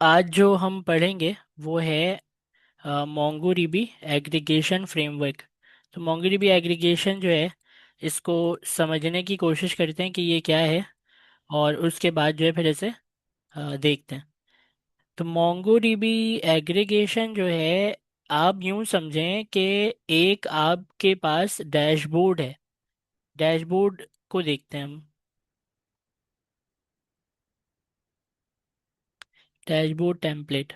आज जो हम पढ़ेंगे वो है मोंगोडीबी एग्रीगेशन फ्रेमवर्क। तो मोंगोडीबी एग्रीगेशन जो है, इसको समझने की कोशिश करते हैं कि ये क्या है, और उसके बाद जो है फिर इसे देखते हैं। तो मोंगोडीबी एग्रीगेशन जो है, आप यूं समझें कि एक आपके पास डैशबोर्ड है। डैशबोर्ड को देखते हैं हम। Dashboard template.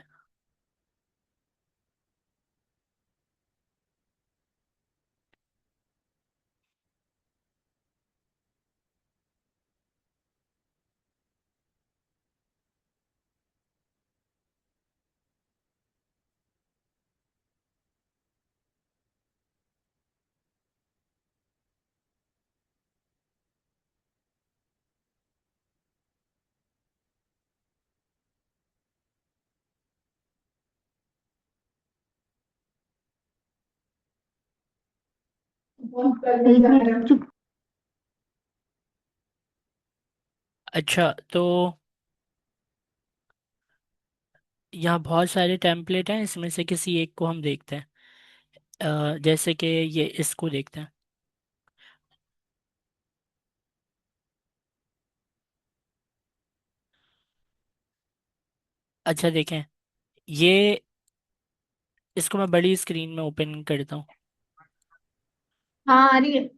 अच्छा, तो यहाँ बहुत सारे टेम्पलेट हैं, इसमें से किसी एक को हम देखते हैं। जैसे कि ये इसको देखते हैं। अच्छा देखें, ये इसको मैं बड़ी स्क्रीन में ओपन करता हूँ। हाँ आ रही है।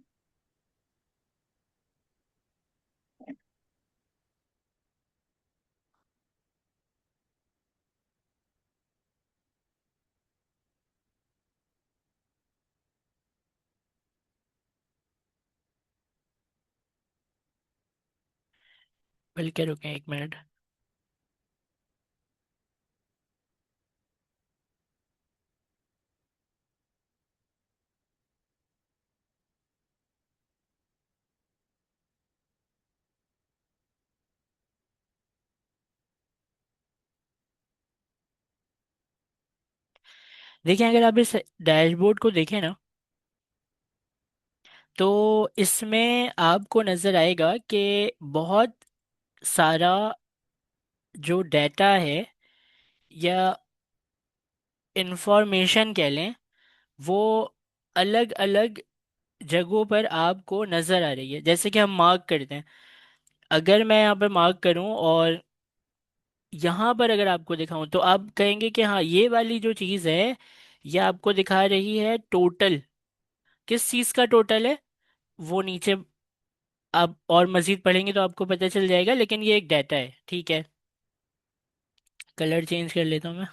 बल्कि रुकें एक मिनट। देखिए, अगर आप इस डैशबोर्ड को देखें ना, तो इसमें आपको नज़र आएगा कि बहुत सारा जो डाटा है, या इंफॉर्मेशन कह लें, वो अलग अलग जगहों पर आपको नज़र आ रही है। जैसे कि हम मार्क करते हैं। अगर मैं यहाँ पर मार्क करूँ और यहाँ पर अगर आपको दिखाऊं, तो आप कहेंगे कि हाँ, ये वाली जो चीज़ है, ये आपको दिखा रही है टोटल। किस चीज़ का टोटल है वो नीचे आप और मज़ीद पढ़ेंगे तो आपको पता चल जाएगा, लेकिन ये एक डाटा है, ठीक है। कलर चेंज कर लेता हूँ मैं।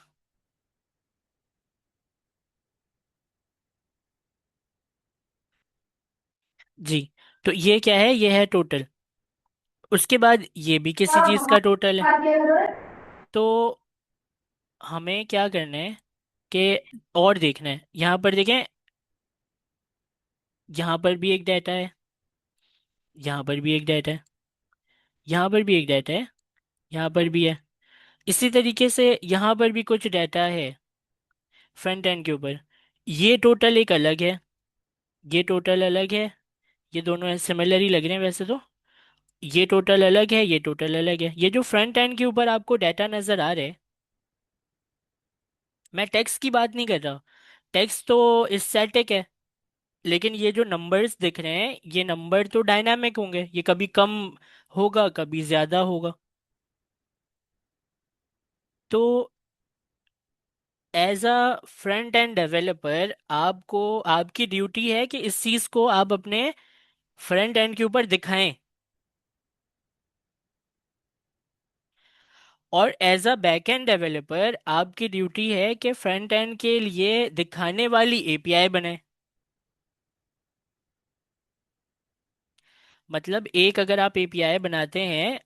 जी। तो ये क्या है, ये है टोटल। उसके बाद ये भी किसी चीज़ का टोटल है। तो हमें क्या करना है कि और देखना है। यहाँ पर देखें, यहाँ पर भी एक डाटा है, यहाँ पर भी एक डाटा है, यहाँ पर भी एक डाटा है, यहाँ पर भी है। इसी तरीके से यहाँ पर भी कुछ डाटा है फ्रंट एंड के ऊपर। ये टोटल एक अलग है, ये टोटल अलग है। ये दोनों सिमिलर ही लग रहे हैं वैसे तो। ये टोटल अलग है, ये टोटल अलग है। ये जो फ्रंट एंड के ऊपर आपको डाटा नजर आ रहे हैं, मैं टेक्स्ट की बात नहीं कर रहा। टेक्स्ट तो स्टैटिक है, लेकिन ये जो नंबर्स दिख रहे हैं, ये नंबर तो डायनामिक होंगे। ये कभी कम होगा, कभी ज्यादा होगा। तो as a front end developer, आपको आपकी ड्यूटी है कि इस चीज को आप अपने फ्रंट एंड के ऊपर दिखाएं। और as a back end developer, आपकी ड्यूटी है कि फ्रंट एंड के लिए दिखाने वाली एपीआई बनाए। मतलब एक अगर आप एपीआई बनाते हैं,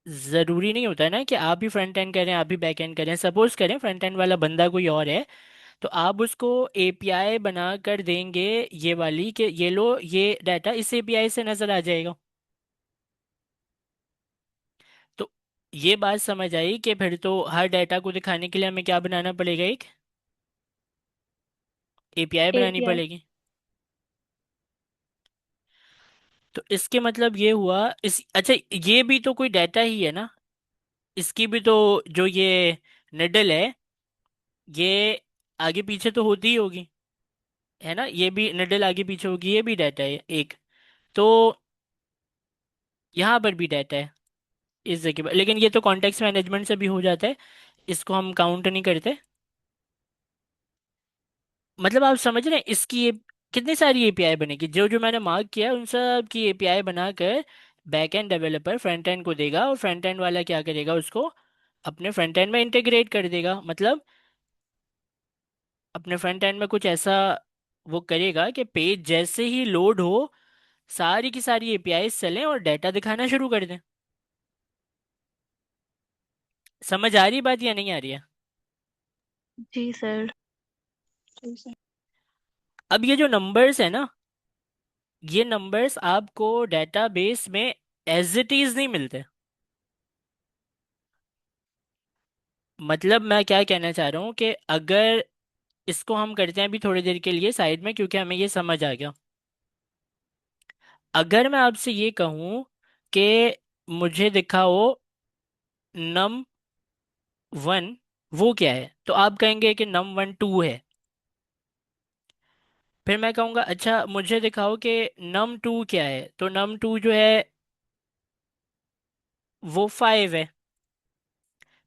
जरूरी नहीं होता है ना कि आप ही फ्रंट एंड करें आप ही बैक एंड करें। सपोज करें फ्रंट एंड वाला बंदा कोई और है, तो आप उसको एपीआई बना कर देंगे, ये वाली, कि ये लो, ये डाटा इस एपीआई से नजर आ जाएगा। तो ये बात समझ आई कि फिर तो हर डाटा को दिखाने के लिए हमें क्या बनाना पड़ेगा, एक एपीआई बनानी एपीआई। पड़ेगी। तो इसके मतलब ये हुआ, इस अच्छा, ये भी तो कोई डाटा ही है ना। इसकी भी तो जो ये निडल है, ये आगे पीछे तो होती ही होगी, है ना? ये भी निडल आगे पीछे होगी, ये भी डाटा है एक। तो यहाँ पर भी डाटा है इस जगह पर, लेकिन ये तो कॉन्टेक्स्ट मैनेजमेंट से भी हो जाता है, इसको हम काउंट नहीं करते। मतलब आप समझ रहे हैं इसकी ये कितनी सारी एपीआई बनेगी, जो जो मैंने मार्क किया है उन सब की एपीआई बनाकर back end developer front end को देगा, और फ्रंट एंड वाला क्या करेगा, उसको अपने फ्रंट एंड में इंटीग्रेट कर देगा। मतलब अपने फ्रंट एंड में कुछ ऐसा वो करेगा कि पेज जैसे ही लोड हो, सारी की सारी एपीआई चलें और डाटा दिखाना शुरू कर दें। समझ आ रही बात या नहीं आ रही है? जी सर। जी सर। अब ये जो नंबर्स है ना, ये नंबर्स आपको डेटाबेस में एज इट इज नहीं मिलते। मतलब मैं क्या कहना चाह रहा हूँ कि अगर इसको हम करते हैं अभी थोड़ी देर के लिए साइड में, क्योंकि हमें ये समझ आ गया। अगर मैं आपसे ये कहूँ कि मुझे दिखाओ नम वन, वो क्या है, तो आप कहेंगे कि नम वन टू है। फिर मैं कहूँगा अच्छा मुझे दिखाओ कि नम टू क्या है, तो नम टू जो है वो फाइव है।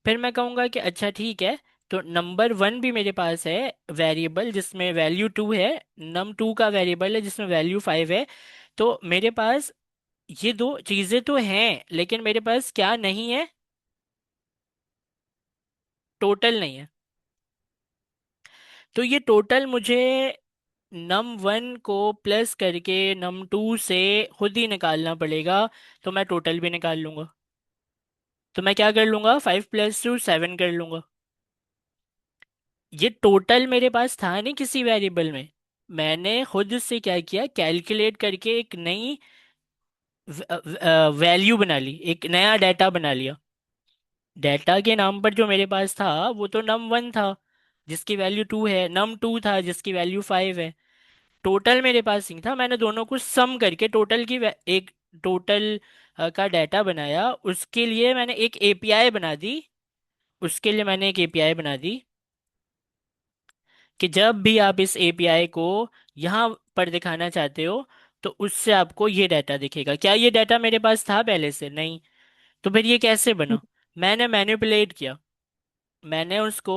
फिर मैं कहूँगा कि अच्छा ठीक है, तो नंबर वन भी मेरे पास है वेरिएबल जिसमें वैल्यू टू है, नम टू का वेरिएबल है जिसमें वैल्यू फाइव है। तो मेरे पास ये दो चीजें तो हैं, लेकिन मेरे पास क्या नहीं है, टोटल नहीं है। तो ये टोटल मुझे नम वन को प्लस करके नम टू से खुद ही निकालना पड़ेगा। तो मैं टोटल भी निकाल लूंगा, तो मैं क्या कर लूंगा, फाइव प्लस टू सेवन कर लूंगा। ये टोटल मेरे पास था नहीं किसी वेरिएबल में, मैंने खुद से क्या किया, कैलकुलेट करके एक नई वैल्यू बना ली, एक नया डाटा बना लिया। डेटा के नाम पर जो मेरे पास था वो तो नम वन था जिसकी वैल्यू टू है, नम टू था जिसकी वैल्यू फाइव है। टोटल मेरे पास नहीं था, मैंने दोनों को सम करके टोटल की एक टोटल का डाटा बनाया। उसके लिए मैंने एक एपीआई बना दी, उसके लिए मैंने एक एपीआई बना दी कि जब भी आप इस एपीआई को यहाँ पर दिखाना चाहते हो तो उससे आपको ये डाटा दिखेगा। क्या ये डाटा मेरे पास था पहले से? नहीं। तो फिर ये कैसे बना? मैंने मैनिपुलेट किया, मैंने उसको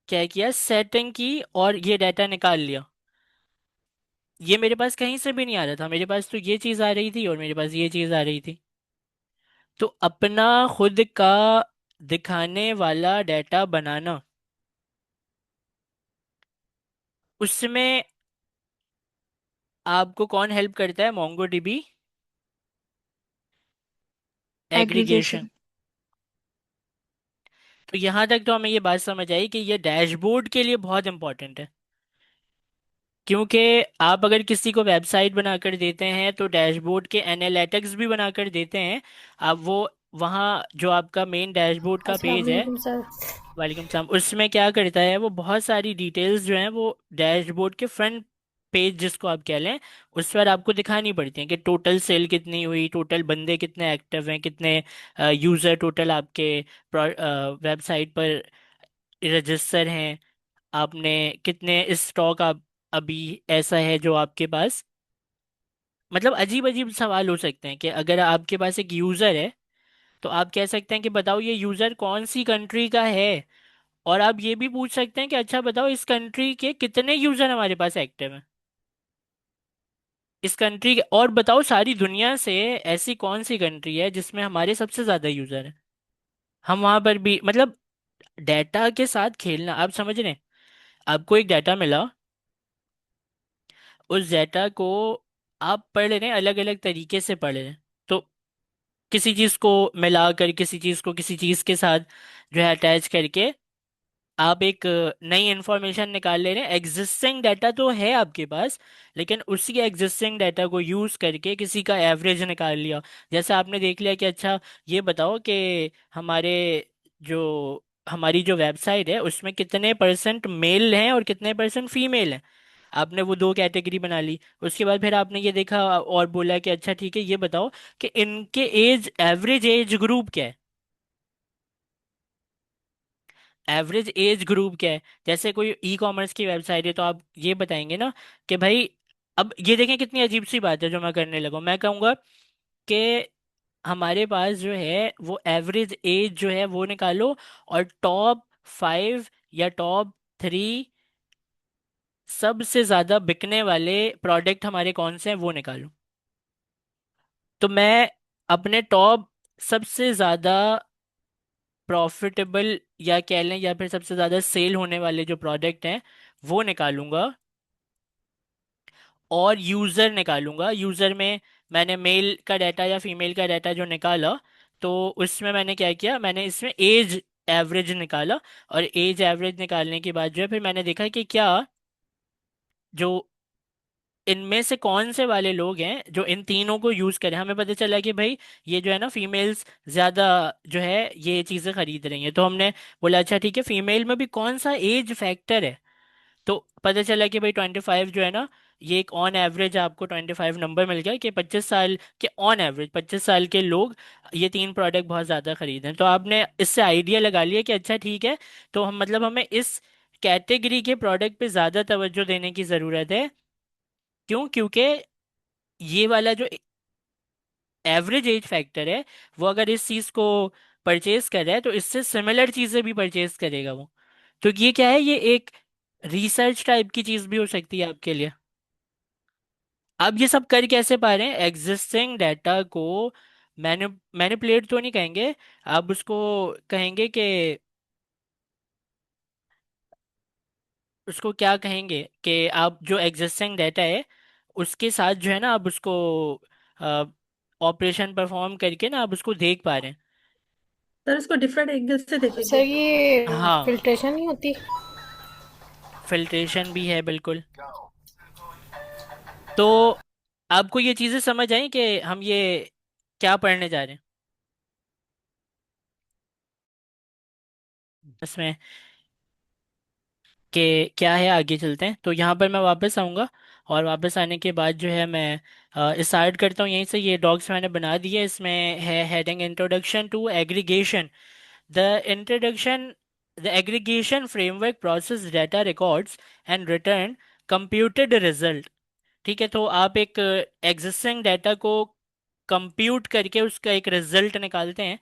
क्या किया, सेटिंग की और ये डाटा निकाल लिया। ये मेरे पास कहीं से भी नहीं आ रहा था, मेरे पास तो ये चीज़ आ रही थी और मेरे पास ये चीज़ आ रही थी। तो अपना खुद का दिखाने वाला डाटा बनाना, उसमें आपको कौन हेल्प करता है? MongoDB aggregation. एग्रीगेशन। तो यहाँ तक तो हमें ये बात समझ आई कि ये डैशबोर्ड के लिए बहुत इंपॉर्टेंट है, क्योंकि आप अगर किसी को वेबसाइट बनाकर देते हैं तो डैशबोर्ड के एनालिटिक्स भी बनाकर देते हैं। आप वो वहाँ जो आपका मेन डैशबोर्ड का अस्सलाम पेज है, वालेकुम सर। वालेकुम सलाम, उसमें क्या करता है वो बहुत सारी डिटेल्स जो हैं वो डैशबोर्ड के फ्रंट पेज जिसको आप कह लें, उस पर आपको दिखानी पड़ती हैं कि टोटल सेल कितनी हुई, टोटल बंदे कितने एक्टिव हैं, कितने यूज़र टोटल आपके वेबसाइट पर रजिस्टर हैं, आपने कितने स्टॉक आप अभी ऐसा है जो आपके पास। मतलब अजीब अजीब सवाल हो सकते हैं कि अगर आपके पास एक यूज़र है तो आप कह सकते हैं कि बताओ ये यूज़र कौन सी कंट्री का है। और आप ये भी पूछ सकते हैं कि अच्छा बताओ इस कंट्री के कितने यूज़र हमारे पास एक्टिव हैं, इस कंट्री के, और बताओ सारी दुनिया से ऐसी कौन सी कंट्री है जिसमें हमारे सबसे ज़्यादा यूज़र हैं। हम वहां पर भी मतलब डाटा के साथ खेलना, आप समझ रहे हैं? आपको एक डाटा मिला, उस डाटा को आप पढ़ रहे हैं, अलग अलग तरीके से पढ़ रहे हैं। तो किसी चीज़ को मिलाकर, किसी चीज़ को किसी चीज़ के साथ जो है अटैच करके आप एक नई इंफॉर्मेशन निकाल ले रहे हैं। एग्जिस्टिंग डाटा तो है आपके पास, लेकिन उसी एग्जिस्टिंग डाटा को यूज करके किसी का एवरेज निकाल लिया। जैसे आपने देख लिया कि अच्छा ये बताओ कि हमारे जो हमारी जो वेबसाइट है उसमें कितने परसेंट मेल हैं और कितने परसेंट फीमेल हैं। आपने वो दो कैटेगरी बना ली, उसके बाद फिर आपने ये देखा और बोला कि अच्छा ठीक है ये बताओ कि इनके एज, एवरेज एज ग्रुप क्या है। एवरेज एज ग्रुप क्या है। जैसे कोई ई कॉमर्स की वेबसाइट है तो आप ये बताएंगे ना कि भाई, अब ये देखें कितनी अजीब सी बात है जो मैं करने लगा हूं। मैं कहूंगा कि हमारे पास जो है वो एवरेज एज जो है वो निकालो, और टॉप 5 या टॉप 3 सबसे ज्यादा बिकने वाले प्रोडक्ट हमारे कौन से हैं वो निकालो। तो मैं अपने टॉप सबसे ज्यादा प्रॉफिटेबल या कह लें, या फिर सबसे ज्यादा सेल होने वाले जो प्रोडक्ट हैं वो निकालूंगा, और यूजर निकालूंगा। यूजर में मैंने मेल का डाटा या फीमेल का डाटा जो निकाला, तो उसमें मैंने क्या किया, मैंने इसमें एज एवरेज निकाला। और एज एवरेज निकालने के बाद जो है फिर मैंने देखा कि क्या जो इनमें से कौन से वाले लोग हैं जो इन तीनों को यूज करें। हमें पता चला कि भाई ये जो है ना फीमेल्स ज्यादा जो है ये चीजें खरीद रही हैं, तो हमने बोला अच्छा ठीक है, फीमेल में भी कौन सा एज फैक्टर है। तो पता चला कि भाई 25 जो है ना, ये एक ऑन एवरेज आपको 25 नंबर मिल गया कि 25 साल के, ऑन एवरेज 25 साल के लोग ये तीन प्रोडक्ट बहुत ज्यादा खरीदें। तो आपने इससे आइडिया लगा लिया कि अच्छा ठीक है, तो हम मतलब हमें इस कैटेगरी के प्रोडक्ट पे ज्यादा तवज्जो देने की जरूरत है। क्यों? क्योंकि ये वाला जो एवरेज एज फैक्टर है, वो अगर इस चीज को परचेज कर रहा है तो इससे सिमिलर चीजें भी परचेज करेगा वो। तो ये क्या है, ये एक रिसर्च टाइप की चीज भी हो सकती है आपके लिए। अब ये सब कर कैसे पा रहे हैं, एग्जिस्टिंग डाटा को मैनिपुलेट तो नहीं कहेंगे, आप उसको कहेंगे कि, उसको क्या कहेंगे कि आप जो एग्जिस्टिंग डाटा है उसके साथ जो है ना आप उसको ऑपरेशन परफॉर्म करके ना आप उसको देख पा रहे हैं। सर इसको डिफरेंट एंगल से सर देखेंगे। ये हाँ, फिल्ट्रेशन नहीं होती? फिल्ट्रेशन भी है बिल्कुल। तो आपको ये चीजें समझ आई कि हम ये क्या पढ़ने जा रहे हैं इसमें, कि क्या है, आगे चलते हैं। तो यहाँ पर मैं वापस आऊँगा, और वापस आने के बाद जो है मैं स्टार्ट करता हूँ यहीं से। ये डॉग्स मैंने बना दिए, इसमें है heading introduction to aggregation. The introduction, the aggregation framework process data records and return computed result. ठीक है, तो आप एक एग्जिस्टिंग डाटा को कंप्यूट करके उसका एक रिजल्ट निकालते हैं।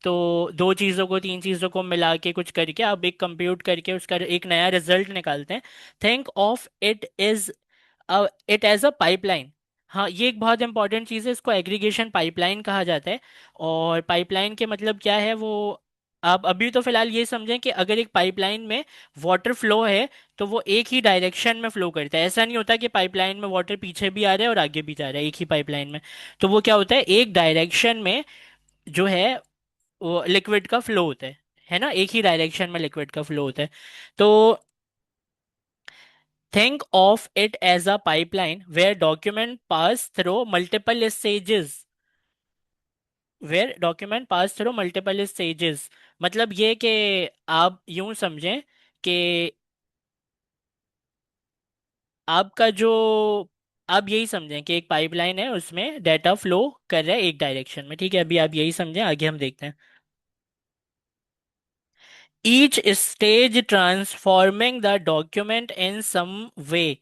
तो दो चीज़ों को, तीन चीज़ों को मिला के कुछ करके आप एक कंप्यूट करके उसका एक नया रिजल्ट निकालते हैं। Think of it as a pipeline. हाँ, ये एक बहुत इंपॉर्टेंट चीज़ है, इसको एग्रीगेशन पाइपलाइन कहा जाता है। और पाइपलाइन के मतलब क्या है वो, आप अभी तो फिलहाल ये समझें कि अगर एक पाइपलाइन में वाटर फ्लो है तो वो एक ही डायरेक्शन में फ्लो करता है। ऐसा नहीं होता कि पाइपलाइन में वाटर पीछे भी आ रहा है और आगे भी जा रहा है एक ही पाइपलाइन में। तो वो क्या होता है, एक डायरेक्शन में जो है वो लिक्विड का फ्लो होता है ना, एक ही डायरेक्शन में लिक्विड का फ्लो होता है। तो think of it as a pipeline where document pass through multiple stages, मतलब ये कि आप यूं समझें कि आपका जो, आप यही समझें कि एक पाइपलाइन है उसमें डाटा फ्लो कर रहा है एक डायरेक्शन में। ठीक है, अभी आप यही समझें, आगे हम देखते हैं। Each stage transforming the document in some way.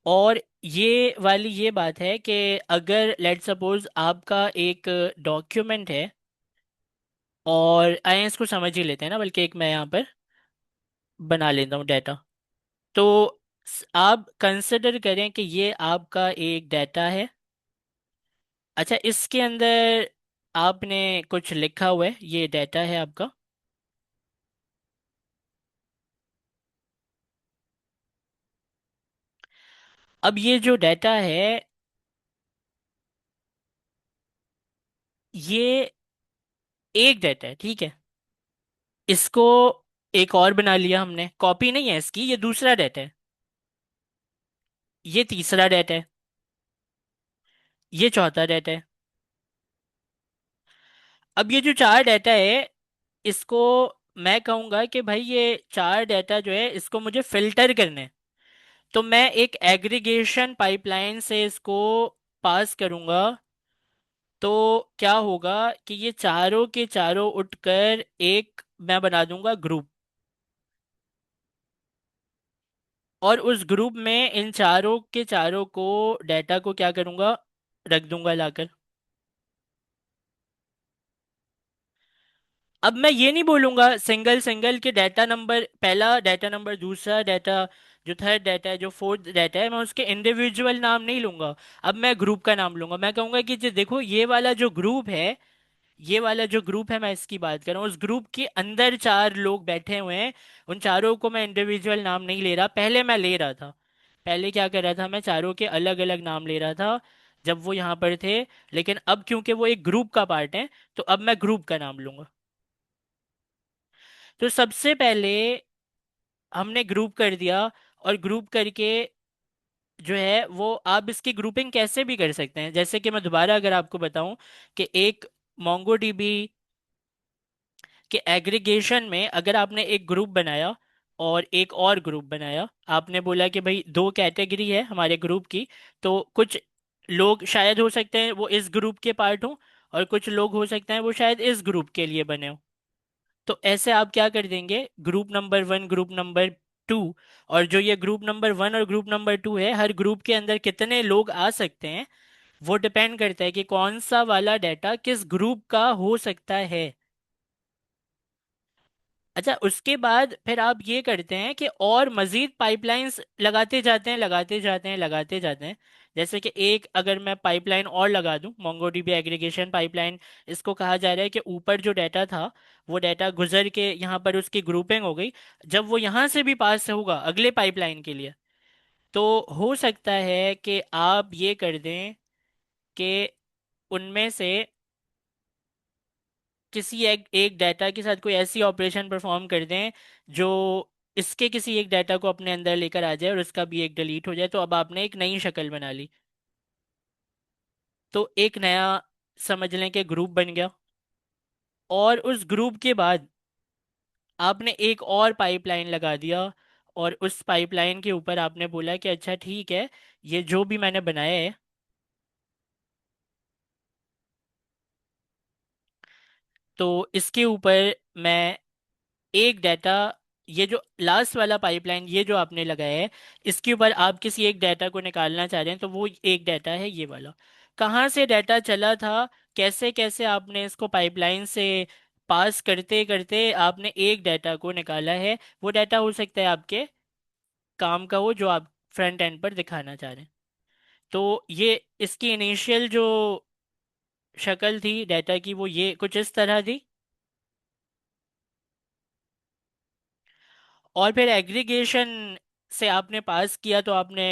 और ये वाली ये बात है कि अगर लेट सपोज आपका एक डॉक्यूमेंट है, और आइए इसको समझ ही लेते हैं ना, बल्कि एक मैं यहाँ पर बना लेता हूँ डाटा। तो आप कंसिडर करें कि ये आपका एक डाटा है। अच्छा, इसके अंदर आपने कुछ लिखा हुआ है, ये डाटा है आपका। अब ये जो डाटा है, ये एक डाटा है, ठीक है। इसको एक और बना लिया हमने, कॉपी नहीं है इसकी, ये दूसरा डाटा है, ये तीसरा डाटा है, ये चौथा डाटा है। अब ये जो चार डाटा है, इसको मैं कहूंगा कि भाई ये चार डाटा जो है इसको मुझे फिल्टर करने हैं। तो मैं एक एग्रीगेशन पाइपलाइन से इसको पास करूंगा। तो क्या होगा कि ये चारों के चारों उठकर एक मैं बना दूंगा ग्रुप, और उस ग्रुप में इन चारों के चारों को डाटा को क्या करूंगा, रख दूंगा लाकर। अब मैं ये नहीं बोलूंगा सिंगल सिंगल के डाटा नंबर, पहला डाटा नंबर, दूसरा डाटा, जो थर्ड डाटा है, जो फोर्थ डाटा है, मैं उसके इंडिविजुअल नाम नहीं लूंगा। अब मैं ग्रुप का नाम लूंगा। मैं कहूंगा कि जो देखो ये वाला जो ग्रुप है, ये वाला जो ग्रुप है, मैं इसकी बात कर रहा हूँ, उस ग्रुप के अंदर चार लोग बैठे हुए हैं। उन चारों को मैं इंडिविजुअल नाम नहीं ले रहा, पहले मैं ले रहा था। पहले क्या कर रहा था, मैं चारों के अलग अलग नाम ले रहा था जब वो यहाँ पर थे। लेकिन अब क्योंकि वो एक ग्रुप का पार्ट है, तो अब मैं ग्रुप का नाम लूंगा। तो सबसे पहले हमने ग्रुप कर दिया, और ग्रुप करके जो है वो आप इसकी ग्रुपिंग कैसे भी कर सकते हैं। जैसे कि मैं दोबारा अगर आपको बताऊं कि एक मोंगोडीबी के एग्रीगेशन में अगर आपने एक ग्रुप बनाया और एक और ग्रुप बनाया, आपने बोला कि भाई दो कैटेगरी है हमारे ग्रुप की, तो कुछ लोग शायद हो सकते हैं वो इस ग्रुप के पार्ट हों, और कुछ लोग हो सकते हैं वो शायद इस ग्रुप के लिए बने हों। तो ऐसे आप क्या कर देंगे, group number one, group number two, और जो ये ग्रुप नंबर वन और ग्रुप नंबर टू है, हर ग्रुप के अंदर कितने लोग आ सकते हैं वो डिपेंड करता है कि कौन सा वाला डाटा किस ग्रुप का हो सकता है। अच्छा, उसके बाद फिर आप ये करते हैं कि और मजीद पाइपलाइंस लगाते जाते हैं, लगाते जाते हैं, लगाते जाते हैं। जैसे कि एक अगर मैं पाइपलाइन और लगा दूं, मोंगोडीबी एग्रीगेशन पाइपलाइन, इसको कहा जा रहा है कि ऊपर जो डाटा था वो डाटा गुजर के यहाँ पर उसकी ग्रुपिंग हो गई। जब वो यहाँ से भी पास होगा अगले पाइपलाइन के लिए, तो हो सकता है कि आप ये कर दें कि उनमें से किसी एक डाटा के साथ कोई ऐसी ऑपरेशन परफॉर्म कर दें जो इसके किसी एक डाटा को अपने अंदर लेकर आ जाए और उसका भी एक डिलीट हो जाए, तो अब आपने एक नई शक्ल बना ली। तो एक नया, समझ लें कि ग्रुप बन गया। और उस ग्रुप के बाद आपने एक और पाइपलाइन लगा दिया, और उस पाइपलाइन के ऊपर आपने बोला कि अच्छा ठीक है, ये जो भी मैंने बनाया है, तो इसके ऊपर मैं एक डाटा, ये जो लास्ट वाला पाइपलाइन ये जो आपने लगाया है, इसके ऊपर आप किसी एक डाटा को निकालना चाह रहे हैं, तो वो एक डाटा है ये वाला। कहाँ से डाटा चला था, कैसे कैसे आपने इसको पाइपलाइन से पास करते करते आपने एक डाटा को निकाला है, वो डाटा हो सकता है आपके काम का, वो जो आप फ्रंट एंड पर दिखाना चाह रहे हैं। तो ये इसकी इनिशियल जो शक्ल थी डाटा की, वो ये कुछ इस तरह थी। और फिर एग्रीगेशन से आपने पास किया तो आपने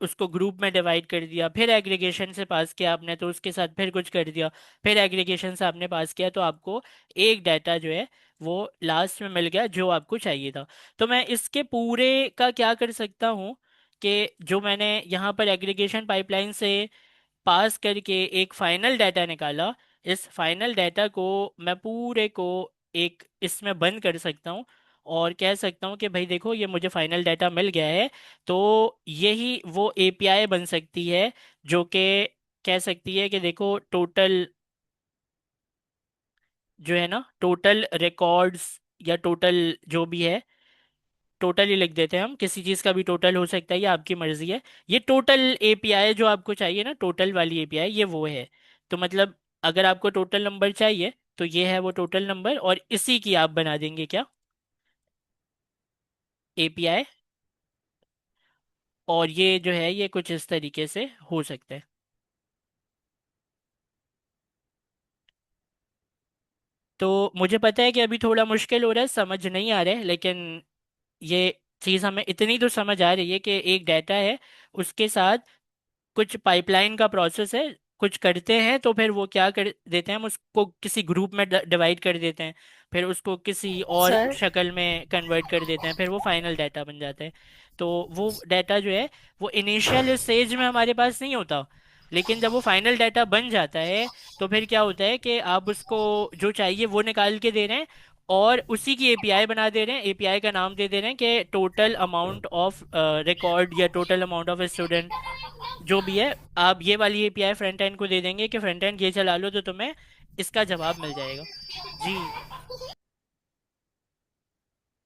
उसको ग्रुप में डिवाइड कर दिया, फिर एग्रीगेशन से पास किया आपने तो उसके साथ फिर कुछ कर दिया, फिर एग्रीगेशन से आपने पास किया तो आपको एक डाटा जो है वो लास्ट में मिल गया जो आपको चाहिए था। तो मैं इसके पूरे का क्या कर सकता हूँ कि जो मैंने यहाँ पर एग्रीगेशन पाइपलाइन से पास करके एक फाइनल डाटा निकाला, इस फाइनल डाटा को मैं पूरे को एक इसमें बंद कर सकता हूँ, और कह सकता हूँ कि भाई देखो ये मुझे फाइनल डाटा मिल गया है। तो यही वो एपीआई बन सकती है जो कि कह सकती है कि देखो टोटल जो है ना, टोटल रिकॉर्ड्स या टोटल जो भी है, टोटल ही लिख देते हैं हम, किसी चीज़ का भी टोटल हो सकता है, ये आपकी मर्जी है। ये टोटल एपीआई जो आपको चाहिए ना, टोटल वाली एपीआई, ये वो है। तो मतलब अगर आपको टोटल नंबर चाहिए तो ये है वो टोटल नंबर, और इसी की आप बना देंगे क्या, एपीआई। और ये जो है ये कुछ इस तरीके से हो सकता है। तो मुझे पता है कि अभी थोड़ा मुश्किल हो रहा है, समझ नहीं आ रहा है, लेकिन ये चीज़ हमें इतनी तो समझ आ रही है कि एक डाटा है, उसके साथ कुछ पाइपलाइन का प्रोसेस है, कुछ करते हैं तो फिर वो क्या कर देते हैं, हम उसको किसी ग्रुप में डिवाइड कर देते हैं, फिर उसको किसी और सर। शक्ल में कन्वर्ट कर देते हैं, फिर वो फाइनल डाटा बन जाता है। तो वो डाटा जो है वो इनिशियल स्टेज में हमारे पास नहीं होता, लेकिन जब वो फाइनल डाटा बन जाता है तो फिर क्या होता है कि आप उसको जो चाहिए वो निकाल के दे रहे हैं, और उसी की एपीआई बना दे रहे हैं, एपीआई का नाम दे दे रहे हैं कि टोटल अमाउंट ऑफ रिकॉर्ड या टोटल अमाउंट ऑफ स्टूडेंट, जो भी है। आप ये वाली एपीआई फ्रंट एंड को दे देंगे कि फ्रंट एंड ये चला लो तो तुम्हें इसका जवाब मिल जाएगा। जी।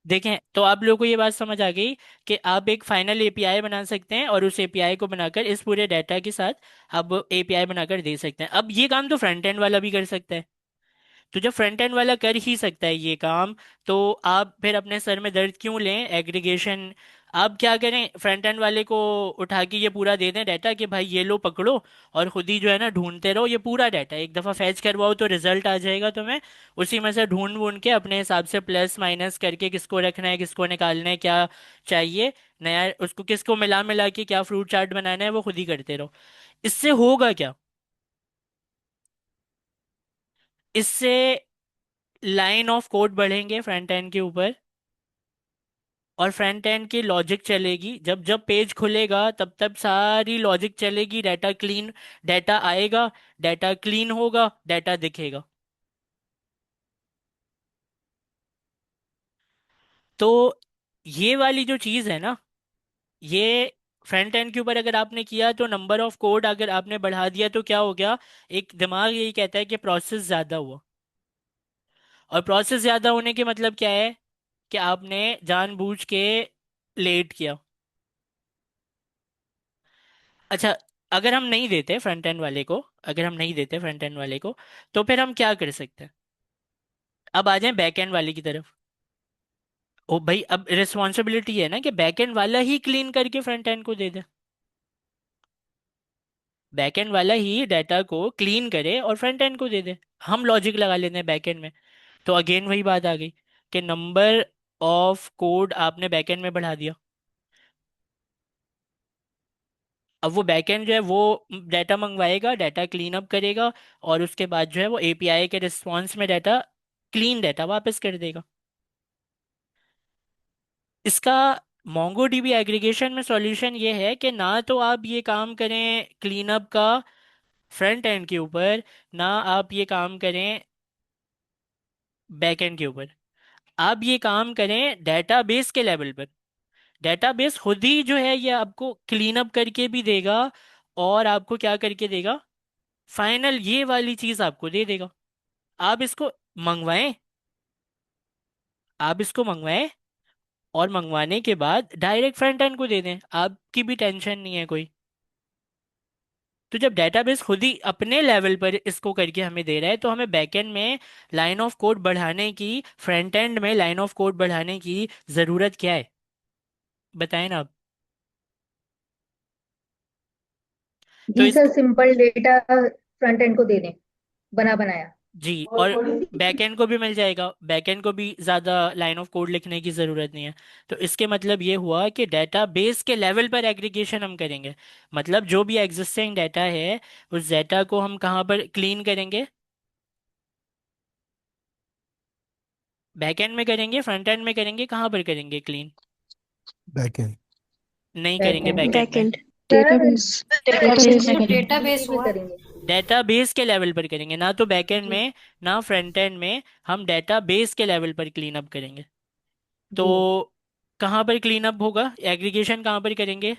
देखें, तो आप लोगों को ये बात समझ आ गई कि आप एक फाइनल एपीआई बना सकते हैं और उस एपीआई को बनाकर इस पूरे डाटा के साथ आप एपीआई बनाकर दे सकते हैं। अब ये काम तो फ्रंट एंड वाला भी कर सकता है। तो जब फ्रंट एंड वाला कर ही सकता है ये काम, तो आप फिर अपने सर में दर्द क्यों लें एग्रीगेशन। आप क्या करें, फ्रंट एंड वाले को उठा के ये पूरा दे दें डाटा कि भाई ये लो पकड़ो, और खुद ही जो है ना ढूंढते रहो, ये पूरा डाटा एक दफ़ा फैच करवाओ तो रिजल्ट आ जाएगा तुम्हें। उसी में से ढूंढ ढूंढ के अपने हिसाब से प्लस माइनस करके किसको रखना है किसको निकालना है क्या चाहिए नया, उसको किसको मिला मिला के क्या फ्रूट चार्ट बनाना है वो खुद ही करते रहो। इससे होगा क्या? इससे लाइन ऑफ कोड बढ़ेंगे फ्रंट एंड के ऊपर, और फ्रंट एंड की लॉजिक चलेगी। जब जब पेज खुलेगा तब तब सारी लॉजिक चलेगी, डाटा क्लीन, डाटा आएगा, डाटा क्लीन होगा, डाटा दिखेगा। तो ये वाली जो चीज़ है ना, ये फ्रंट एंड के ऊपर अगर आपने किया तो नंबर ऑफ कोड अगर आपने बढ़ा दिया तो क्या हो गया, एक दिमाग यही कहता है कि प्रोसेस ज़्यादा हुआ। और प्रोसेस ज़्यादा होने के मतलब क्या है, कि आपने जानबूझ के लेट किया। अच्छा, अगर हम नहीं देते फ्रंट एंड वाले को, अगर हम नहीं देते फ्रंट एंड वाले को, तो फिर हम क्या कर सकते हैं? अब आ जाएं बैक एंड वाले की तरफ। ओ भाई, अब रिस्पॉन्सिबिलिटी है ना कि बैक एंड वाला ही क्लीन करके फ्रंट एंड को दे दे। बैक एंड वाला ही डाटा को क्लीन करे और फ्रंट एंड को दे दे। हम लॉजिक लगा लेते हैं बैक एंड में। तो अगेन वही बात आ गई कि नंबर ऑफ कोड आपने बैक एंड में बढ़ा दिया। अब वो बैकएंड जो है वो डाटा मंगवाएगा, डाटा क्लीन अप करेगा, और उसके बाद जो है वो एपीआई के रिस्पॉन्स में डाटा, क्लीन डाटा वापस कर देगा। इसका मोंगोडीबी एग्रीगेशन में सॉल्यूशन ये है कि ना तो आप ये काम करें क्लीन अप का फ्रंट एंड के ऊपर, ना आप ये काम करें बैक एंड के ऊपर। आप ये काम करें डेटाबेस के लेवल पर। डेटाबेस खुद ही जो है ये आपको क्लीन अप करके भी देगा, और आपको क्या करके देगा, फाइनल ये वाली चीज आपको दे देगा। आप इसको मंगवाएं, आप इसको मंगवाएं, और मंगवाने के बाद डायरेक्ट फ्रंट एंड को दे दें, आपकी भी टेंशन नहीं है कोई। तो जब डेटाबेस खुद ही अपने लेवल पर इसको करके हमें दे रहा है, तो हमें बैकएंड में लाइन ऑफ कोड बढ़ाने की, फ्रंट एंड में लाइन ऑफ कोड बढ़ाने की जरूरत क्या है? बताएं ना आप। तो जी इस, sir, simple data front end को दे दें, बना बनाया। जी, और और थोड़ी सी बैकएंड को भी मिल जाएगा, बैकएंड को भी ज़्यादा लाइन ऑफ कोड लिखने की ज़रूरत नहीं है। तो इसके मतलब ये हुआ कि डेटाबेस के लेवल पर एग्रीगेशन हम करेंगे। मतलब जो भी एग्जिस्टिंग डाटा है, उस डाटा को हम कहाँ पर क्लीन करेंगे? बैकएंड में करेंगे, फ्रंट एंड में करेंगे, कहाँ पर करेंगे क्लीन? बैकएंड। नहीं करेंगे बैकएंड में। बैकएंड में, backend, sir, database, database database में तो करेंगे। डेटाबेस डेटाबेस पे हुआ। करेंगे। डेटाबेस के लेवल पर करेंगे, ना तो बैकएंड जी में ना फ्रंट एंड में। हम डेटाबेस के लेवल पर क्लीन अप करेंगे। तो जी। कहाँ पर क्लीन अप होगा, एग्रीगेशन कहाँ पर करेंगे?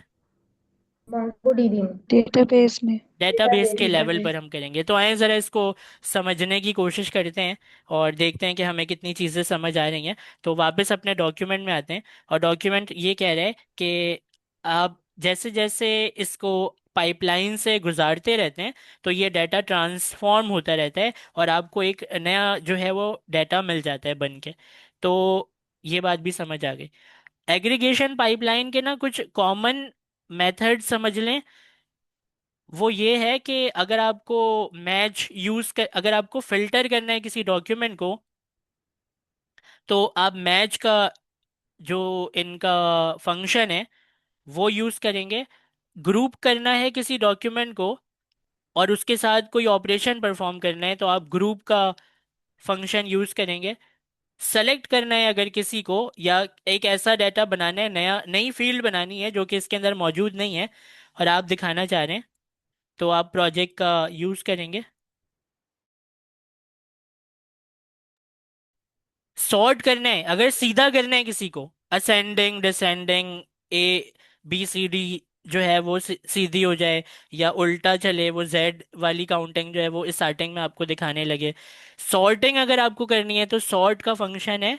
मोंगो डीबी में। डेटाबेस में। डेटाबेस के लेवल पर हम करेंगे। तो आए ज़रा इसको समझने की कोशिश करते हैं, और देखते हैं कि हमें कितनी चीज़ें समझ आ रही हैं। तो वापस अपने डॉक्यूमेंट में आते हैं, और डॉक्यूमेंट ये कह रहा है कि आप जैसे जैसे इसको पाइपलाइन से गुजारते रहते हैं, तो ये डाटा ट्रांसफॉर्म होता रहता है, और आपको एक नया जो है वो डाटा मिल जाता है बन के। तो ये बात भी समझ आ गई। एग्रीगेशन पाइपलाइन के ना कुछ कॉमन मेथड समझ लें। वो ये है कि अगर आपको मैच यूज कर, अगर आपको फिल्टर करना है किसी डॉक्यूमेंट को, तो आप मैच का जो इनका फंक्शन है वो यूज करेंगे। ग्रुप करना है किसी डॉक्यूमेंट को और उसके साथ कोई ऑपरेशन परफॉर्म करना है, तो आप ग्रुप का फंक्शन यूज करेंगे। सेलेक्ट करना है अगर किसी को, या एक ऐसा डाटा बनाना है, नया नई फील्ड बनानी है जो कि इसके अंदर मौजूद नहीं है और आप दिखाना चाह रहे हैं, तो आप प्रोजेक्ट का यूज करेंगे। सॉर्ट करना है, अगर सीधा करना है किसी को, ascending descending, A B C D जो है वो सीधी हो जाए, या उल्टा चले, वो जेड वाली काउंटिंग जो है वो स्टार्टिंग में आपको दिखाने लगे। सॉर्टिंग अगर आपको करनी है तो सॉर्ट का फंक्शन है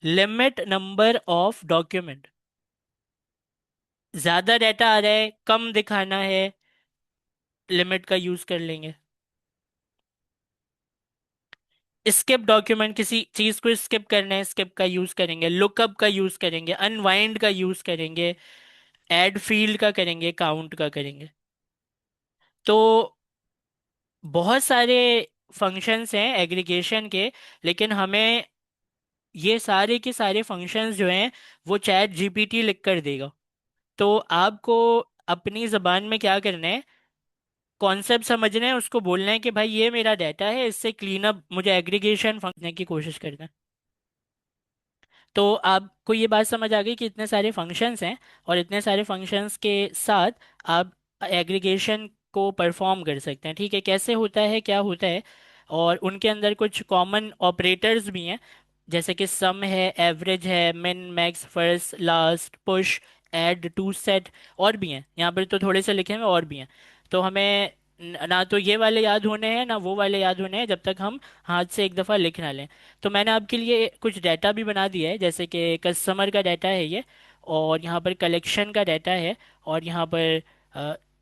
लिमिट नंबर ऑफ डॉक्यूमेंट, ज्यादा डाटा आ रहा है, कम दिखाना है, लिमिट का यूज कर लेंगे। स्किप डॉक्यूमेंट, किसी चीज को स्किप करना है, स्किप का यूज करेंगे, लुकअप का यूज करेंगे, अनवाइंड का यूज करेंगे, ऐड फील्ड का करेंगे, काउंट का करेंगे। तो बहुत सारे फंक्शंस हैं एग्रीगेशन के, लेकिन हमें ये सारे के सारे फंक्शंस जो हैं वो चैट जीपीटी लिख कर देगा। तो आपको अपनी जबान में क्या करना है, कॉन्सेप्ट समझना है, उसको बोलना है कि भाई ये मेरा डाटा है, इससे क्लीन अप मुझे एग्रीगेशन फंक्शन की कोशिश करना है। तो आपको ये बात समझ आ गई कि इतने सारे फंक्शंस हैं, और इतने सारे फंक्शंस के साथ आप एग्रीगेशन को परफॉर्म कर सकते हैं। ठीक है, कैसे होता है, क्या होता है, और उनके अंदर कुछ कॉमन ऑपरेटर्स भी हैं, जैसे कि सम है, एवरेज है, min max first last push add to set, और भी हैं यहाँ पर, तो थोड़े से लिखे हुए और भी हैं। तो हमें ना तो ये वाले याद होने हैं ना वो वाले याद होने हैं, जब तक हम हाथ से एक दफ़ा लिख ना लें। तो मैंने आपके लिए कुछ डाटा भी बना दिया है, जैसे कि कस्टमर का डाटा है ये, और यहाँ पर कलेक्शन का डाटा है, और यहाँ पर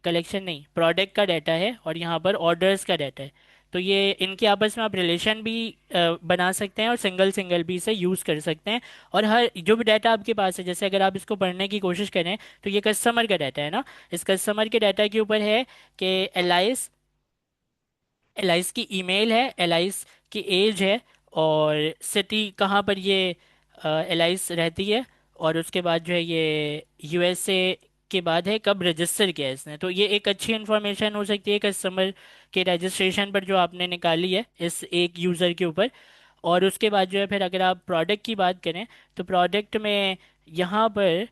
कलेक्शन नहीं, प्रोडक्ट का डाटा है, और यहाँ पर ऑर्डर्स का डाटा है। तो ये इनके आपस में आप रिलेशन भी बना सकते हैं, और सिंगल सिंगल भी इसे यूज़ कर सकते हैं। और हर जो भी डाटा आपके पास है, जैसे अगर आप इसको पढ़ने की कोशिश करें, तो ये कस्टमर का डाटा है ना, इस कस्टमर के डाटा के ऊपर है कि एलाइस, एलाइस की ईमेल है, एलाइस की एज है, और सिटी कहाँ पर ये एलाइस रहती है, और उसके बाद जो है ये यूएसए के बाद है कब रजिस्टर किया है इसने। तो ये एक अच्छी इन्फॉर्मेशन हो सकती है कस्टमर के रजिस्ट्रेशन पर जो आपने निकाली है इस एक यूज़र के ऊपर। और उसके बाद जो है फिर अगर आप प्रोडक्ट की बात करें, तो प्रोडक्ट में यहाँ पर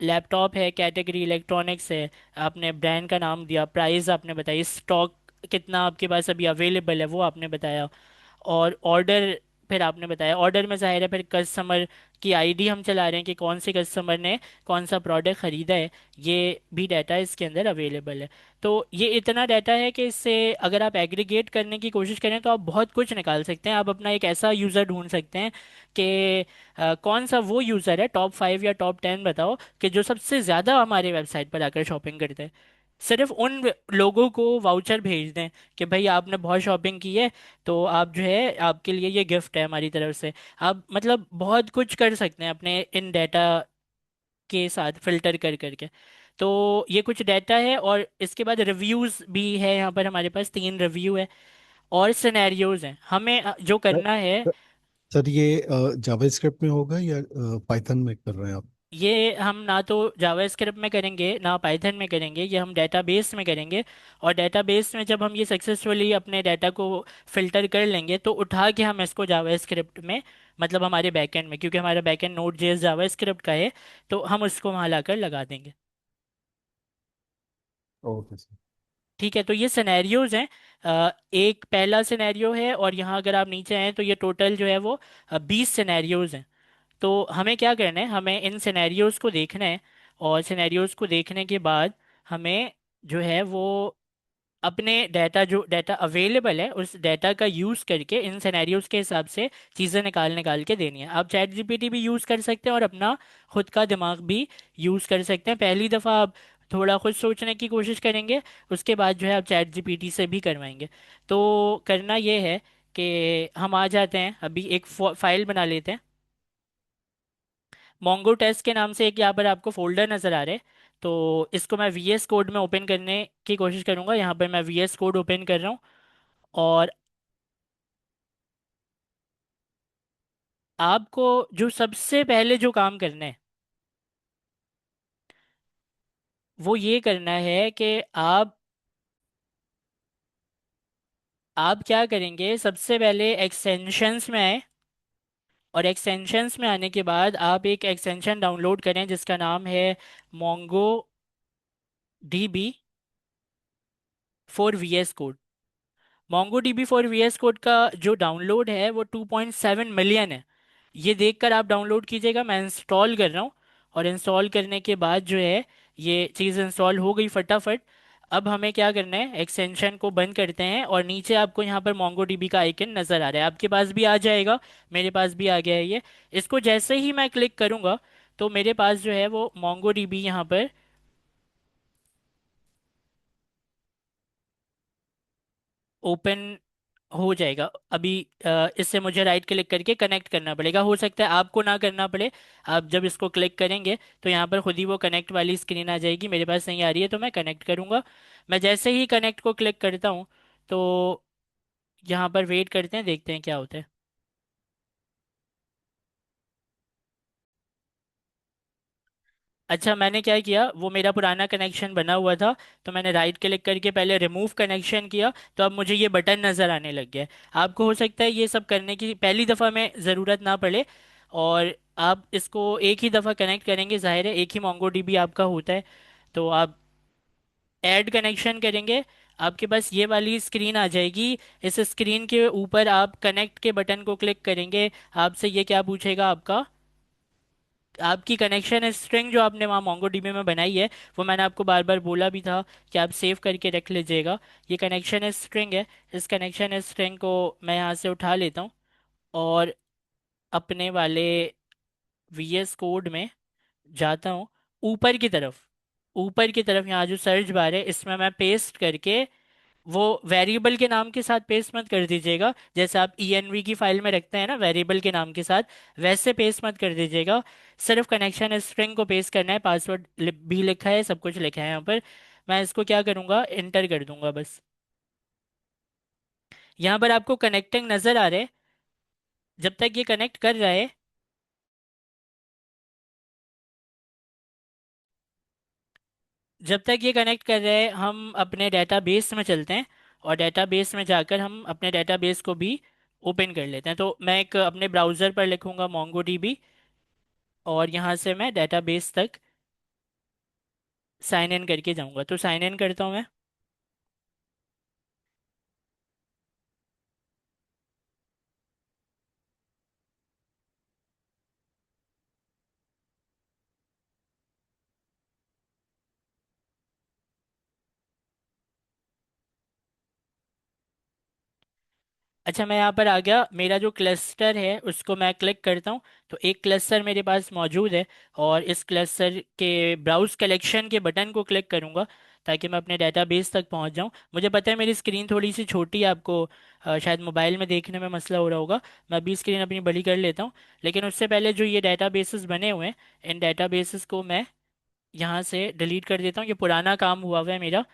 लैपटॉप है, कैटेगरी इलेक्ट्रॉनिक्स है, आपने ब्रांड का नाम दिया, प्राइस आपने बताई, स्टॉक कितना आपके पास अभी अवेलेबल है वो आपने बताया, और ऑर्डर फिर आपने बताया। ऑर्डर में जाहिर है फिर कस्टमर की आईडी हम चला रहे हैं कि कौन से कस्टमर ने कौन सा प्रोडक्ट खरीदा है, ये भी डाटा इसके अंदर अवेलेबल है। तो ये इतना डाटा है कि इससे अगर आप एग्रीगेट करने की कोशिश करें तो आप बहुत कुछ निकाल सकते हैं। आप अपना एक ऐसा यूज़र ढूंढ सकते हैं कि कौन सा वो यूज़र है, टॉप 5 या टॉप 10 बताओ, कि जो सबसे ज़्यादा हमारे वेबसाइट पर आकर शॉपिंग करते हैं। सिर्फ उन लोगों को वाउचर भेज दें कि भाई आपने बहुत शॉपिंग की है, तो आप जो है आपके लिए ये गिफ्ट है हमारी तरफ से। आप मतलब बहुत कुछ कर सकते हैं अपने इन डाटा के साथ फिल्टर कर करके। तो ये कुछ डाटा है, और इसके बाद रिव्यूज भी है, यहाँ पर हमारे पास 3 रिव्यू है, और सिनेरियोज हैं। हमें जो सर करना है, सर, ये जावास्क्रिप्ट में होगा या पाइथन में कर रहे हैं आप? ये हम ना तो जावास्क्रिप्ट में करेंगे ना पाइथन में करेंगे, ये हम डेटाबेस में करेंगे। और डेटाबेस में जब हम ये सक्सेसफुली अपने डाटा को फिल्टर कर लेंगे, तो उठा के हम इसको जावास्क्रिप्ट में, मतलब हमारे बैकएंड में, क्योंकि हमारा बैकएंड नोड जेएस जावास्क्रिप्ट का है, तो हम उसको वहां लाकर लगा देंगे। Okay sir. ठीक है, तो ये सिनेरियोज हैं। एक पहला सिनेरियो है, और यहाँ अगर आप नीचे आए तो ये टोटल जो है वो 20 सिनेरियोज हैं। तो हमें क्या करना है, हमें इन सिनेरियोज को देखना है, और सिनेरियोज को देखने के बाद हमें जो है वो अपने डाटा, जो डाटा अवेलेबल है उस डाटा का यूज़ करके इन सिनेरियोज के हिसाब से चीज़ें निकाल निकाल के देनी है। आप चैट जीपीटी भी यूज़ कर सकते हैं, और अपना खुद का दिमाग भी यूज़ कर सकते हैं। पहली दफ़ा आप थोड़ा खुद सोचने की कोशिश करेंगे, उसके बाद जो है आप चैट जीपीटी से भी करवाएंगे। तो करना ये है कि हम आ जाते हैं, अभी एक फाइल बना लेते हैं। मोंगो टेस्ट के नाम से एक यहाँ पर आपको फोल्डर नज़र आ रहा है। तो इसको मैं वीएस कोड में ओपन करने की कोशिश करूंगा। यहाँ पर मैं वीएस कोड ओपन कर रहा हूँ, और आपको जो सबसे पहले जो काम करना है वो ये करना है कि आप क्या करेंगे, सबसे पहले एक्सटेंशंस में आए, और एक्सटेंशंस में आने के बाद आप एक एक्सटेंशन डाउनलोड करें जिसका नाम है Mongo DB for VS code. Mongo DB for VS code का जो डाउनलोड है वो 2.7 मिलियन है। ये देखकर आप डाउनलोड कीजिएगा, मैं इंस्टॉल कर रहा हूँ। और इंस्टॉल करने के बाद जो है ये चीज़ इंस्टॉल हो गई फटाफट। अब हमें क्या करना है, एक्सटेंशन को बंद करते हैं और नीचे आपको यहाँ पर MongoDB का आइकन नज़र आ रहा है, आपके पास भी आ जाएगा, मेरे पास भी आ गया है ये। इसको जैसे ही मैं क्लिक करूँगा तो मेरे पास जो है वो MongoDB यहाँ पर ओपन हो जाएगा। अभी इससे मुझे राइट क्लिक करके कनेक्ट करना पड़ेगा, हो सकता है आपको ना करना पड़े। आप जब इसको क्लिक करेंगे तो यहाँ पर खुद ही वो कनेक्ट वाली स्क्रीन आ जाएगी, मेरे पास नहीं आ रही है तो मैं कनेक्ट करूँगा। मैं जैसे ही कनेक्ट को क्लिक करता हूँ तो यहाँ पर वेट करते हैं, देखते हैं क्या होता है। अच्छा, मैंने क्या किया, वो मेरा पुराना कनेक्शन बना हुआ था तो मैंने राइट क्लिक करके पहले रिमूव कनेक्शन किया, तो अब मुझे ये बटन नज़र आने लग गया है। आपको हो सकता है ये सब करने की पहली दफ़ा में ज़रूरत ना पड़े, और आप इसको एक ही दफ़ा कनेक्ट करेंगे, जाहिर है एक ही MongoDB आपका होता है, तो आप ऐड कनेक्शन करेंगे, आपके पास ये वाली स्क्रीन आ जाएगी। इस स्क्रीन के ऊपर आप कनेक्ट के बटन को क्लिक करेंगे, आपसे ये क्या पूछेगा, आपकी कनेक्शन स्ट्रिंग जो आपने वहाँ MongoDB में बनाई है, वो मैंने आपको बार बार बोला भी था कि आप सेव करके रख लीजिएगा। ये कनेक्शन स्ट्रिंग है, इस कनेक्शन स्ट्रिंग को मैं यहाँ से उठा लेता हूँ और अपने वाले VS कोड में जाता हूँ, ऊपर की तरफ, ऊपर की तरफ यहाँ जो सर्च बार है इसमें मैं पेस्ट करके, वो वेरिएबल के नाम के साथ पेस्ट मत कर दीजिएगा, जैसे आप ENV की फाइल में रखते हैं ना वेरिएबल के नाम के साथ, वैसे पेस्ट मत कर दीजिएगा। सिर्फ कनेक्शन स्ट्रिंग को पेस्ट करना है, पासवर्ड भी लिखा है, सब कुछ लिखा है यहाँ पर। मैं इसको क्या करूँगा, इंटर कर दूंगा बस। यहाँ पर आपको कनेक्टिंग नज़र आ रहा है, जब तक ये कनेक्ट कर रहा है, जब तक ये कनेक्ट कर रहे हैं हम अपने डेटाबेस में चलते हैं, और डेटाबेस में जाकर हम अपने डेटाबेस को भी ओपन कर लेते हैं। तो मैं एक अपने ब्राउज़र पर लिखूंगा MongoDB, और यहाँ से मैं डेटाबेस तक साइन इन करके जाऊँगा, तो साइन इन करता हूँ मैं। अच्छा, मैं यहाँ पर आ गया, मेरा जो क्लस्टर है उसको मैं क्लिक करता हूँ, तो एक क्लस्टर मेरे पास मौजूद है, और इस क्लस्टर के ब्राउज कलेक्शन के बटन को क्लिक करूँगा ताकि मैं अपने डेटाबेस तक पहुँच जाऊँ। मुझे पता है मेरी स्क्रीन थोड़ी सी छोटी है, आपको शायद मोबाइल में देखने में मसला हो रहा होगा, मैं अभी स्क्रीन अपनी बड़ी कर लेता हूँ। लेकिन उससे पहले जो ये डेटाबेसेस बने हुए हैं, इन डेटाबेसेस को मैं यहाँ से डिलीट कर देता हूँ, ये पुराना काम हुआ हुआ है मेरा,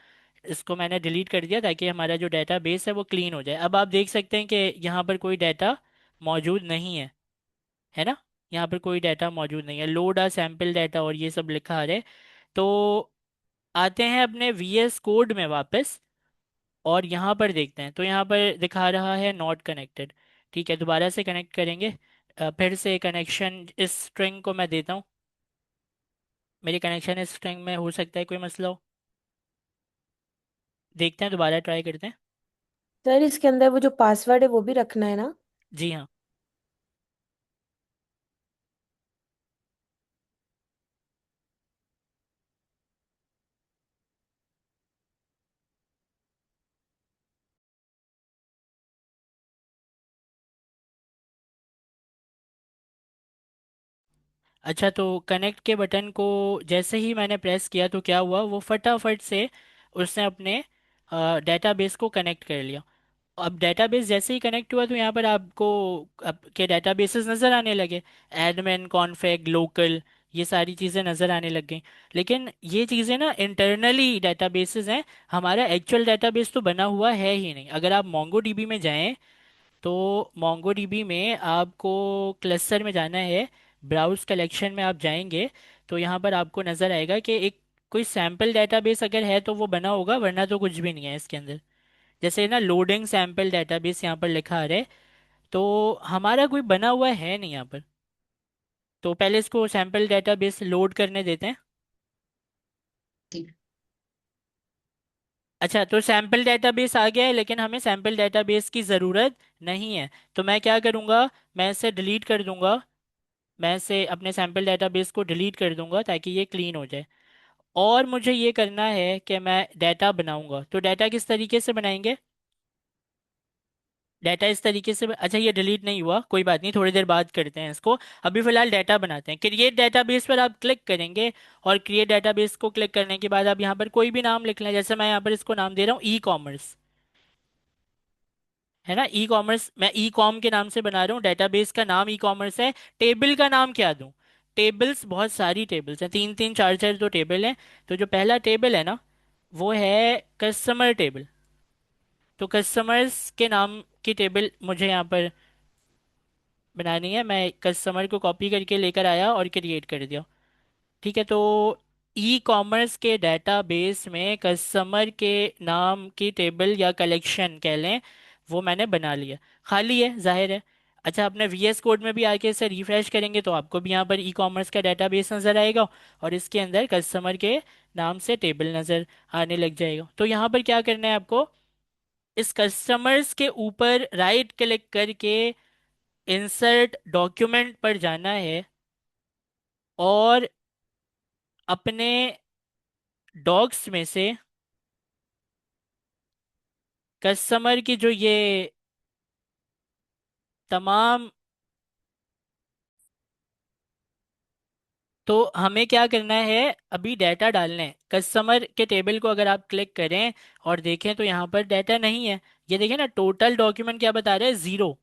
इसको मैंने डिलीट कर दिया ताकि हमारा जो डेटाबेस है वो क्लीन हो जाए। अब आप देख सकते हैं कि यहाँ पर कोई डाटा मौजूद नहीं है ना, यहाँ पर कोई डाटा मौजूद नहीं है, लोड आ सैम्पल डाटा और ये सब लिखा आ रहा है। तो आते हैं अपने VS कोड में वापस, और यहाँ पर देखते हैं, तो यहाँ पर दिखा रहा है नॉट कनेक्टेड। ठीक है, दोबारा से कनेक्ट करेंगे, फिर से कनेक्शन इस स्ट्रिंग को मैं देता हूँ, मेरे कनेक्शन स्ट्रिंग में हो सकता है कोई मसला हो, देखते हैं, दोबारा ट्राई करते हैं। सर इसके अंदर वो जो पासवर्ड है वो भी रखना है ना? जी हाँ। अच्छा, तो कनेक्ट के बटन को जैसे ही मैंने प्रेस किया तो क्या हुआ, वो फटाफट से उसने अपने डेटाबेस को कनेक्ट कर लिया। अब डेटाबेस जैसे ही कनेक्ट हुआ तो यहाँ पर आपको आपके डेटाबेसेस नज़र आने लगे, एडमिन, कॉन्फ़िग, लोकल, ये सारी चीज़ें नज़र आने लग गई। लेकिन ये चीज़ें ना इंटरनली डेटाबेसेस हैं, हमारा एक्चुअल डेटाबेस तो बना हुआ है ही नहीं। अगर आप MongoDB में जाएं तो MongoDB में आपको क्लस्टर में जाना है, ब्राउज कलेक्शन में आप जाएंगे, तो यहाँ पर आपको नज़र आएगा कि एक कोई सैम्पल डेटाबेस अगर है तो वो बना होगा, वरना तो कुछ भी नहीं है इसके अंदर। जैसे ना लोडिंग सैम्पल डेटाबेस यहाँ पर लिखा आ रहा है, तो हमारा कोई बना हुआ है नहीं यहाँ पर। तो पहले इसको सैम्पल डेटाबेस लोड करने देते हैं। अच्छा, तो सैम्पल डेटाबेस आ गया है, लेकिन हमें सैम्पल डेटाबेस की ज़रूरत नहीं है। तो मैं क्या करूँगा, मैं इसे डिलीट कर दूंगा, मैं इसे अपने सैम्पल डेटाबेस को डिलीट कर दूंगा ताकि ये क्लीन हो जाए। और मुझे ये करना है कि मैं डाटा बनाऊंगा। तो डाटा किस तरीके से बनाएंगे? डाटा इस तरीके से, अच्छा ये डिलीट नहीं हुआ, कोई बात नहीं, थोड़ी देर बाद करते हैं इसको। अभी फिलहाल डाटा बनाते हैं। क्रिएट डाटाबेस पर आप क्लिक करेंगे, और क्रिएट डाटाबेस को क्लिक करने के बाद आप यहाँ पर कोई भी नाम लिख लें। जैसे मैं यहाँ पर इसको नाम दे रहा हूँ ई कॉमर्स, है ना। ई कॉमर्स मैं ई कॉम के नाम से बना रहा हूँ, डेटाबेस का नाम ई कॉमर्स है। टेबल का नाम क्या दूं? टेबल्स बहुत सारी टेबल्स हैं, तीन तीन चार चार तो टेबल हैं। तो जो पहला टेबल है ना, वो है कस्टमर टेबल। तो कस्टमर्स के नाम की टेबल मुझे यहाँ पर बनानी है। मैं कस्टमर को कॉपी करके लेकर आया और क्रिएट कर दिया। ठीक है, तो ई कॉमर्स के डेटाबेस में कस्टमर के नाम की टेबल या कलेक्शन कह लें, वो मैंने बना लिया। खाली है, जाहिर है। अच्छा, अपने वीएस कोड में भी आके इसे रिफ्रेश करेंगे तो आपको भी यहाँ पर ई कॉमर्स का डेटाबेस नज़र आएगा, और इसके अंदर कस्टमर के नाम से टेबल नज़र आने लग जाएगा। तो यहाँ पर क्या करना है आपको, इस कस्टमर्स के ऊपर राइट क्लिक करके इंसर्ट डॉक्यूमेंट पर जाना है, और अपने डॉक्स में से कस्टमर की जो ये तमाम, तो हमें क्या करना है, अभी डाटा डालना है कस्टमर के टेबल को। अगर आप क्लिक करें और देखें तो यहाँ पर डाटा नहीं है। ये देखें ना, टोटल डॉक्यूमेंट क्या बता रहा है, 0।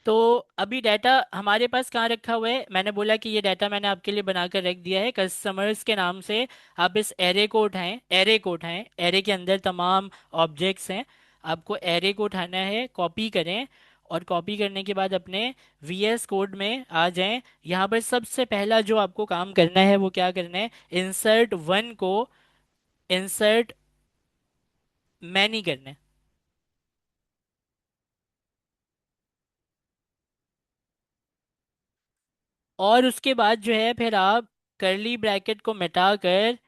तो अभी डाटा हमारे पास कहाँ रखा हुआ है, मैंने बोला कि ये डाटा मैंने आपके लिए बनाकर रख दिया है कस्टमर्स के नाम से। आप इस एरे को उठाएं, एरे को उठाएं, एरे के अंदर तमाम ऑब्जेक्ट्स हैं। आपको एरे को उठाना है, कॉपी करें, और कॉपी करने के बाद अपने वीएस कोड में आ जाएं। यहाँ पर सबसे पहला जो आपको काम करना है वो क्या करना है, इंसर्ट वन को इंसर्ट मैनी करना है। और उसके बाद जो है फिर आप करली ब्रैकेट को मिटाकर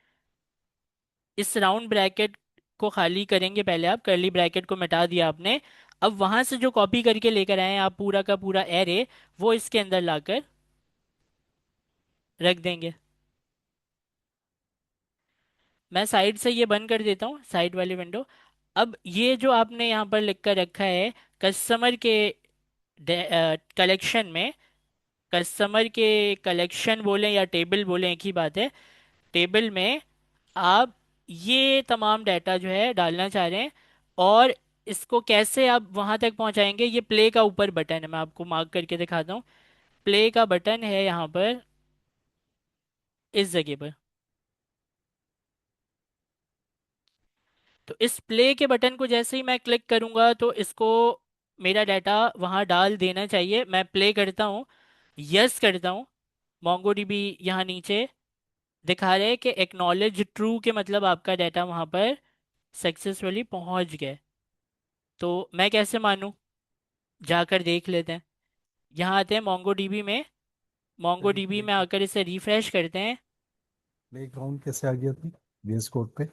इस राउंड ब्रैकेट को खाली करेंगे। पहले आप करली ब्रैकेट को मिटा दिया आपने, अब वहां से जो कॉपी करके लेकर आए हैं आप पूरा का पूरा एरे, वो इसके अंदर लाकर रख देंगे। मैं साइड से ये बंद कर देता हूँ, साइड वाली विंडो। अब ये जो आपने यहाँ पर लिख कर रखा है कस्टमर के कलेक्शन में, कस्टमर के कलेक्शन बोलें या टेबल बोलें एक ही बात है, टेबल में आप ये तमाम डाटा जो है डालना चाह रहे हैं। और इसको कैसे आप वहां तक पहुंचाएंगे, ये प्ले का ऊपर बटन है, मैं आपको मार्क करके दिखाता हूँ। प्ले का बटन है यहाँ पर, इस जगह पर। तो इस प्ले के बटन को जैसे ही मैं क्लिक करूंगा तो इसको मेरा डाटा वहां डाल देना चाहिए। मैं प्ले करता हूँ, यस करता हूँ। मोंगोडीबी यहाँ नीचे दिखा रहे हैं कि एक्नॉलेज ट्रू, के मतलब आपका डाटा वहां पर सक्सेसफुली पहुंच गया। तो मैं कैसे मानूं, जाकर देख लेते हैं। यहाँ आते हैं मोंगोडीबी में, पहले मोंगोडीबी प्ले में आकर इसे रिफ्रेश करते हैं। प्ले ग्राउंड कैसे आ गया था VS कोड पे?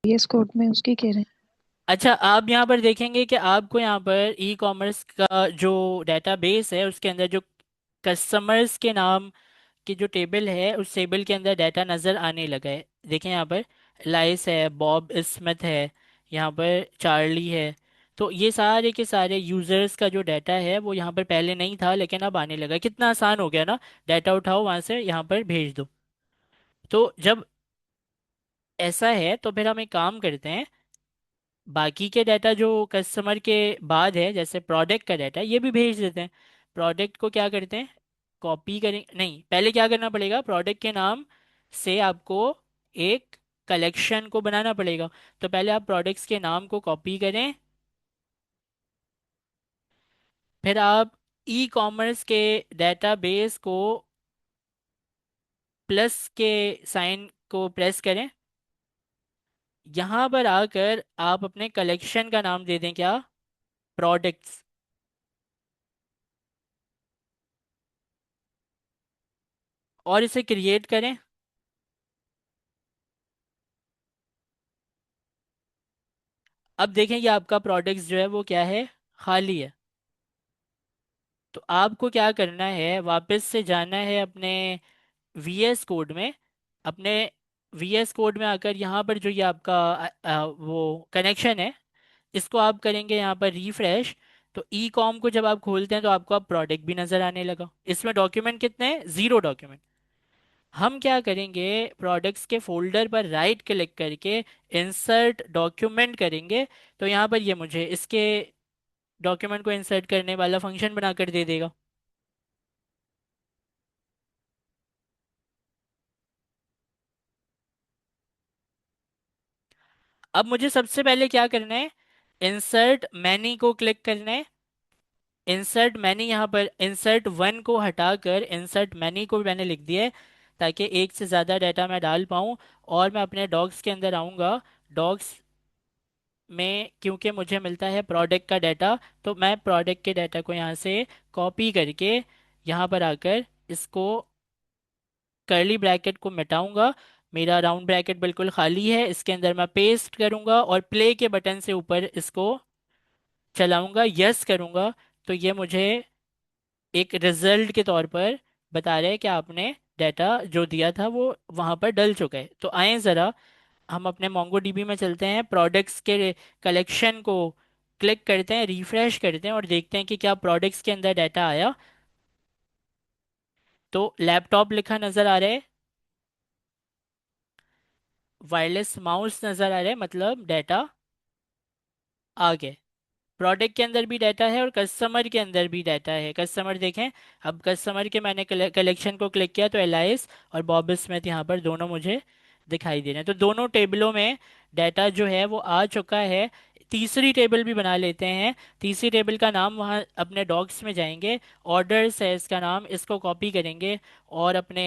VS कोड में उसकी कह रहे हैं। अच्छा, आप यहाँ पर देखेंगे कि आपको यहाँ पर ई कॉमर्स का जो डेटाबेस है उसके अंदर जो कस्टमर्स के नाम की जो टेबल है, उस टेबल के अंदर डाटा नज़र आने लगा है। देखें यहाँ पर लाइस है, बॉब स्मिथ है, यहाँ पर चार्ली है। तो ये सारे के सारे यूजर्स का जो डाटा है वो यहाँ पर पहले नहीं था, लेकिन अब आने लगा। कितना आसान हो गया ना, डाटा उठाओ वहां से यहाँ पर भेज दो। तो जब ऐसा है तो फिर हम एक काम करते हैं, बाकी के डाटा जो कस्टमर के बाद है, जैसे प्रोडक्ट का डाटा, ये भी भेज देते हैं। प्रोडक्ट को क्या करते हैं, कॉपी करें, नहीं पहले क्या करना पड़ेगा, प्रोडक्ट के नाम से आपको एक कलेक्शन को बनाना पड़ेगा। तो पहले आप प्रोडक्ट्स के नाम को कॉपी करें, फिर आप ई कॉमर्स के डेटाबेस को प्लस के साइन को प्रेस करें। यहाँ पर आकर आप अपने कलेक्शन का नाम दे दें, क्या, प्रोडक्ट्स। और इसे क्रिएट करें। अब देखें ये आपका प्रोडक्ट्स जो है वो क्या है, खाली है। तो आपको क्या करना है, वापस से जाना है अपने वीएस कोड में। अपने वीएस कोड में आकर यहाँ पर जो ये आपका वो कनेक्शन है, इसको आप करेंगे यहाँ पर रिफ्रेश। तो ई कॉम को जब आप खोलते हैं तो आपको अब प्रोडक्ट भी नजर आने लगा। इसमें डॉक्यूमेंट कितने हैं? 0 डॉक्यूमेंट। हम क्या करेंगे, प्रोडक्ट्स के फोल्डर पर राइट क्लिक करके इंसर्ट डॉक्यूमेंट करेंगे। तो यहाँ पर ये मुझे इसके डॉक्यूमेंट को इंसर्ट करने वाला फंक्शन बनाकर दे देगा। अब मुझे सबसे पहले क्या करना है, इंसर्ट मैनी को क्लिक करना है। इंसर्ट मैनी, यहाँ पर इंसर्ट वन को हटाकर इंसर्ट मैनी को भी मैंने लिख दिया है, ताकि एक से ज़्यादा डाटा मैं डाल पाऊँ। और मैं अपने डॉग्स के अंदर आऊँगा। डॉग्स में क्योंकि मुझे मिलता है प्रोडक्ट का डाटा, तो मैं प्रोडक्ट के डाटा को यहाँ से कॉपी करके यहाँ पर आकर इसको कर्ली ब्रैकेट को मिटाऊंगा। मेरा राउंड ब्रैकेट बिल्कुल खाली है, इसके अंदर मैं पेस्ट करूंगा और प्ले के बटन से ऊपर इसको चलाऊंगा, यस करूंगा। तो ये मुझे एक रिजल्ट के तौर पर बता रहा है कि आपने डाटा जो दिया था वो वहां पर डल चुका है। तो आए ज़रा हम अपने मोंगोडीबी में चलते हैं, प्रोडक्ट्स के कलेक्शन को क्लिक करते हैं, रिफ्रेश करते हैं और देखते हैं कि क्या प्रोडक्ट्स के अंदर डाटा आया। तो लैपटॉप लिखा नज़र आ रहा है, वायरलेस माउस नज़र आ रहा है, मतलब डाटा आ गया। प्रोडक्ट के अंदर भी डाटा है और कस्टमर के अंदर भी डाटा है। कस्टमर देखें, अब कस्टमर के मैंने कलेक्शन को क्लिक किया तो एलाइस और बॉब स्मिथ यहाँ पर दोनों मुझे दिखाई दे रहे हैं। तो दोनों टेबलों में डाटा जो है वो आ चुका है। तीसरी टेबल भी बना लेते हैं। तीसरी टेबल का नाम, वहाँ अपने डॉग्स में जाएंगे, ऑर्डर्स है इसका नाम, इसको कॉपी करेंगे और अपने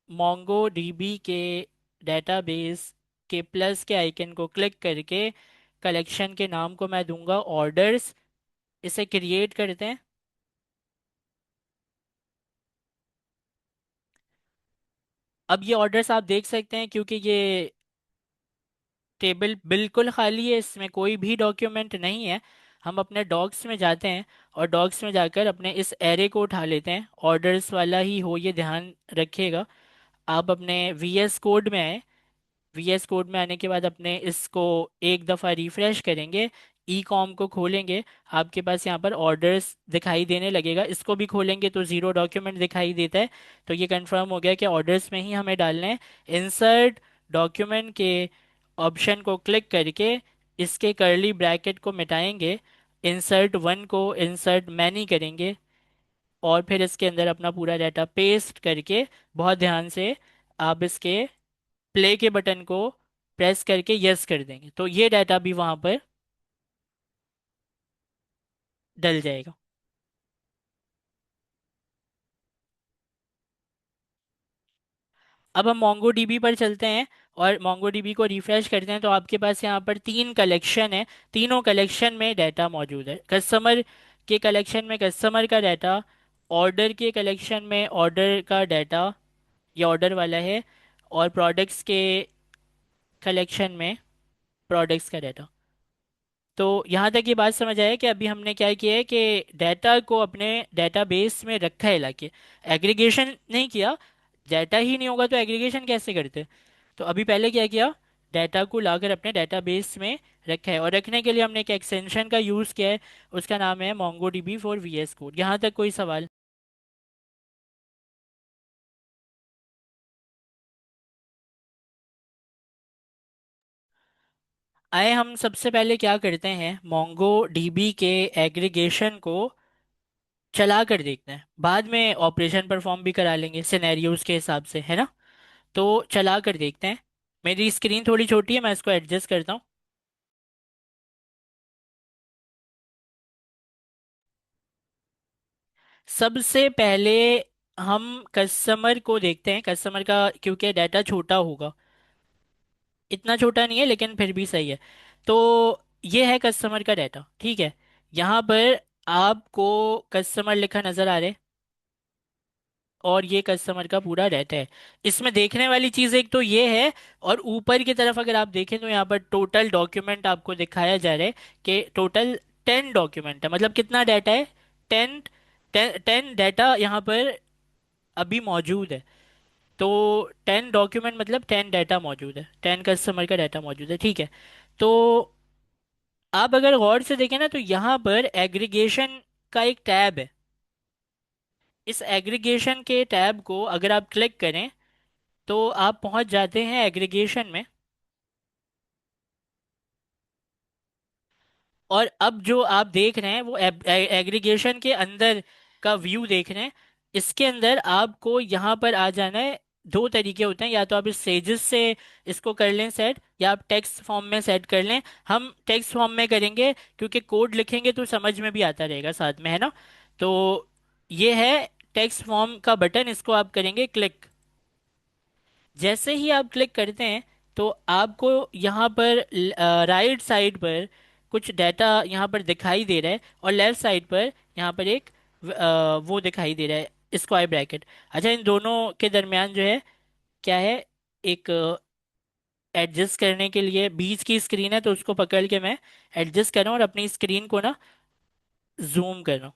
मोंगो डीबी के डेटाबेस के प्लस के आइकन को क्लिक करके कलेक्शन के नाम को मैं दूंगा ऑर्डर्स। इसे क्रिएट करते हैं। अब ये ऑर्डर्स आप देख सकते हैं, क्योंकि ये टेबल बिल्कुल खाली है, इसमें कोई भी डॉक्यूमेंट नहीं है। हम अपने डॉग्स में जाते हैं और डॉग्स में जाकर अपने इस एरे को उठा लेते हैं। ऑर्डर्स वाला ही हो, ये ध्यान रखिएगा। आप अपने वीएस कोड में आए। वीएस कोड में आने के बाद अपने इसको एक दफ़ा रिफ्रेश करेंगे, ई कॉम को खोलेंगे, आपके पास यहाँ पर ऑर्डर्स दिखाई देने लगेगा। इसको भी खोलेंगे तो 0 डॉक्यूमेंट दिखाई देता है। तो ये कंफर्म हो गया कि ऑर्डर्स में ही हमें डालना है। इंसर्ट डॉक्यूमेंट के ऑप्शन को क्लिक करके इसके कर्ली ब्रैकेट को मिटाएंगे, इंसर्ट वन को इंसर्ट मैनी करेंगे और फिर इसके अंदर अपना पूरा डाटा पेस्ट करके, बहुत ध्यान से आप इसके प्ले के बटन को प्रेस करके यस कर देंगे, तो ये डाटा भी वहां पर डल जाएगा। अब हम मोंगो पर चलते हैं और मोंगो को रिफ्रेश करते हैं। तो आपके पास यहाँ पर 3 कलेक्शन है। तीनों कलेक्शन में डाटा मौजूद है। कस्टमर के कलेक्शन में कस्टमर का डाटा, ऑर्डर के कलेक्शन में ऑर्डर का डाटा, ये ऑर्डर वाला है, और प्रोडक्ट्स के कलेक्शन में प्रोडक्ट्स का डाटा। तो यहाँ तक ये बात समझ आया कि अभी हमने क्या किया है कि डाटा को अपने डेटाबेस में रखा है लाके, एग्रीगेशन नहीं किया। डाटा ही नहीं होगा तो एग्रीगेशन कैसे करते। तो अभी पहले क्या किया, डाटा को लाकर अपने डेटाबेस में रखा है और रखने के लिए हमने एक एक्सटेंशन का यूज़ किया है, उसका नाम है Mongo DB for VS code. यहाँ तक कोई सवाल? आए हम सबसे पहले क्या करते हैं, मोंगो डीबी के एग्रीगेशन को चला कर देखते हैं, बाद में ऑपरेशन परफॉर्म भी करा लेंगे सिनेरियोज के हिसाब से, है ना। तो चला कर देखते हैं। मेरी स्क्रीन थोड़ी छोटी है, मैं इसको एडजस्ट करता हूँ। सबसे पहले हम कस्टमर को देखते हैं। कस्टमर का क्योंकि डाटा छोटा होगा, इतना छोटा नहीं है लेकिन फिर भी सही है। तो ये है कस्टमर का डाटा, ठीक है। यहाँ पर आपको कस्टमर लिखा नजर आ रहा है और ये कस्टमर का पूरा डाटा है। इसमें देखने वाली चीज़ एक तो ये है, और ऊपर की तरफ अगर आप देखें तो यहाँ पर टोटल डॉक्यूमेंट आपको दिखाया जा रहा है कि टोटल 10 डॉक्यूमेंट है। मतलब कितना डाटा है? 10 टेन डाटा यहाँ पर अभी मौजूद है। तो 10 डॉक्यूमेंट मतलब 10 डाटा मौजूद है, 10 कस्टमर का डाटा मौजूद है, ठीक है। तो आप अगर गौर से देखें ना, तो यहाँ पर एग्रीगेशन का एक टैब है। इस एग्रीगेशन के टैब को अगर आप क्लिक करें तो आप पहुंच जाते हैं एग्रीगेशन में। और अब जो आप देख रहे हैं वो एग्रीगेशन के अंदर का व्यू देख रहे हैं। इसके अंदर आपको यहाँ पर आ जाना है। दो तरीके होते हैं, या तो आप इस सेजेस से इसको कर लें सेट, या आप टेक्स्ट फॉर्म में सेट कर लें। हम टेक्स्ट फॉर्म में करेंगे क्योंकि कोड लिखेंगे तो समझ में भी आता रहेगा साथ में, है ना। तो ये है टेक्स्ट फॉर्म का बटन, इसको आप करेंगे क्लिक। जैसे ही आप क्लिक करते हैं तो आपको यहाँ पर राइट साइड पर कुछ डाटा यहाँ पर दिखाई दे रहा है, और लेफ्ट साइड पर यहाँ पर एक वो दिखाई दे रहा है, स्क्वायर ब्रैकेट। अच्छा, इन दोनों के दरमियान जो है क्या है, एक एडजस्ट करने के लिए बीच की स्क्रीन है, तो उसको पकड़ के मैं एडजस्ट कर रहा हूँ और अपनी स्क्रीन को ना जूम कर रहा हूँ।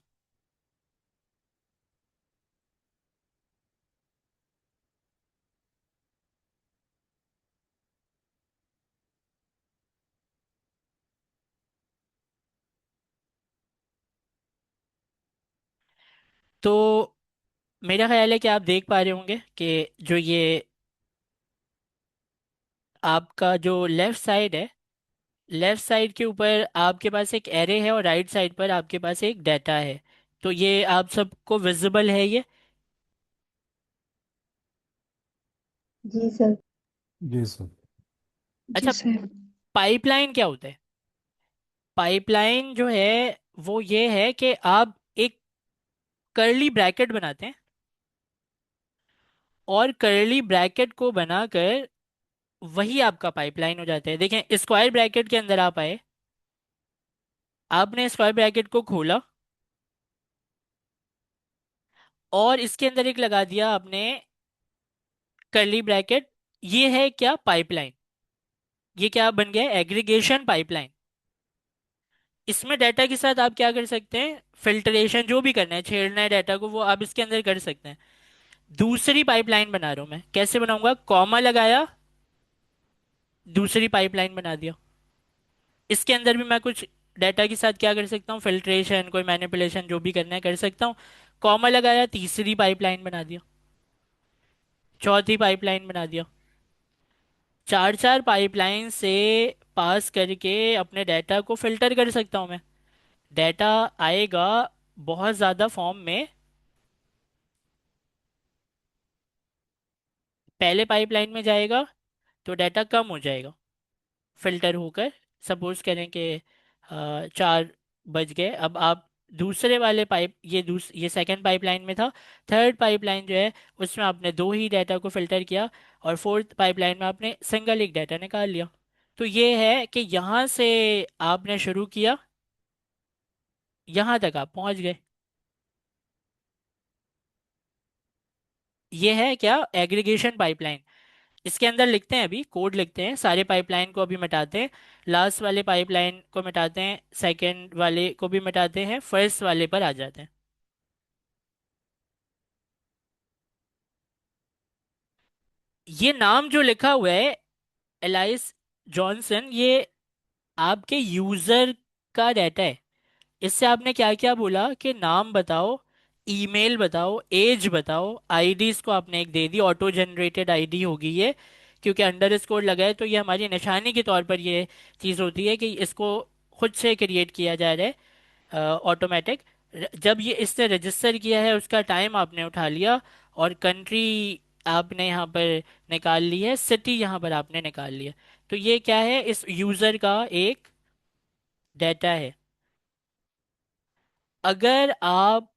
तो मेरा ख्याल है कि आप देख पा रहे होंगे कि जो ये आपका जो लेफ्ट साइड है, लेफ्ट साइड के ऊपर आपके पास एक एरे है और राइट साइड पर आपके पास एक डाटा है। तो ये आप सबको विजिबल है ये। जी सर। जी सर। जी अच्छा, सर। पाइपलाइन क्या होता है? पाइपलाइन जो है वो ये है कि आप एक कर्ली ब्रैकेट बनाते हैं, और कर्ली ब्रैकेट को बनाकर वही आपका पाइपलाइन हो जाता है। देखें, स्क्वायर ब्रैकेट के अंदर आप आए, आपने स्क्वायर ब्रैकेट को खोला और इसके अंदर एक लगा दिया आपने कर्ली ब्रैकेट। ये है क्या, पाइपलाइन। ये क्या बन गया, एग्रीगेशन पाइपलाइन। इसमें डाटा के साथ आप क्या कर सकते हैं, फिल्टरेशन जो भी करना है, छेड़ना है डाटा को, वो आप इसके अंदर कर सकते हैं। दूसरी पाइपलाइन बना रहा हूं मैं, कैसे बनाऊंगा, कॉमा लगाया, दूसरी पाइपलाइन बना दिया। इसके अंदर भी मैं कुछ डाटा के साथ क्या कर सकता हूँ, फिल्ट्रेशन, कोई मैनिपुलेशन जो भी करना है कर सकता हूँ। कॉमा लगाया, तीसरी पाइपलाइन बना दिया, चौथी पाइपलाइन बना दिया। चार चार पाइपलाइन से पास करके अपने डाटा को फिल्टर कर सकता हूँ मैं। डाटा आएगा बहुत ज़्यादा फॉर्म में, पहले पाइपलाइन में जाएगा तो डाटा कम हो जाएगा फिल्टर होकर। सपोज करें कि 4 बज गए, अब आप दूसरे वाले पाइप, ये सेकंड पाइपलाइन में था। थर्ड पाइपलाइन जो है उसमें आपने दो ही डाटा को फिल्टर किया, और फोर्थ पाइपलाइन में आपने सिंगल एक डाटा निकाल लिया। तो ये है कि यहाँ से आपने शुरू किया, यहाँ तक आप पहुँच गए। ये है क्या, एग्रीगेशन पाइपलाइन। इसके अंदर लिखते हैं, अभी कोड लिखते हैं, सारे पाइपलाइन को अभी मिटाते हैं। लास्ट वाले पाइपलाइन को मिटाते हैं, सेकंड वाले को भी मिटाते हैं, फर्स्ट वाले पर आ जाते हैं। ये नाम जो लिखा हुआ है, एलाइस जॉनसन, ये आपके यूजर का डाटा है। इससे आपने क्या क्या बोला कि नाम बताओ, ईमेल बताओ, एज बताओ, आईडीज को आपने एक दे दी, ऑटो जनरेटेड आईडी होगी ये, क्योंकि अंडर स्कोर लगा है तो ये हमारी निशानी के तौर पर ये चीज़ होती है कि इसको खुद से क्रिएट किया जा रहा है ऑटोमेटिक। जब ये इससे रजिस्टर किया है उसका टाइम आपने उठा लिया, और कंट्री आपने यहाँ पर निकाल ली है, सिटी यहाँ पर आपने निकाल लिया। तो ये क्या है, इस यूज़र का एक डाटा है। अगर आप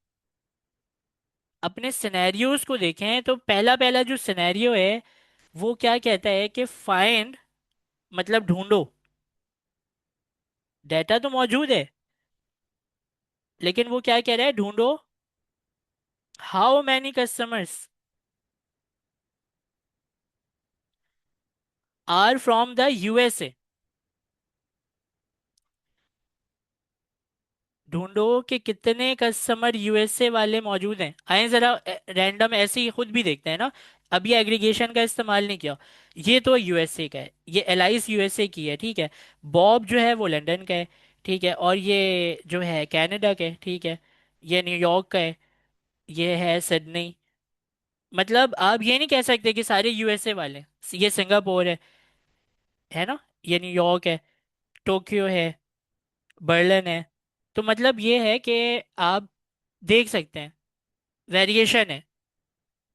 अपने सिनेरियोज को देखें तो पहला पहला जो सिनेरियो है वो क्या कहता है कि फाइंड, मतलब ढूंढो। डाटा तो मौजूद है, लेकिन वो क्या कह रहा है, ढूंढो how many customers are from the USA. ढूंढो कि कितने कस्टमर यूएसए वाले मौजूद हैं। आए जरा रैंडम ऐसे ही खुद भी देखते हैं ना। अभी एग्रीगेशन का इस्तेमाल नहीं किया। ये तो यूएसए का है, ये एलाइस यूएसए की है, ठीक है। बॉब जो है वो लंदन का है, ठीक है। और ये जो है कनाडा का है, ठीक है। ये न्यूयॉर्क का है, ये है सिडनी। मतलब आप ये नहीं कह सकते कि सारे यूएसए वाले हैं। ये सिंगापुर है ना, ये न्यूयॉर्क है, टोक्यो है, बर्लिन है। तो मतलब ये है कि आप देख सकते हैं वेरिएशन है,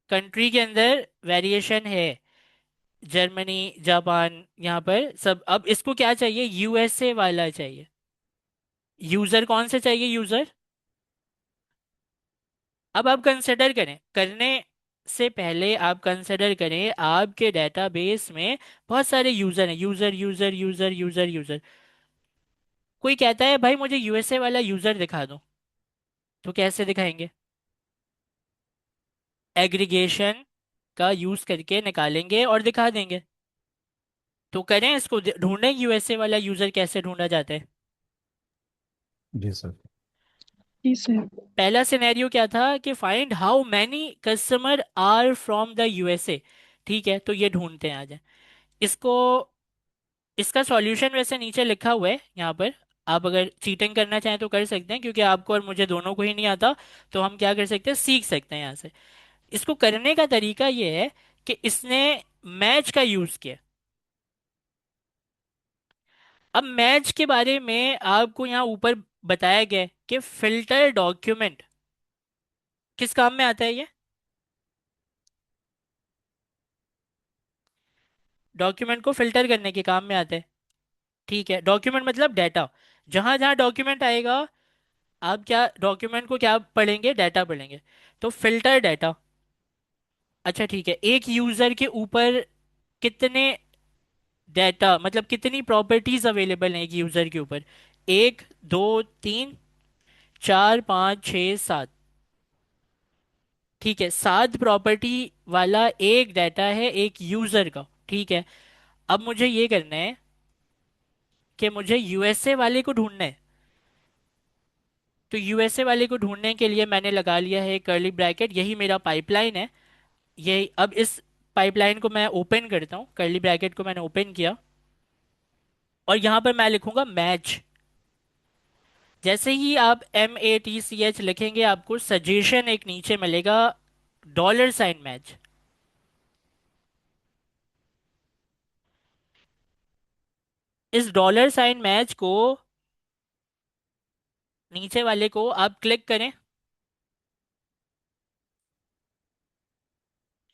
कंट्री के अंदर वेरिएशन है। जर्मनी, जापान, यहाँ पर सब। अब इसको क्या चाहिए, यूएसए वाला चाहिए। यूजर कौन से चाहिए, यूजर। अब आप कंसिडर करें, करने से पहले आप कंसिडर करें आपके डेटाबेस में बहुत सारे यूजर हैं, user user user user user. कोई कहता है भाई मुझे यूएसए वाला यूजर दिखा दो, तो कैसे दिखाएंगे, एग्रीगेशन का यूज करके निकालेंगे और दिखा देंगे। तो करें इसको, ढूंढें यूएसए वाला यूजर कैसे ढूंढा जाता है। जी सर। जी सर। पहला सिनेरियो क्या था कि find how many customer are from the USA. ठीक है, तो ये ढूंढते हैं आज इसको। इसका सॉल्यूशन वैसे नीचे लिखा हुआ है यहाँ पर। आप अगर चीटिंग करना चाहें तो कर सकते हैं, क्योंकि आपको और मुझे दोनों को ही नहीं आता। तो हम क्या कर सकते हैं, सीख सकते हैं यहाँ से। इसको करने का तरीका ये है कि इसने मैच का यूज किया। अब मैच के बारे में आपको यहाँ ऊपर बताया गया है कि फिल्टर डॉक्यूमेंट किस काम में आता है। ये डॉक्यूमेंट को फिल्टर करने के काम में आता है, ठीक है। डॉक्यूमेंट मतलब डाटा। जहां जहां डॉक्यूमेंट आएगा, आप क्या डॉक्यूमेंट को क्या पढ़ेंगे, डाटा पढ़ेंगे। तो फिल्टर डाटा। अच्छा ठीक है, एक यूजर के ऊपर कितने डाटा, मतलब कितनी प्रॉपर्टीज अवेलेबल हैं एक यूजर के ऊपर। एक, दो, तीन, चार, पाँच, छ, सात। ठीक है, सात प्रॉपर्टी वाला एक डाटा है एक यूजर का, ठीक है। अब मुझे ये करना है कि मुझे यूएसए वाले को ढूंढना है। तो यूएसए वाले को ढूंढने के लिए मैंने लगा लिया है कर्ली ब्रैकेट, यही मेरा पाइपलाइन है। ये अब इस पाइपलाइन को मैं ओपन करता हूँ, कर्ली ब्रैकेट को मैंने ओपन किया। और यहाँ पर मैं लिखूंगा मैच। जैसे ही आप MATCH लिखेंगे, आपको सजेशन एक नीचे मिलेगा, $, मैच। इस $, मैच को नीचे वाले को आप क्लिक करें।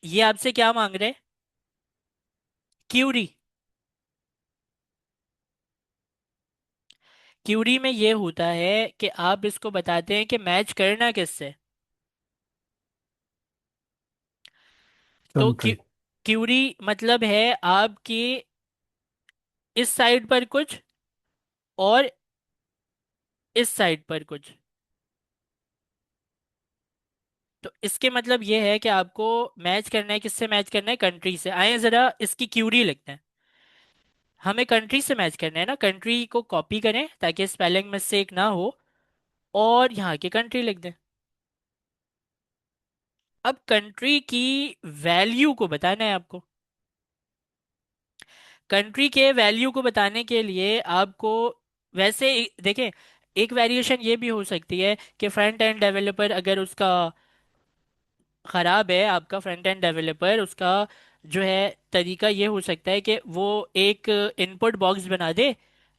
ये आपसे क्या मांग रहे हैं, क्यूरी। क्यूरी में ये होता है कि आप इसको बताते हैं कि मैच करना किससे। तो कंट्री। क्यूरी मतलब है आपकी इस साइड पर कुछ और इस साइड पर कुछ। तो इसके मतलब ये है कि आपको मैच करना है, किससे मैच करना है, कंट्री से। आए जरा इसकी क्यूरी लिखते हैं। हमें कंट्री से मैच करना है ना, कंट्री को कॉपी करें ताकि स्पेलिंग मिस्टेक ना हो, और यहाँ की कंट्री लिख दें। अब कंट्री की वैल्यू को बताना है आपको। कंट्री के वैल्यू को बताने के लिए आपको वैसे देखें, एक वेरिएशन ये भी हो सकती है कि फ्रंट एंड डेवलपर अगर उसका खराब है, आपका फ्रंट एंड डेवलपर, उसका जो है तरीका ये हो सकता है कि वो एक इनपुट बॉक्स बना दे।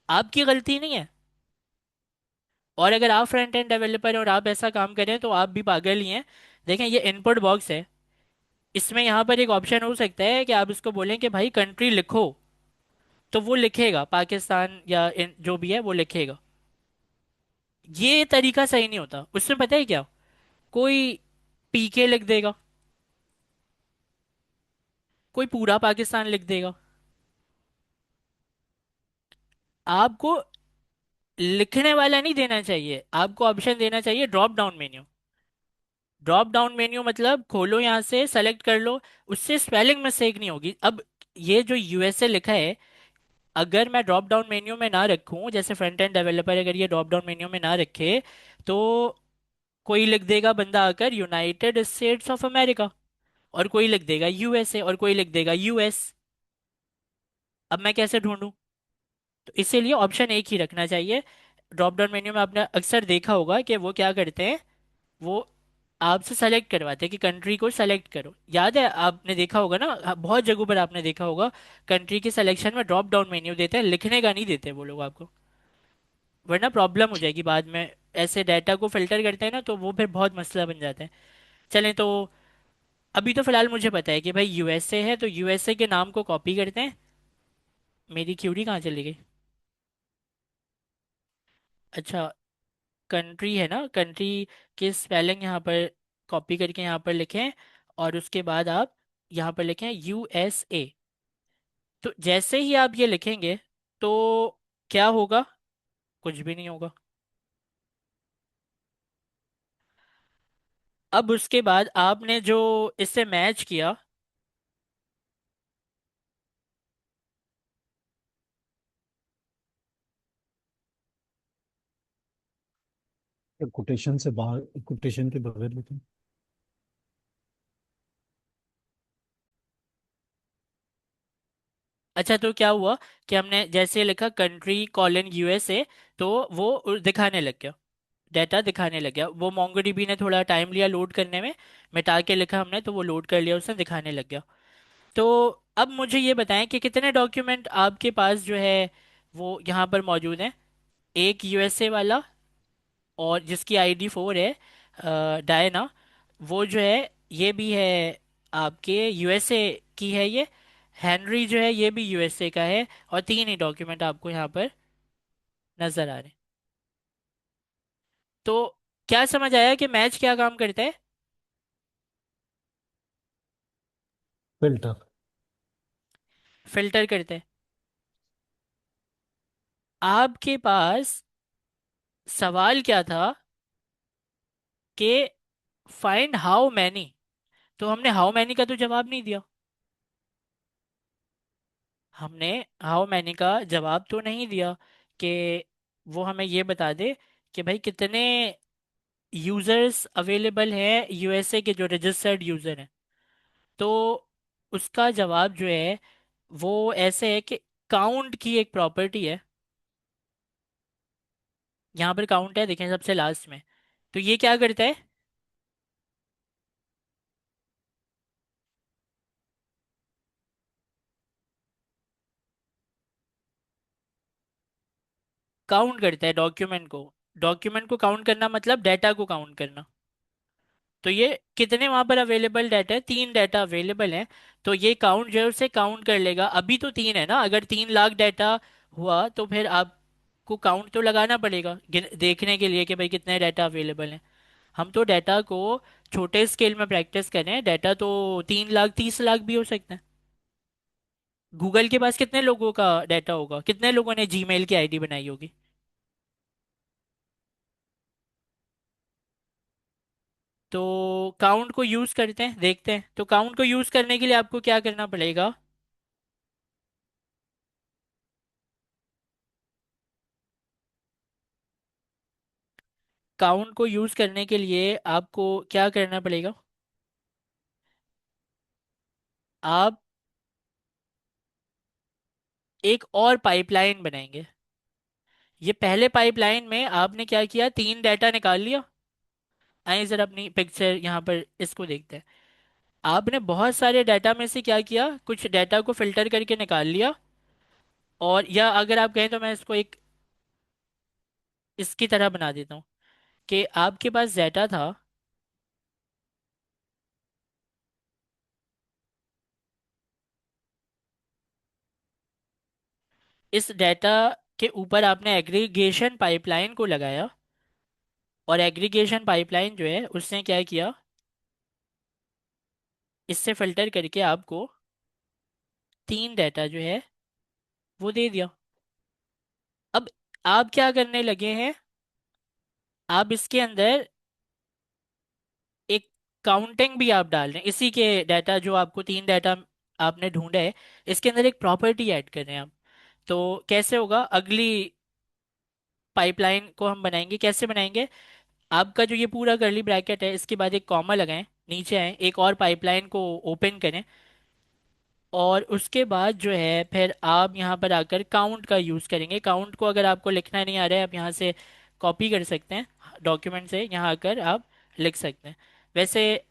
आपकी गलती नहीं है। और अगर आप फ्रंट एंड डेवलपर हैं और आप ऐसा काम करें तो आप भी पागल ही हैं। देखें, ये इनपुट बॉक्स है। इसमें यहाँ पर एक ऑप्शन हो सकता है कि आप इसको बोलें कि भाई कंट्री लिखो, तो वो लिखेगा पाकिस्तान या जो भी है वो लिखेगा। ये तरीका सही नहीं होता। उसमें पता है क्या, कोई PK लिख देगा, कोई पूरा पाकिस्तान लिख देगा। आपको लिखने वाला नहीं देना चाहिए, आपको ऑप्शन देना चाहिए drop down menu. Drop down menu मतलब खोलो, यहाँ से सेलेक्ट कर लो, उससे स्पेलिंग मिस्टेक नहीं होगी। अब ये जो यूएसए लिखा है, अगर मैं ड्रॉप डाउन मेन्यू में ना रखूं, जैसे फ्रंट एंड डेवलपर अगर ये ड्रॉप डाउन मेन्यू में ना रखे, तो कोई लिख देगा बंदा आकर यूनाइटेड स्टेट्स ऑफ अमेरिका, और कोई लिख देगा यूएसए, और कोई लिख देगा यूएस। अब मैं कैसे ढूंढूं? तो इसीलिए ऑप्शन एक ही रखना चाहिए। ड्रॉप डाउन मेन्यू में आपने अक्सर देखा होगा कि वो क्या करते हैं, वो आपसे सेलेक्ट करवाते हैं कि कंट्री को सेलेक्ट करो। याद है, आपने देखा होगा ना, बहुत जगहों पर आपने देखा होगा, कंट्री के सिलेक्शन में ड्रॉप डाउन मेन्यू देते हैं, लिखने का नहीं देते वो लोग आपको, वरना प्रॉब्लम हो जाएगी बाद में। ऐसे डाटा को फिल्टर करते हैं ना, तो वो फिर बहुत मसला बन जाता है। चलें तो अभी तो फिलहाल मुझे पता है कि भाई यूएसए है, तो यूएसए के नाम को कॉपी करते हैं। मेरी क्यूरी कहाँ चली गई? अच्छा, कंट्री है ना, कंट्री की स्पेलिंग यहाँ पर कॉपी करके यहाँ पर लिखें, और उसके बाद आप यहाँ पर लिखें यूएसए। तो जैसे ही आप ये लिखेंगे, तो क्या होगा? कुछ भी नहीं होगा। अब उसके बाद आपने जो इससे मैच किया, कोटेशन से बाहर, कोटेशन के बगैर लिखें। अच्छा तो क्या हुआ कि हमने जैसे लिखा कंट्री कॉलन यूएसए, तो वो दिखाने लग गया, डाटा दिखाने लग गया। वो मोंगोडीबी ने थोड़ा टाइम लिया लोड करने में, मिटा के लिखा हमने तो वो लोड कर लिया, उसने दिखाने लग गया। तो अब मुझे ये बताएं कि कितने डॉक्यूमेंट आपके पास जो है वो यहाँ पर मौजूद हैं। एक यूएसए वाला, और जिसकी आईडी 4 है, डायना, वो जो है ये भी है, आपके यूएसए की है ये। हेनरी जो है ये भी यूएसए का है, और तीन ही डॉक्यूमेंट आपको यहाँ पर नजर आ रहे हैं। तो क्या समझ आया कि मैच क्या काम करता है? फिल्टर। फिल्टर करते हैं। आपके पास सवाल क्या था कि फाइंड हाउ मैनी, तो हमने हाउ मैनी का तो जवाब नहीं दिया। हमने हाउ मैनी का जवाब तो नहीं दिया कि वो हमें ये बता दे कि भाई कितने यूजर्स अवेलेबल हैं यूएसए के, जो रजिस्टर्ड यूजर हैं। तो उसका जवाब जो है वो ऐसे है कि काउंट की एक प्रॉपर्टी है, यहाँ पर काउंट है, देखें सबसे लास्ट में। तो ये क्या करता है? काउंट करता है डॉक्यूमेंट को। डॉक्यूमेंट को काउंट करना मतलब डाटा को काउंट करना। तो ये कितने वहां पर अवेलेबल डाटा है, 3 डाटा अवेलेबल है, तो ये काउंट जो है उसे काउंट कर लेगा। अभी तो 3 है ना, अगर 3 लाख डाटा हुआ तो फिर आपको काउंट तो लगाना पड़ेगा देखने के लिए कि भाई कितने डाटा अवेलेबल हैं। हम तो डाटा को छोटे स्केल में प्रैक्टिस करें, डाटा तो 3 लाख 30 लाख भी हो सकता है। गूगल के पास कितने लोगों का डाटा होगा, कितने लोगों ने जीमेल की आईडी बनाई होगी? तो काउंट को यूज करते हैं, देखते हैं। तो काउंट को यूज करने के लिए आपको क्या करना पड़ेगा? काउंट को यूज करने के लिए आपको क्या करना पड़ेगा? आप एक और पाइपलाइन बनाएंगे। ये पहले पाइपलाइन में आपने क्या किया, 3 डाटा निकाल लिया। आइए जरा अपनी पिक्चर यहाँ पर इसको देखते हैं। आपने बहुत सारे डाटा में से क्या किया, कुछ डाटा को फिल्टर करके निकाल लिया। और या अगर आप कहें तो मैं इसको एक इसकी तरह बना देता हूँ कि आपके पास डाटा था, इस डाटा के ऊपर आपने एग्रीगेशन पाइपलाइन को लगाया, और एग्रीगेशन पाइपलाइन जो है उसने क्या किया, इससे फिल्टर करके आपको 3 डाटा जो है वो दे दिया। अब आप क्या करने लगे हैं, आप इसके अंदर एक काउंटिंग भी आप डाल रहे हैं, इसी के डाटा जो आपको 3 डाटा आपने ढूंढा है, इसके अंदर एक प्रॉपर्टी ऐड कर रहे हैं आप तो कैसे होगा, अगली पाइपलाइन को हम बनाएंगे, कैसे बनाएंगे? आपका जो ये पूरा कर्ली ब्रैकेट है, इसके बाद एक कॉमा लगाएं, नीचे आए, एक और पाइपलाइन को ओपन करें, और उसके बाद जो है फिर आप यहाँ पर आकर काउंट का यूज़ करेंगे। काउंट को अगर आपको लिखना नहीं आ रहा है, आप यहाँ से कॉपी कर सकते हैं, डॉक्यूमेंट से यहाँ आकर आप लिख सकते हैं। वैसे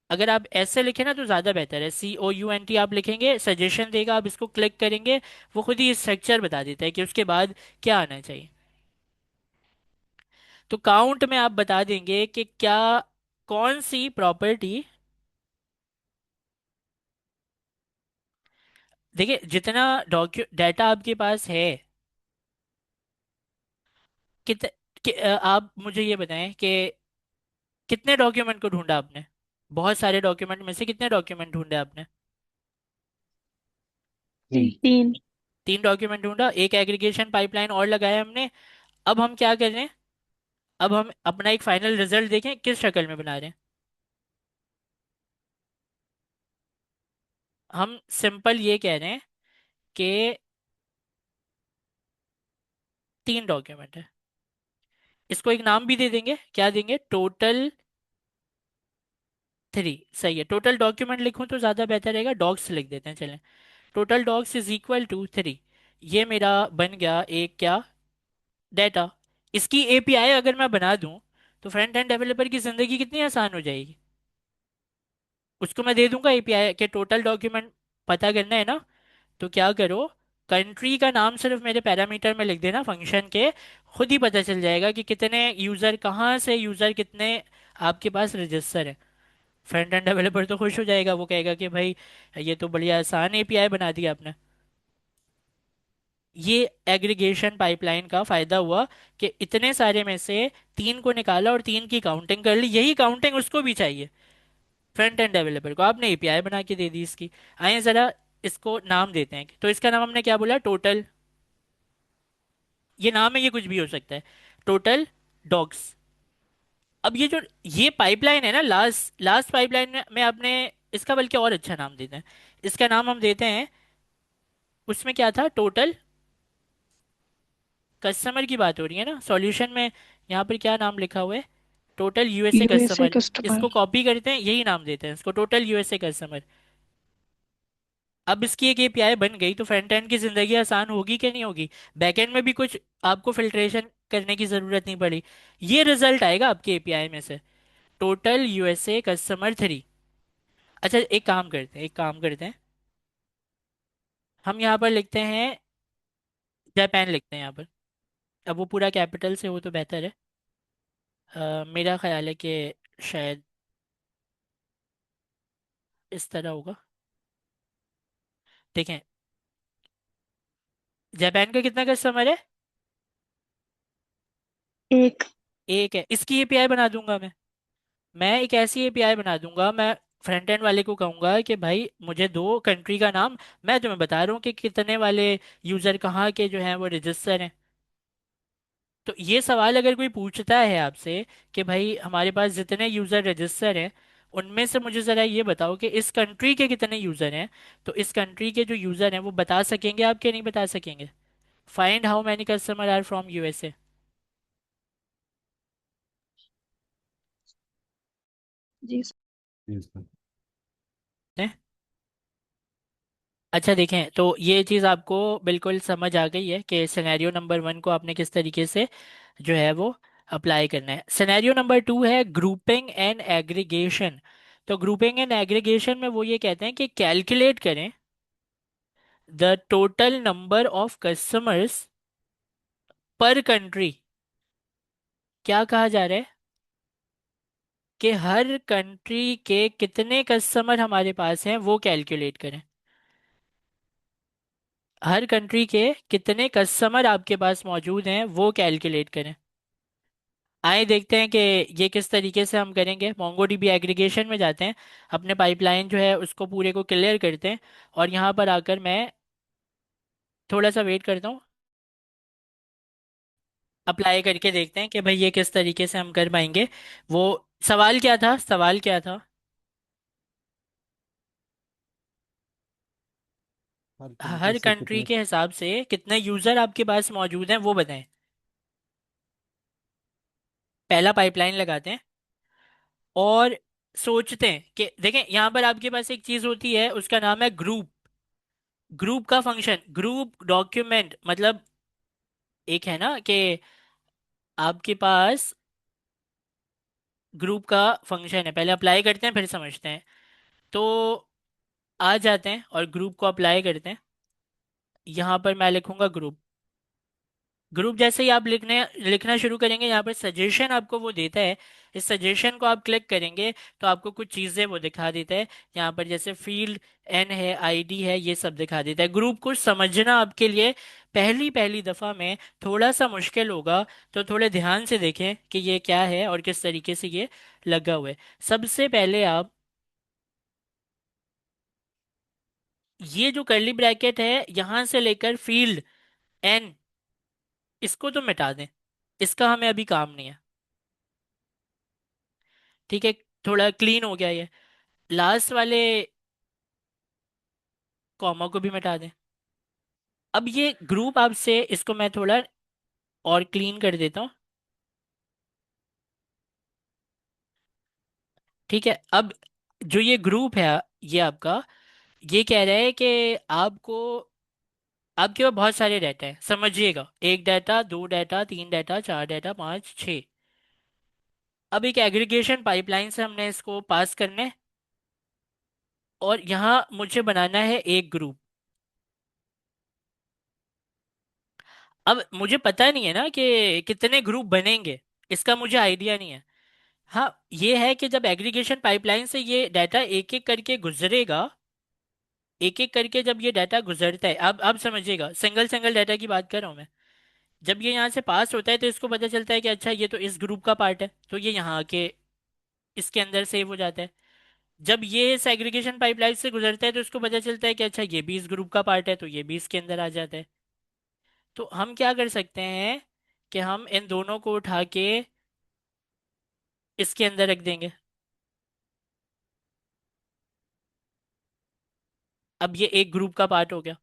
अगर आप ऐसे लिखें ना तो ज़्यादा बेहतर है, COUNT आप लिखेंगे, सजेशन देगा, आप इसको क्लिक करेंगे, वो खुद ही स्ट्रक्चर बता देता है कि उसके बाद क्या आना चाहिए। तो काउंट में आप बता देंगे कि क्या, कौन सी प्रॉपर्टी, देखिए जितना डाटा आपके पास है, कित आप मुझे ये बताएं कि कितने डॉक्यूमेंट को ढूंढा आपने, बहुत सारे डॉक्यूमेंट में से कितने डॉक्यूमेंट ढूंढे आपने? तीन। 3 डॉक्यूमेंट ढूंढा, एक एग्रीगेशन पाइपलाइन और लगाया हमने। अब हम क्या कर रहे हैं, अब हम अपना एक फाइनल रिजल्ट देखें किस शक्ल में बना रहे हैं। हम सिंपल ये कह रहे हैं कि 3 डॉक्यूमेंट है, इसको एक नाम भी दे देंगे, क्या देंगे, टोटल 3। सही है, टोटल डॉक्यूमेंट लिखूं तो ज्यादा बेहतर रहेगा, डॉग्स लिख देते हैं, चलें। Total dogs is equal to 3। ये मेरा बन गया एक क्या, डाटा। इसकी API अगर मैं बना दूं तो फ्रंट एंड डेवलपर की जिंदगी कितनी आसान हो जाएगी। उसको मैं दे दूंगा API के टोटल डॉक्यूमेंट पता करना है ना, तो क्या करो, कंट्री का नाम सिर्फ मेरे पैरामीटर में लिख देना फंक्शन के, खुद ही पता चल जाएगा कि कितने यूजर, कहाँ से यूजर कितने आपके पास रजिस्टर है। फ्रंट एंड डेवलपर तो खुश हो जाएगा, वो कहेगा कि भाई ये तो बड़ी आसान API बना दी आपने। ये एग्रीगेशन पाइपलाइन का फायदा हुआ कि इतने सारे में से 3 को निकाला और 3 की काउंटिंग कर ली, यही काउंटिंग उसको भी चाहिए, फ्रंट एंड डेवलपर को। आपने API बना के दे दी इसकी। आइए जरा इसको नाम देते हैं, तो इसका नाम हमने क्या बोला, टोटल। ये नाम है, ये कुछ भी हो सकता है, टोटल डॉग्स। अब ये जो ये पाइपलाइन है ना, लास्ट लास्ट पाइपलाइन में आपने इसका बल्कि और अच्छा नाम देते हैं, इसका नाम हम देते हैं, उसमें क्या था, टोटल कस्टमर की बात हो रही है ना सॉल्यूशन में, यहाँ पर क्या नाम लिखा हुआ है, total USA USA customer. Customer. इसको कॉपी करते हैं, यही नाम देते हैं इसको, टोटल USA कस्टमर। अब इसकी एक API बन गई तो फ्रंट एंड की जिंदगी आसान होगी कि नहीं होगी, बैक एंड में भी कुछ आपको फिल्ट्रेशन करने की जरूरत नहीं पड़ी। ये रिजल्ट आएगा आपके API में से, टोटल USA कस्टमर 3। अच्छा एक काम करते हैं, एक काम करते हैं, हम यहाँ पर लिखते हैं जापान, लिखते हैं यहाँ पर। अब वो पूरा कैपिटल से हो तो बेहतर है। मेरा ख्याल है कि शायद इस तरह होगा। देखें, जापान का कितना कस्टमर है, एक। एक है, इसकी API बना दूंगा मैं एक ऐसी API बना दूंगा, मैं फ्रंट एंड वाले को कहूंगा कि भाई मुझे दो कंट्री का नाम, मैं तुम्हें बता रहा हूँ कि कितने वाले यूजर कहाँ के जो हैं वो रजिस्टर हैं। तो ये सवाल अगर कोई पूछता है आपसे कि भाई हमारे पास जितने यूजर रजिस्टर हैं, उनमें से मुझे जरा ये बताओ कि इस कंट्री के कितने यूजर हैं, तो इस कंट्री के जो यूजर हैं वो बता सकेंगे आप कि नहीं बता सकेंगे? Find how many customer are from USA। जी Yes, sir. अच्छा देखें, तो ये चीज़ आपको बिल्कुल समझ आ गई है कि सिनेरियो नंबर 1 को आपने किस तरीके से जो है वो अप्लाई करना है। सिनेरियो नंबर 2 है ग्रुपिंग एंड एग्रीगेशन। तो ग्रुपिंग एंड एग्रीगेशन में वो ये कहते हैं कि कैलकुलेट करें the total number of customers पर कंट्री। क्या कहा जा रहा है कि हर कंट्री के कितने कस्टमर हमारे पास हैं वो कैलकुलेट करें, हर कंट्री के कितने कस्टमर आपके पास मौजूद हैं वो कैलकुलेट करें। आइए देखते हैं कि ये किस तरीके से हम करेंगे। मोंगोडीबी एग्रीगेशन में जाते हैं, अपने पाइपलाइन जो है उसको पूरे को क्लियर करते हैं, और यहाँ पर आकर मैं थोड़ा सा वेट करता हूँ, अप्लाई करके देखते हैं कि भाई ये किस तरीके से हम कर पाएंगे। वो सवाल क्या था, सवाल क्या था? हर कंट्री हर से कंट्री कितने? के हिसाब से कितने यूजर आपके पास मौजूद हैं वो बताएं। पहला पाइपलाइन लगाते हैं और सोचते हैं कि देखें यहाँ पर आपके पास एक चीज होती है, उसका नाम है ग्रुप। ग्रुप का फंक्शन, ग्रुप डॉक्यूमेंट मतलब, एक है ना कि आपके पास ग्रुप का फंक्शन है। पहले अप्लाई करते हैं फिर समझते हैं। तो आ जाते हैं और ग्रुप को अप्लाई करते हैं। यहाँ पर मैं लिखूंगा ग्रुप। ग्रुप जैसे ही आप लिखना शुरू करेंगे, यहाँ पर सजेशन आपको वो देता है। इस सजेशन को आप क्लिक करेंगे तो आपको कुछ चीज़ें वो दिखा देता है। यहाँ पर जैसे फील्ड एन है, आईडी है, ये सब दिखा देता है। ग्रुप को समझना आपके लिए पहली पहली दफ़ा में थोड़ा सा मुश्किल होगा, तो थोड़े ध्यान से देखें कि ये क्या है और किस तरीके से ये लगा हुआ है। सबसे पहले आप ये जो कर्ली ब्रैकेट है यहाँ से लेकर फील्ड एन, इसको तो मिटा दें, इसका हमें अभी काम नहीं है। ठीक है, थोड़ा क्लीन हो गया ये। लास्ट वाले कॉमा को भी मिटा दें। अब ये ग्रुप आपसे, इसको मैं थोड़ा और क्लीन कर देता हूँ। ठीक है, अब जो ये ग्रुप है, ये आपका ये कह रहा है कि आपको, आपके पास बहुत सारे डाटा है, समझिएगा। एक डाटा, दो डाटा, तीन डाटा, चार डाटा, पाँच, छः। अब एक एग्रीगेशन पाइपलाइन से हमने इसको पास करना है और यहाँ मुझे बनाना है एक ग्रुप। अब मुझे पता नहीं है ना कि कितने ग्रुप बनेंगे, इसका मुझे आइडिया नहीं है। हाँ, ये है कि जब एग्रीगेशन पाइपलाइन से ये डाटा एक एक करके गुजरेगा, एक एक करके जब ये डाटा गुजरता है, अब समझिएगा, सिंगल सिंगल डाटा की बात कर रहा हूँ मैं। जब ये यहाँ से पास होता है तो इसको पता चलता है कि अच्छा ये तो इस ग्रुप का पार्ट है, तो ये यहाँ के इसके अंदर सेव हो जाता है। जब ये इस एग्रीगेशन पाइपलाइन से गुजरता है तो इसको पता चलता है कि अच्छा ये भी इस ग्रुप का पार्ट है, तो ये भी इसके अंदर आ जाता है। तो हम क्या कर सकते हैं कि हम इन दोनों को उठा के इसके अंदर रख देंगे। अब ये एक ग्रुप का पार्ट हो गया।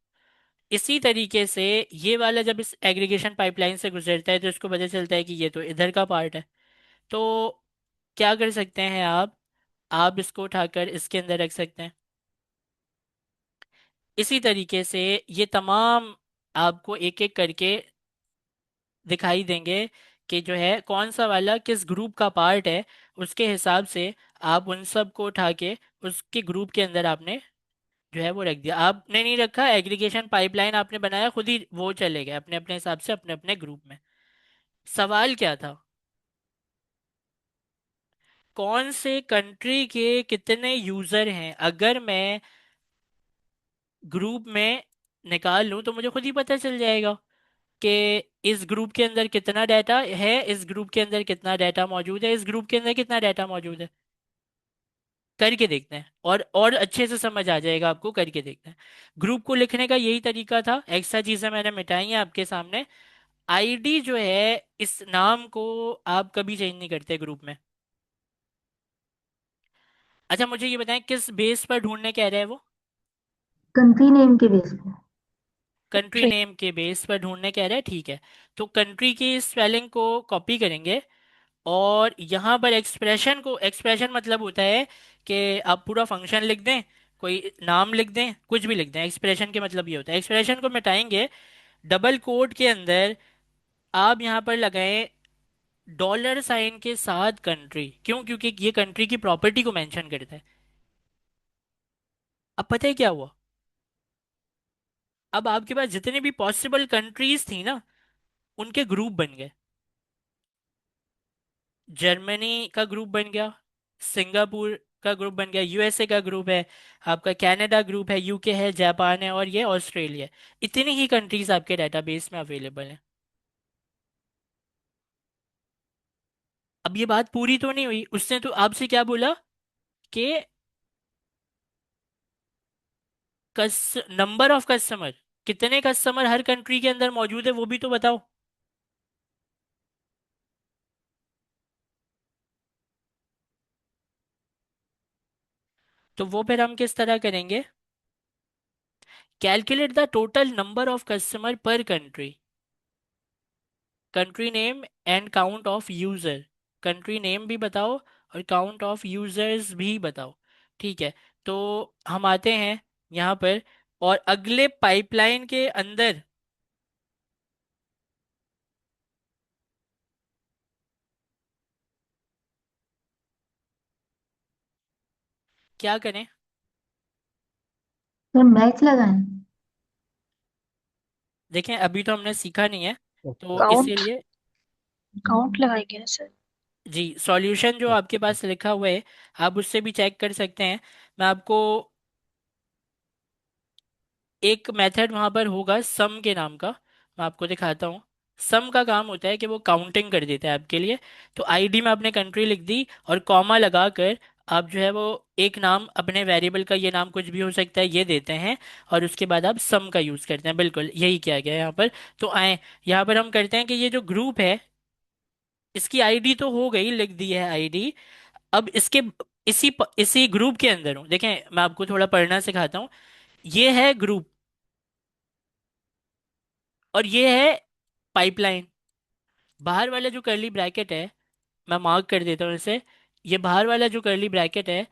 इसी तरीके से ये वाला जब इस एग्रीगेशन पाइपलाइन से गुजरता है तो इसको पता चलता है कि ये तो इधर का पार्ट है। तो क्या कर सकते हैं आप इसको उठाकर इसके अंदर रख सकते हैं। इसी तरीके से ये तमाम आपको एक एक करके दिखाई देंगे कि जो है कौन सा वाला किस ग्रुप का पार्ट है। उसके हिसाब से आप उन सब को उठा के उसके ग्रुप के अंदर आपने जो है वो रख दिया। आपने नहीं रखा, एग्रीगेशन पाइपलाइन आपने बनाया, खुद ही वो चले गए अपने अपने हिसाब से अपने अपने ग्रुप में। सवाल क्या था, कौन से कंट्री के कितने यूजर हैं? अगर मैं ग्रुप में निकाल लूं तो मुझे खुद ही पता चल जाएगा कि इस ग्रुप के अंदर कितना डाटा है, इस ग्रुप के अंदर कितना डाटा मौजूद है, इस ग्रुप के अंदर कितना डाटा मौजूद है। करके देखते हैं और अच्छे से समझ आ जाएगा आपको, करके देखते हैं। ग्रुप को लिखने का यही तरीका था, एक्स्ट्रा चीजें मैंने मिटाई हैं आपके सामने। आईडी जो है, इस नाम को आप कभी चेंज नहीं करते ग्रुप में। अच्छा, मुझे ये बताएं किस बेस पर ढूंढने कह रहे हैं वो? कंट्री नेम के बेस पे। Country train. नेम के बेस पर ढूंढने कह रहे हैं, ठीक है। तो कंट्री की स्पेलिंग को कॉपी करेंगे और यहाँ पर एक्सप्रेशन को, एक्सप्रेशन मतलब होता है कि आप पूरा फंक्शन लिख दें, कोई नाम लिख दें, कुछ भी लिख दें। एक्सप्रेशन के मतलब ये होता है, एक्सप्रेशन को मिटाएंगे। डबल कोट के अंदर आप यहाँ पर लगाएं डॉलर साइन के साथ कंट्री। क्यों? क्योंकि ये कंट्री की प्रॉपर्टी को मेंशन करता है। अब पता है क्या हुआ? अब आपके पास जितने भी पॉसिबल कंट्रीज थी ना, उनके ग्रुप बन गए। जर्मनी का ग्रुप बन गया, सिंगापुर का ग्रुप बन गया, यूएसए का ग्रुप है, आपका कनाडा ग्रुप है, यूके है, जापान है और ये ऑस्ट्रेलिया है। इतनी ही कंट्रीज आपके डेटाबेस में अवेलेबल हैं। अब ये बात पूरी तो नहीं हुई, उसने तो आपसे क्या बोला कि नंबर ऑफ कस्टमर, कितने कस्टमर हर कंट्री के अंदर मौजूद है वो भी तो बताओ। तो वो फिर हम किस तरह करेंगे calculate the total number of customer per country, country name and count of user, country name भी बताओ और काउंट ऑफ यूजर्स भी बताओ। ठीक है, तो हम आते हैं यहाँ पर, और अगले पाइपलाइन के अंदर क्या करें। सर मैच लगाएं। देखें अभी तो हमने सीखा नहीं है, ओके। तो काउंट इसीलिए काउंट लगाएंगे ना सर। जी, सॉल्यूशन जो आपके ओके। पास लिखा हुआ है आप उससे भी चेक कर सकते हैं। मैं आपको एक मेथड वहां पर होगा सम के नाम का, मैं आपको दिखाता हूँ। सम का काम होता है कि वो काउंटिंग कर देता है आपके लिए। तो आईडी में आपने कंट्री लिख दी और कॉमा लगाकर आप जो है वो एक नाम अपने वेरिएबल का, ये नाम कुछ भी हो सकता है, ये देते हैं और उसके बाद आप सम का यूज करते हैं। बिल्कुल यही किया गया है यहाँ पर। तो आए यहाँ पर हम करते हैं कि ये जो ग्रुप है इसकी आईडी तो हो गई, लिख दी है आईडी। अब इसके इसी ग्रुप के अंदर हूँ, देखें मैं आपको थोड़ा पढ़ना सिखाता हूँ। ये है ग्रुप और ये है पाइपलाइन। बाहर वाला जो करली ब्रैकेट है, मैं मार्क कर देता हूँ इसे। ये बाहर वाला जो करली ब्रैकेट है,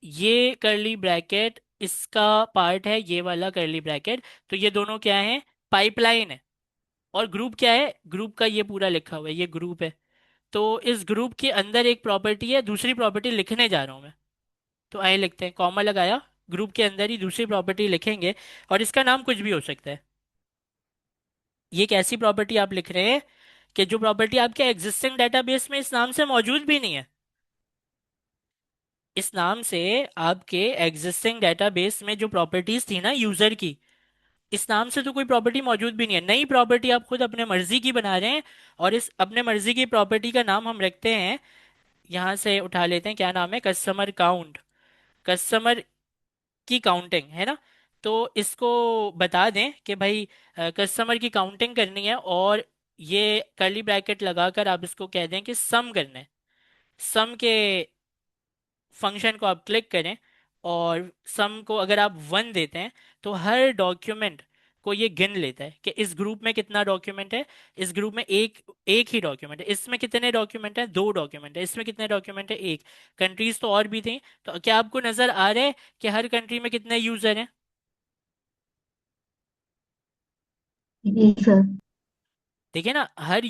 ये करली ब्रैकेट इसका पार्ट है, ये वाला करली ब्रैकेट। तो ये दोनों क्या है, पाइपलाइन है। और ग्रुप क्या है, ग्रुप का ये पूरा लिखा हुआ है, ये ग्रुप है। तो इस ग्रुप के अंदर एक प्रॉपर्टी है, दूसरी प्रॉपर्टी लिखने जा रहा हूँ मैं। तो आए लिखते हैं, कॉमा लगाया, ग्रुप के अंदर ही दूसरी प्रॉपर्टी लिखेंगे और इसका नाम कुछ भी हो सकता है। ये एक ऐसी प्रॉपर्टी आप लिख रहे हैं कि जो प्रॉपर्टी आपके एग्जिस्टिंग डेटाबेस में इस नाम से मौजूद भी नहीं है। इस नाम से आपके एग्जिस्टिंग डेटाबेस में जो प्रॉपर्टीज थी ना यूजर की, इस नाम से तो कोई प्रॉपर्टी मौजूद भी नहीं है। नई प्रॉपर्टी आप खुद अपने मर्जी की बना रहे हैं और इस अपने मर्जी की प्रॉपर्टी का नाम हम रखते हैं, यहां से उठा लेते हैं, क्या नाम है, कस्टमर काउंट। कस्टमर की काउंटिंग है ना। तो इसको बता दें कि भाई कस्टमर की काउंटिंग करनी है, और ये कर्ली ब्रैकेट लगाकर आप इसको कह दें कि सम करना है। सम के फंक्शन को आप क्लिक करें और सम को अगर आप 1 देते हैं तो हर डॉक्यूमेंट को ये गिन लेता है कि इस ग्रुप में कितना डॉक्यूमेंट है। इस ग्रुप में एक एक ही डॉक्यूमेंट है, इसमें कितने डॉक्यूमेंट है, 2 डॉक्यूमेंट है, इसमें कितने डॉक्यूमेंट है, एक। कंट्रीज तो और भी थी, तो क्या आपको नजर आ रहा है कि हर कंट्री में कितने यूजर हैं। जी सर। देखिए ना, हर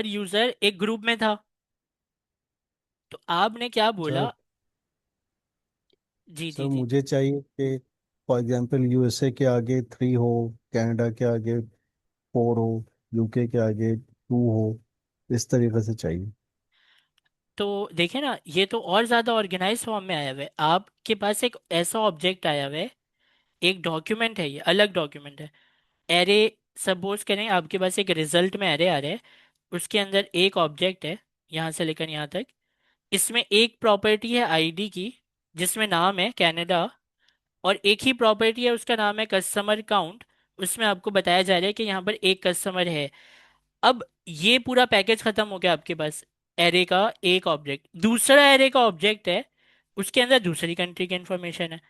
यूजर एक ग्रुप में था। तो आपने क्या बोला। सर जी सर जी जी। मुझे चाहिए कि फॉर एग्जांपल यूएसए के आगे 3 हो, कनाडा के आगे 4 हो, यूके के आगे 2 हो, इस तरीके से चाहिए। तो देखिए ना, ये तो और ज्यादा ऑर्गेनाइज फॉर्म में आया हुआ है। आपके पास एक ऐसा ऑब्जेक्ट आया हुआ है, एक डॉक्यूमेंट है, ये अलग डॉक्यूमेंट है। एरे, सपोज करें आपके पास एक रिजल्ट में एरे आ रहा है, उसके अंदर एक ऑब्जेक्ट है यहाँ से लेकर यहाँ तक। इसमें एक प्रॉपर्टी है आईडी की, जिसमें नाम है कनाडा, और एक ही प्रॉपर्टी है उसका नाम है कस्टमर काउंट। उसमें आपको बताया जा रहा है कि यहाँ पर एक कस्टमर है। अब ये पूरा पैकेज खत्म हो गया आपके पास। एरे का एक ऑब्जेक्ट, दूसरा एरे का ऑब्जेक्ट है, उसके अंदर दूसरी कंट्री की इंफॉर्मेशन है।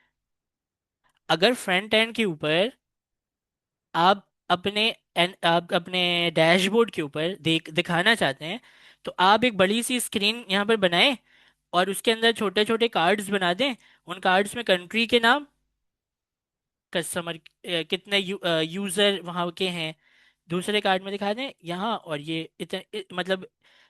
अगर फ्रंट एंड के ऊपर आप आप अपने डैशबोर्ड के ऊपर दिखाना चाहते हैं, तो आप एक बड़ी सी स्क्रीन यहाँ पर बनाएं और उसके अंदर छोटे छोटे कार्ड्स बना दें। उन कार्ड्स में कंट्री के नाम, कस्टमर, कितने यूजर वहाँ के हैं, दूसरे कार्ड में दिखा दें यहाँ। और ये मतलब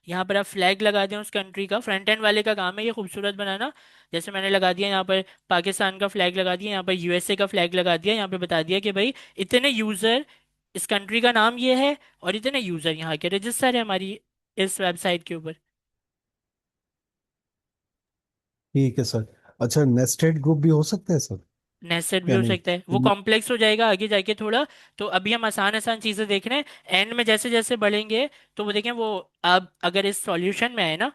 यहाँ पर आप फ्लैग लगा दें उस कंट्री का। फ्रंट एंड वाले का काम है ये खूबसूरत बनाना। जैसे मैंने लगा दिया यहाँ पर पाकिस्तान का फ्लैग लगा दिया, यहाँ पर यूएसए का फ्लैग लगा दिया, यहाँ पे बता दिया कि भाई इतने यूजर, इस कंट्री का नाम ये है और इतने यूजर यहाँ के रजिस्टर है हमारी इस वेबसाइट के ऊपर। ठीक है सर। अच्छा, नेस्टेड ग्रुप भी हो सकते हैं सर, नेस्टेड भी या हो नहीं? सकता है, वो कॉम्प्लेक्स हो जाएगा आगे जाके थोड़ा। तो अभी हम आसान आसान चीजें देख रहे हैं, एंड में जैसे जैसे बढ़ेंगे तो वो देखें, वो आप अगर इस सॉल्यूशन में आए ना,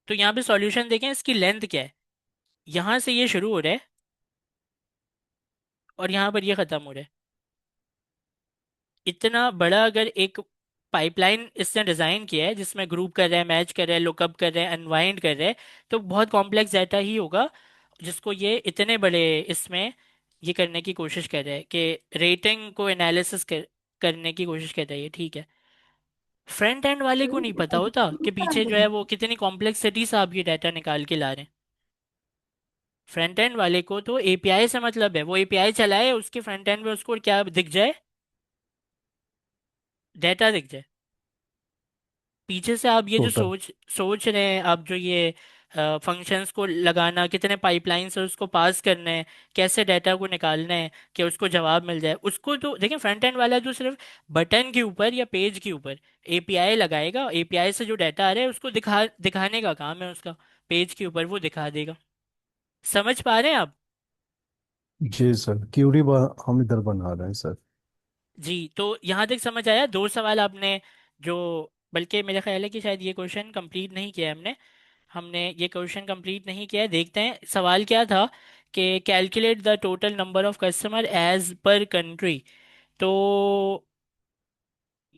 तो यहाँ पे सॉल्यूशन देखें, इसकी लेंथ क्या है। यहाँ से ये शुरू हो रहा है और यहाँ पर ये खत्म हो रहा है। इतना बड़ा अगर एक पाइपलाइन इसने डिजाइन किया है जिसमें ग्रुप कर रहे हैं, मैच कर रहे हैं, लुकअप कर रहे हैं, अनवाइंड कर रहे हैं, तो बहुत कॉम्प्लेक्स डाटा ही होगा जिसको ये इतने बड़े इसमें ये करने की कोशिश कर रहे हैं कि रेटिंग को एनालिसिस करने की कोशिश कर रही है। ठीक है। फ्रंट एंड वाले को नहीं पता होता कि पीछे जो है वो कितनी कॉम्प्लेक्सिटी से आप ये डाटा निकाल के ला रहे हैं। फ्रंट एंड वाले को तो एपीआई से मतलब है, वो एपीआई चलाए, उसके फ्रंट एंड में उसको क्या दिख जाए, डाटा दिख जाए। पीछे से आप ये जो टोटल। सोच सोच रहे हैं, आप जो ये फंक्शंस को लगाना, कितने पाइपलाइन से उसको पास करना है, कैसे डाटा को निकालना है कि उसको जवाब मिल जाए, उसको तो देखिए फ्रंट एंड वाला जो सिर्फ बटन के ऊपर या पेज के ऊपर एपीआई लगाएगा, एपीआई से जो डाटा आ रहा है उसको दिखाने का काम है उसका, पेज के ऊपर वो दिखा देगा। समझ पा रहे हैं आप? जी सर, हम इधर बना रहे हैं सर। जी, तो यहाँ तक समझ आया? दो सवाल आपने जो, बल्कि मेरा ख्याल है कि शायद ये क्वेश्चन कंप्लीट नहीं किया है हमने, ये क्वेश्चन कंप्लीट नहीं किया है। देखते हैं सवाल क्या था कि calculate the total number of customer as per country. तो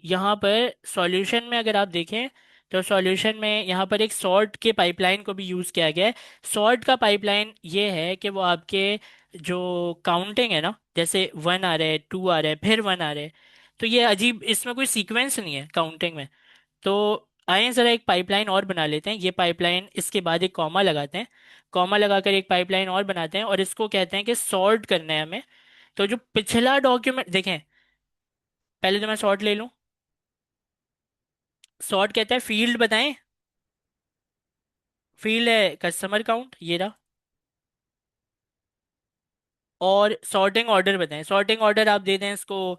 यहाँ पर सॉल्यूशन में अगर आप देखें तो सॉल्यूशन में यहाँ पर एक सॉर्ट के पाइपलाइन को भी यूज़ किया गया है। सॉर्ट का पाइपलाइन ये है कि वो आपके जो काउंटिंग है ना, जैसे वन आ रहा है, टू आ रहा है, फिर वन आ रहा है, तो ये अजीब, इसमें कोई सीक्वेंस नहीं है काउंटिंग में। तो आइए ज़रा एक पाइपलाइन और बना लेते हैं, ये पाइपलाइन इसके बाद एक कॉमा लगाते हैं, कॉमा लगाकर एक पाइपलाइन और बनाते हैं और इसको कहते हैं कि सॉर्ट करना है हमें। तो जो पिछला डॉक्यूमेंट देखें, पहले तो मैं सॉर्ट ले लूँ। सॉर्ट कहता है फील्ड बताएं, फील्ड है कस्टमर काउंट, ये रहा। और सॉर्टिंग ऑर्डर बताएं, सॉर्टिंग ऑर्डर आप दे दें इसको,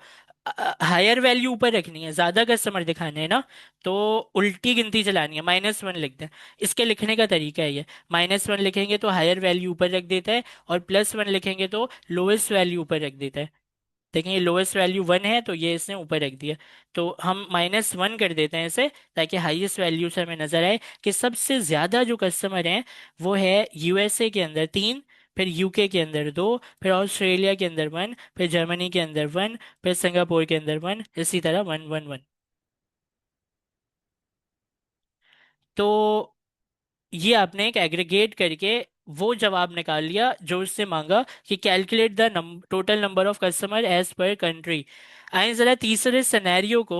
हायर वैल्यू ऊपर रखनी है, ज्यादा कस्टमर दिखाने हैं ना, तो उल्टी गिनती चलानी है, -1 लिख दें। इसके लिखने का तरीका है ये, -1 लिखेंगे तो हायर वैल्यू ऊपर रख देता है, और +1 लिखेंगे तो लोएस्ट वैल्यू ऊपर रख देता है। देखें ये लोएस्ट वैल्यू 1 है तो ये इसने ऊपर रख दिया, तो हम -1 कर देते हैं इसे, ताकि हाईएस्ट वैल्यू से हमें नजर आए कि सबसे ज्यादा जो कस्टमर हैं वो है यूएसए के अंदर 3, फिर यूके के अंदर 2, फिर ऑस्ट्रेलिया के अंदर 1, फिर जर्मनी के अंदर 1, फिर सिंगापुर के अंदर 1, इसी तरह 1 1 1। तो ये आपने एक एग्रीगेट करके वो जवाब निकाल लिया जो उससे मांगा कि calculate the total number of customer as per country. आइए जरा तीसरे सिनेरियो को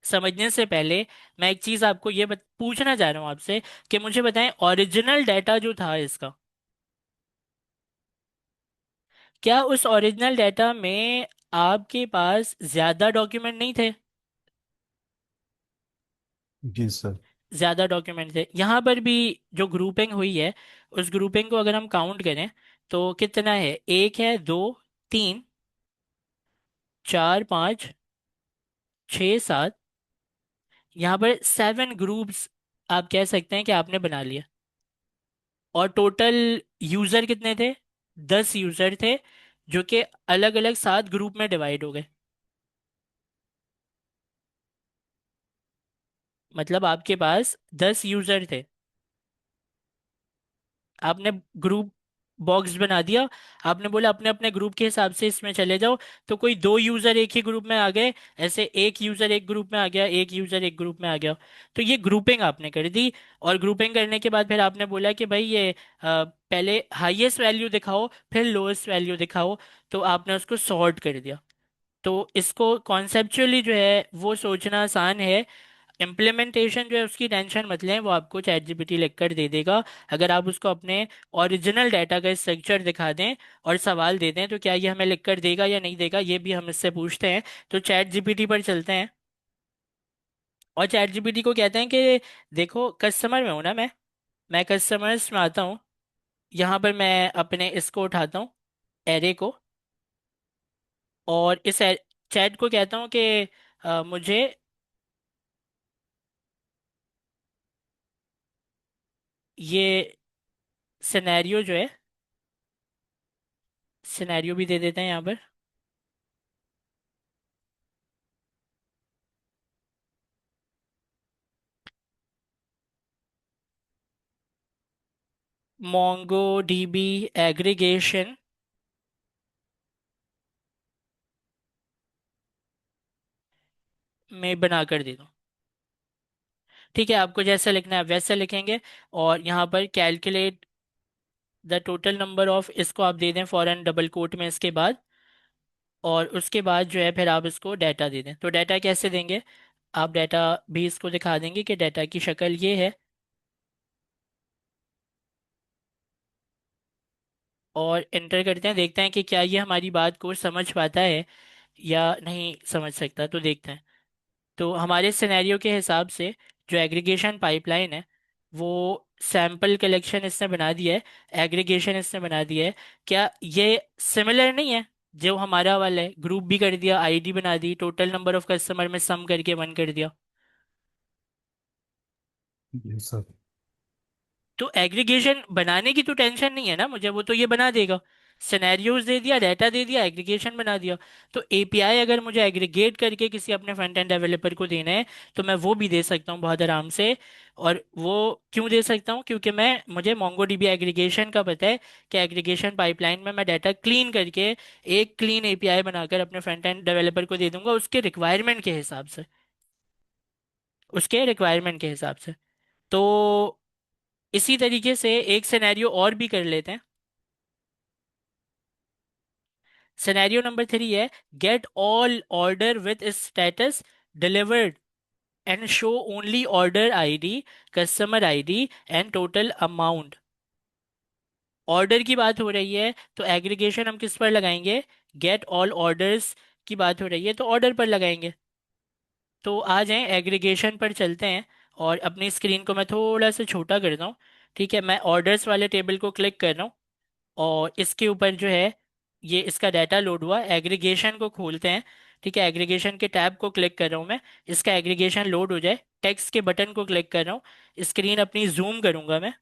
समझने से पहले मैं एक चीज आपको ये पूछना चाह रहा हूँ आपसे कि मुझे बताएं ओरिजिनल डाटा जो था इसका, क्या उस ओरिजिनल डाटा में आपके पास ज्यादा डॉक्यूमेंट नहीं थे? जी सर। ज्यादा डॉक्यूमेंट थे। यहाँ पर भी जो ग्रुपिंग हुई है, उस ग्रुपिंग को अगर हम काउंट करें तो कितना है, एक है, दो, तीन, चार, पाँच, छ, सात, यहाँ पर 7 ग्रुप्स आप कह सकते हैं कि आपने बना लिया। और टोटल यूजर कितने थे? 10 यूजर थे, जो कि अलग अलग 7 ग्रुप में डिवाइड हो गए। मतलब आपके पास 10 यूजर थे, आपने ग्रुप बॉक्स बना दिया, आपने बोला अपने अपने ग्रुप के हिसाब से इसमें चले जाओ, तो कोई 2 यूजर एक ही ग्रुप में आ गए, ऐसे एक यूजर एक ग्रुप में आ गया, एक यूजर एक ग्रुप में आ गया, तो ये ग्रुपिंग आपने कर दी। और ग्रुपिंग करने के बाद फिर आपने बोला कि भाई ये पहले हाईएस्ट वैल्यू दिखाओ फिर लोएस्ट वैल्यू दिखाओ, तो आपने उसको सॉर्ट कर दिया। तो इसको कॉन्सेप्चुअली जो है वो सोचना आसान है, इम्प्लीमेंटेशन जो है उसकी टेंशन मत लें, वो आपको चैट जीपीटी लिख कर दे देगा। अगर आप उसको अपने ओरिजिनल डाटा का स्ट्रक्चर दिखा दें और सवाल दे दें तो क्या ये हमें लिख कर देगा या नहीं देगा, ये भी हम इससे पूछते हैं। तो चैट जीपीटी पर चलते हैं और चैट जीपीटी को कहते हैं कि देखो कस्टमर में हूं ना मैं कस्टमर्स में आता हूँ, यहाँ पर मैं अपने इसको उठाता हूँ, एरे को, और इस चैट को कहता हूँ कि मुझे ये सिनेरियो जो है, सिनेरियो भी दे देते हैं यहाँ पर, मोंगो डीबी एग्रीगेशन में बना कर दे दूँ। ठीक है, आपको जैसा लिखना है आप वैसा लिखेंगे। और यहाँ पर calculate the total number of, इसको आप दे दें फॉरन डबल कोट में इसके बाद। और उसके बाद जो है फिर आप इसको डाटा दे दें। तो डाटा कैसे देंगे, आप डाटा भी इसको दिखा देंगे कि डाटा की शक्ल ये है। और एंटर करते हैं, देखते हैं कि क्या ये हमारी बात को समझ पाता है या नहीं समझ सकता। तो देखते हैं। तो हमारे सिनेरियो के हिसाब से जो एग्रीगेशन पाइपलाइन है वो सैंपल कलेक्शन इसने बना दिया है, एग्रीगेशन इसने बना दिया है। क्या ये सिमिलर नहीं है, जो हमारा वाला है ग्रुप भी कर दिया, आईडी बना दी, टोटल नंबर ऑफ कस्टमर में सम करके वन कर दिया। जी सर। तो एग्रीगेशन बनाने की तो टेंशन नहीं है ना मुझे, वो तो ये बना देगा। सिनेरियोज दे दिया, डाटा दे दिया, एग्रीगेशन बना दिया। तो एपीआई अगर मुझे एग्रीगेट करके किसी अपने फ्रंट एंड डेवलपर को देना है तो मैं वो भी दे सकता हूँ बहुत आराम से। और वो क्यों दे सकता हूँ, क्योंकि मैं मुझे मोंगोडीबी एग्रीगेशन का पता है कि एग्रीगेशन पाइपलाइन में मैं डाटा क्लीन करके एक क्लीन एपीआई बनाकर अपने फ्रंट एंड डेवलपर को दे दूंगा उसके रिक्वायरमेंट के हिसाब से, उसके रिक्वायरमेंट के हिसाब से। तो इसी तरीके से एक सिनेरियो और भी कर लेते हैं। सिनेरियो नंबर 3 है, get all order with status delivered and show only order ID, customer ID and total amount. Order की बात हो रही है तो एग्रीगेशन हम किस पर लगाएंगे, गेट ऑल ऑर्डर्स की बात हो रही है तो ऑर्डर पर लगाएंगे। तो आ जाएं एग्रीगेशन पर चलते हैं। और अपनी स्क्रीन को मैं थोड़ा सा छोटा करता हूँ। ठीक है, मैं ऑर्डर्स वाले टेबल को क्लिक कर रहा हूँ। और इसके ऊपर जो है ये इसका डाटा लोड हुआ, एग्रीगेशन को खोलते हैं। ठीक है, एग्रीगेशन के टैब को क्लिक कर रहा हूँ मैं, इसका एग्रीगेशन लोड हो जाए, टेक्स्ट के बटन को क्लिक कर रहा हूँ, स्क्रीन अपनी जूम करूंगा मैं।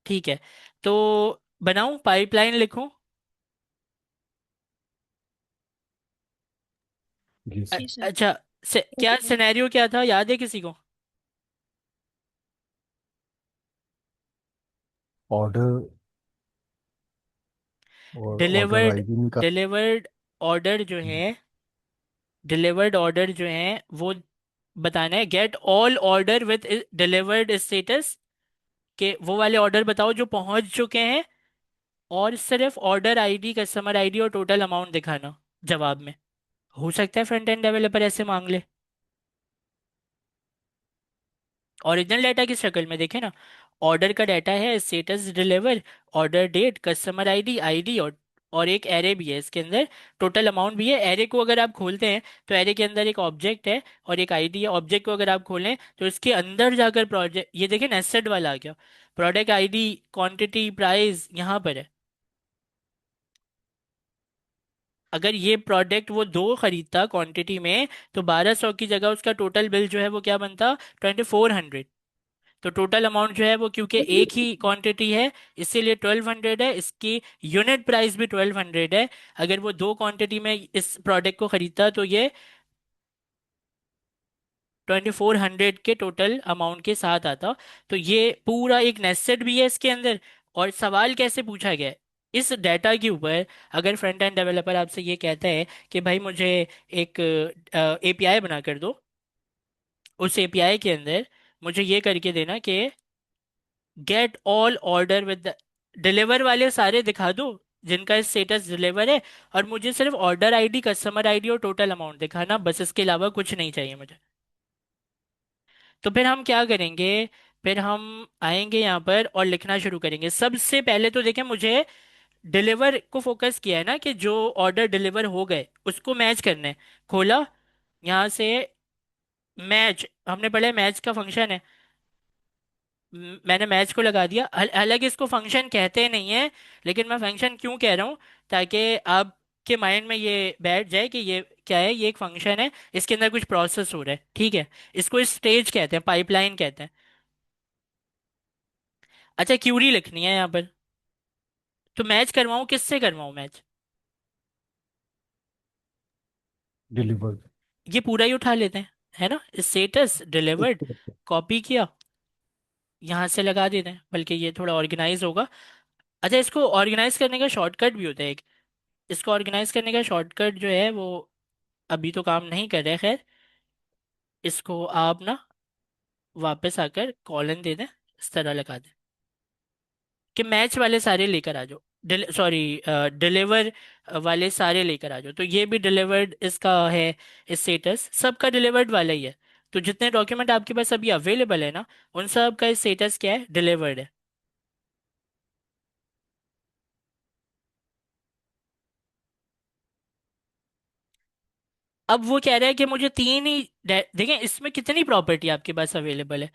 ठीक है, तो बनाऊं पाइपलाइन लिखूं। जी सर। जी सर। अच्छा, क्या सिनेरियो क्या था याद है किसी को। ऑर्डर और ऑर्डर डिलीवर्ड, आईडी निकाल। डिलीवर्ड ऑर्डर जो है, डिलीवर्ड ऑर्डर जो है वो बताना है। Get all order with delivered status, के वो वाले ऑर्डर बताओ जो पहुंच चुके हैं। और सिर्फ ऑर्डर आईडी, कस्टमर आईडी और टोटल अमाउंट दिखाना जवाब में। हो सकता है फ्रंट एंड डेवलपर ऐसे मांग ले। ओरिजिनल डाटा की शक्ल में देखें ना, ऑर्डर का डाटा है, status deliver, order date, customer ID, ID और एक एरे भी है इसके अंदर, टोटल अमाउंट भी है। एरे को अगर आप खोलते हैं तो एरे के अंदर एक ऑब्जेक्ट है और एक आईडी है। ऑब्जेक्ट को अगर आप खोलें तो इसके अंदर जाकर प्रोजेक्ट, ये देखें नेस्टेड वाला आ गया, प्रोडक्ट आईडी, क्वांटिटी, प्राइस यहाँ पर है। अगर ये प्रोडक्ट वो दो खरीदता क्वांटिटी में तो 1200 की जगह उसका टोटल बिल जो है वो क्या बनता, 2400। तो टोटल अमाउंट जो है वो क्योंकि एक ही क्वांटिटी है इसीलिए 1200 है, इसकी यूनिट प्राइस भी 1200 है। अगर वो दो क्वांटिटी में इस प्रोडक्ट को खरीदता तो ये 2400 के टोटल अमाउंट के साथ आता। तो ये पूरा एक नेस्टेड भी है इसके अंदर। और सवाल कैसे पूछा गया है, इस डाटा के ऊपर। अगर फ्रंट एंड डेवलपर आपसे ये कहता है कि भाई मुझे एक एपीआई बना कर दो, उस एपीआई के अंदर मुझे ये करके देना कि get all order with deliver वाले सारे दिखा दो जिनका स्टेटस डिलीवर है, और मुझे सिर्फ ऑर्डर आईडी, कस्टमर आईडी और टोटल अमाउंट दिखाना, बस इसके अलावा कुछ नहीं चाहिए मुझे। तो फिर हम क्या करेंगे, फिर हम आएंगे यहाँ पर और लिखना शुरू करेंगे। सबसे पहले तो देखें, मुझे डिलीवर को फोकस किया है ना कि जो ऑर्डर डिलीवर हो गए उसको मैच करना है। खोला यहाँ से, मैच हमने पढ़ा है, मैच का फंक्शन है। मैंने मैच को लगा दिया। हालांकि इसको फंक्शन कहते नहीं है, लेकिन मैं फंक्शन क्यों कह रहा हूँ, ताकि आपके माइंड में ये बैठ जाए कि ये क्या है, ये एक फंक्शन है, इसके अंदर कुछ प्रोसेस हो रहा है। ठीक है, इसको स्टेज कहते हैं, पाइपलाइन कहते हैं। अच्छा, क्यूरी लिखनी है यहाँ पर। तो मैच करवाऊँ, किससे करवाऊँ मैच। डिलीवर्ड। ये पूरा ही उठा लेते हैं, है ना, स्टेटस डिलीवर्ड, कॉपी किया, यहाँ से लगा देते हैं, बल्कि ये थोड़ा ऑर्गेनाइज होगा। अच्छा, इसको ऑर्गेनाइज करने का शॉर्टकट भी होता है एक। इसको ऑर्गेनाइज करने का शॉर्टकट जो है वो अभी तो काम नहीं कर रहा है, खैर। इसको आप ना वापस आकर कॉलन दे दें, इस तरह लगा दें कि मैच वाले सारे लेकर आ जाओ, सॉरी, डिलीवर वाले सारे लेकर आ जाओ। तो ये भी डिलीवर्ड इसका है, स्टेटस सबका डिलीवर्ड वाला ही है। तो जितने डॉक्यूमेंट आपके पास अभी अवेलेबल है ना, उन सब का स्टेटस क्या है, डिलीवर्ड है। अब वो कह रहा है कि मुझे तीन ही देखें, इसमें कितनी प्रॉपर्टी आपके पास अवेलेबल है,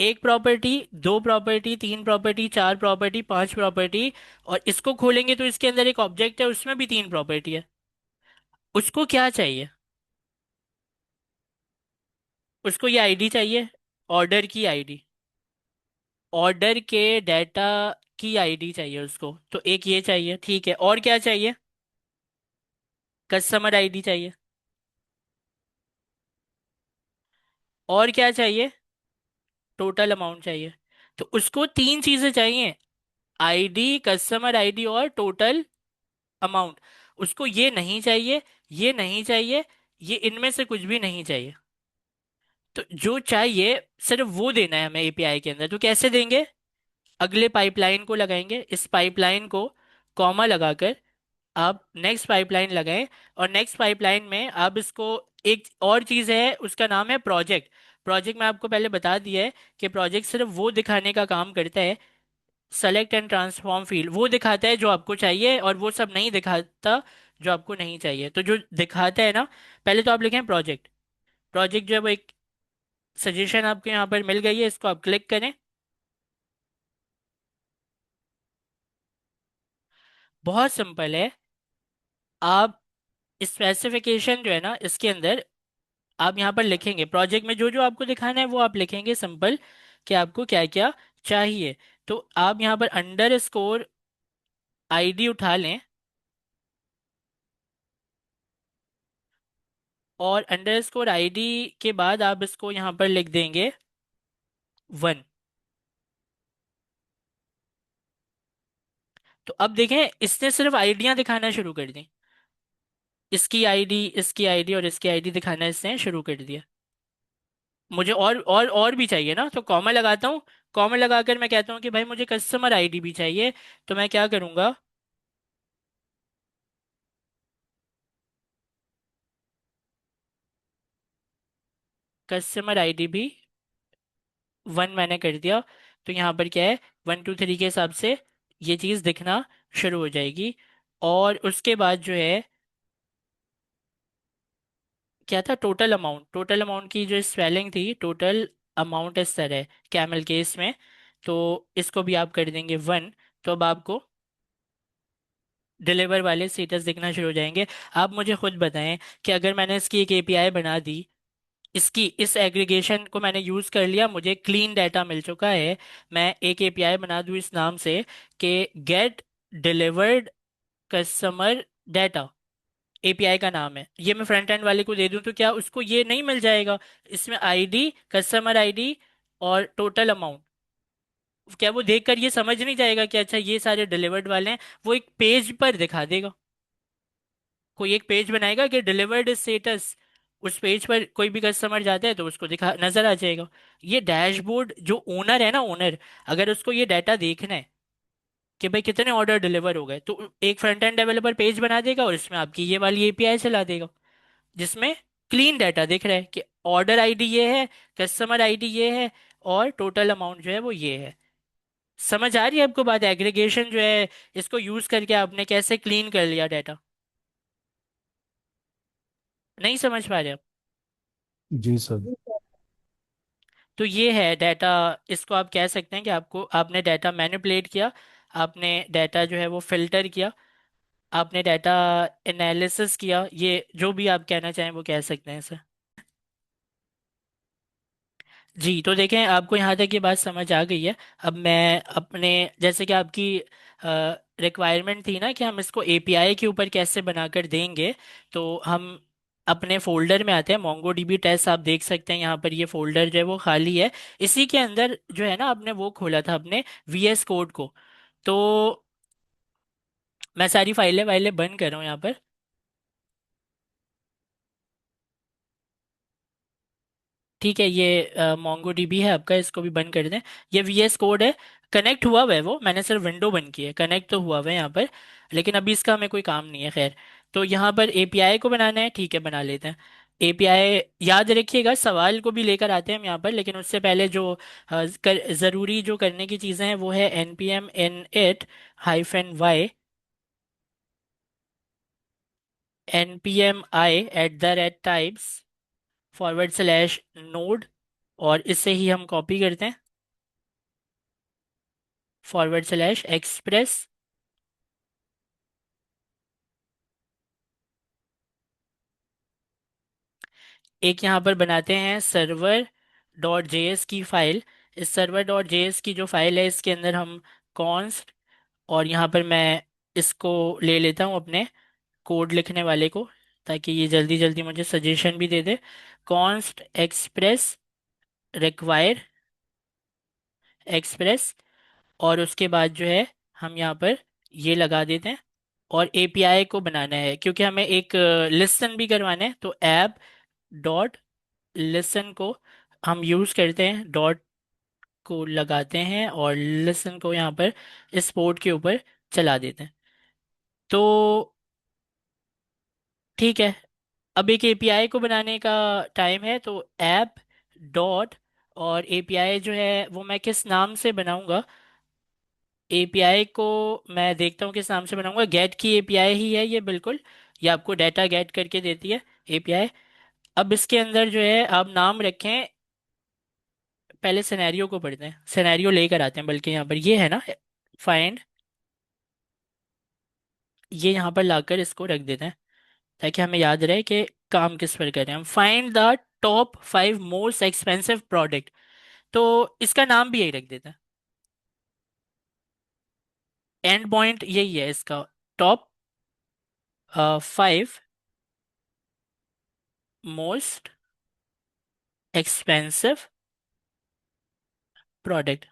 एक प्रॉपर्टी, दो प्रॉपर्टी, तीन प्रॉपर्टी, चार प्रॉपर्टी, पांच प्रॉपर्टी। और इसको खोलेंगे तो इसके अंदर एक ऑब्जेक्ट है, उसमें भी तीन प्रॉपर्टी है। उसको क्या चाहिए, उसको ये आईडी चाहिए, ऑर्डर की आईडी, ऑर्डर के डाटा की आईडी चाहिए उसको। तो एक ये चाहिए, ठीक है, और क्या चाहिए, कस्टमर आईडी चाहिए, और क्या चाहिए, टोटल अमाउंट चाहिए। तो उसको तीन चीजें चाहिए, आईडी, कस्टमर आईडी और टोटल अमाउंट। उसको ये नहीं चाहिए, ये नहीं चाहिए, ये इनमें से कुछ भी नहीं चाहिए। तो जो चाहिए सिर्फ वो देना है हमें एपीआई के अंदर। तो कैसे देंगे, अगले पाइपलाइन को लगाएंगे, इस पाइपलाइन को कॉमा लगाकर आप नेक्स्ट पाइपलाइन लगाएं। और नेक्स्ट पाइपलाइन में आप इसको, एक और चीज़ है उसका नाम है प्रोजेक्ट। प्रोजेक्ट में आपको पहले बता दिया है कि प्रोजेक्ट सिर्फ वो दिखाने का काम करता है, सेलेक्ट एंड ट्रांसफॉर्म फील्ड वो दिखाता है जो आपको चाहिए, और वो सब नहीं दिखाता जो आपको नहीं चाहिए। तो जो दिखाता है ना, पहले तो आप लिखें प्रोजेक्ट। प्रोजेक्ट जो है वो एक सजेशन आपको यहाँ पर मिल गई है, इसको आप क्लिक करें। बहुत सिंपल है। आप स्पेसिफिकेशन जो है ना इसके अंदर आप यहाँ पर लिखेंगे, प्रोजेक्ट में जो जो आपको दिखाना है वो आप लिखेंगे सिंपल, कि आपको क्या क्या चाहिए। तो आप यहाँ पर अंडर स्कोर आईडी उठा लें, और अंडर स्कोर आईडी के बाद आप इसको यहाँ पर लिख देंगे 1। तो अब देखें, इसने सिर्फ आईडियां दिखाना शुरू कर दी, इसकी आईडी, इसकी आईडी और इसकी आईडी दिखाना इसने शुरू कर दिया। मुझे और भी चाहिए ना, तो कॉमा लगाता हूँ। कॉमा लगाकर मैं कहता हूँ कि भाई मुझे कस्टमर आईडी भी चाहिए। तो मैं क्या करूँगा, कस्टमर आईडी भी 1 मैंने कर दिया। तो यहाँ पर क्या है, 1 2 3 के हिसाब से ये चीज़ दिखना शुरू हो जाएगी। और उसके बाद जो है, क्या था, टोटल अमाउंट, टोटल अमाउंट की जो स्पेलिंग थी, टोटल अमाउंट इस तरह है कैमल केस में। तो इसको भी आप कर देंगे 1। तो अब आपको डिलीवर वाले स्टेटस दिखना शुरू हो जाएंगे। आप मुझे खुद बताएं कि अगर मैंने इसकी एक एपीआई बना दी, इसकी इस एग्रीगेशन को मैंने यूज़ कर लिया, मुझे क्लीन डाटा मिल चुका है, मैं एक एपीआई बना दूं इस नाम से कि get delivered customer data, API का नाम है, ये मैं फ्रंट एंड वाले को दे दूं, तो क्या उसको ये नहीं मिल जाएगा, इसमें आईडी, कस्टमर आईडी और टोटल अमाउंट? क्या वो देखकर ये समझ नहीं जाएगा कि अच्छा ये सारे डिलीवर्ड वाले हैं? वो एक पेज पर दिखा देगा, कोई एक पेज बनाएगा कि डिलीवर्ड स्टेटस, उस पेज पर कोई भी कस्टमर जाता है तो उसको दिखा नजर आ जाएगा। ये डैशबोर्ड जो ओनर है ना, ओनर, अगर उसको ये डाटा देखना है कि भाई कितने ऑर्डर डिलीवर हो गए, तो एक फ्रंट एंड डेवलपर पेज बना देगा और इसमें आपकी ये वाली एपीआई चला देगा, जिसमें क्लीन डाटा दिख रहा है कि ऑर्डर आईडी ये है, कस्टमर आईडी ये है, और टोटल अमाउंट जो है वो ये है। समझ आ रही है आपको बात, एग्रीगेशन जो है इसको यूज करके आपने कैसे क्लीन कर लिया डाटा? नहीं समझ पा रहे आप? जी सर। तो ये है डाटा। इसको आप कह सकते हैं कि आपको, आपने डाटा मैनिपुलेट किया, आपने डाटा जो है वो फिल्टर किया, आपने डाटा एनालिसिस किया, ये जो भी आप कहना चाहें वो कह सकते हैं सर। जी, तो देखें, आपको यहाँ तक ये बात समझ आ गई है। अब मैं अपने, जैसे कि आपकी रिक्वायरमेंट थी ना कि हम इसको एपीआई के ऊपर कैसे बनाकर देंगे, तो हम अपने फोल्डर में आते हैं, मोंगो डीबी टेस्ट आप देख सकते हैं यहाँ पर, ये फोल्डर जो है वो खाली है। इसी के अंदर जो है ना आपने वो खोला था अपने वीएस कोड को। तो मैं सारी फाइलें वाइलें बंद कर रहा हूँ यहाँ पर। ठीक है, ये मोंगो डीबी है आपका, इसको भी बंद कर दें। ये वीएस कोड है, कनेक्ट हुआ हुआ है, वो मैंने सिर्फ विंडो बंद की है, कनेक्ट तो हुआ हुआ है यहाँ पर। लेकिन अभी इसका हमें कोई काम नहीं है, खैर। तो यहाँ पर एपीआई को बनाना है, ठीक है बना लेते हैं। एपीआई याद रखिएगा, सवाल को भी लेकर आते हैं हम यहाँ पर, लेकिन उससे पहले जो ज़रूरी जो करने की चीज़ें हैं वो है npm init -y npm i@types /node, और इससे ही हम कॉपी करते हैं /express। एक यहाँ पर बनाते हैं सर्वर डॉट जेएस की फाइल। इस सर्वर डॉट जेएस की जो फाइल है इसके अंदर हम कॉन्स्ट, और यहाँ पर मैं इसको ले लेता हूँ अपने कोड लिखने वाले को, ताकि ये जल्दी जल्दी मुझे सजेशन भी दे दे। कॉन्स्ट एक्सप्रेस रिक्वायर एक्सप्रेस, और उसके बाद जो है हम यहाँ पर ये लगा देते हैं। और एपीआई को बनाना है क्योंकि हमें एक लिसन भी करवाना है, तो ऐप डॉट लिसन को हम यूज करते हैं, डॉट को लगाते हैं और लिसन को यहाँ पर इस पोर्ट के ऊपर चला देते हैं। तो ठीक है, अब एक एपीआई को बनाने का टाइम है। तो ऐप डॉट, और एपीआई जो है वो मैं किस नाम से बनाऊंगा, एपीआई को मैं देखता हूँ किस नाम से बनाऊंगा। गेट की एपीआई ही है ये, बिल्कुल। ये आपको डाटा गेट करके देती है एपीआई। अब इसके अंदर जो है आप नाम रखें, पहले सिनेरियो को पढ़ते हैं, सिनेरियो लेकर आते हैं, बल्कि यहाँ पर ये है ना फाइंड, ये यहाँ पर लाकर इसको रख देते हैं ताकि हमें याद रहे कि काम किस पर कर रहे हैं हम। Find the top 5 most expensive product, तो इसका नाम भी यही रख देते हैं। एंड पॉइंट यही है इसका, टॉप 5 मोस्ट एक्सपेंसिव प्रोडक्ट।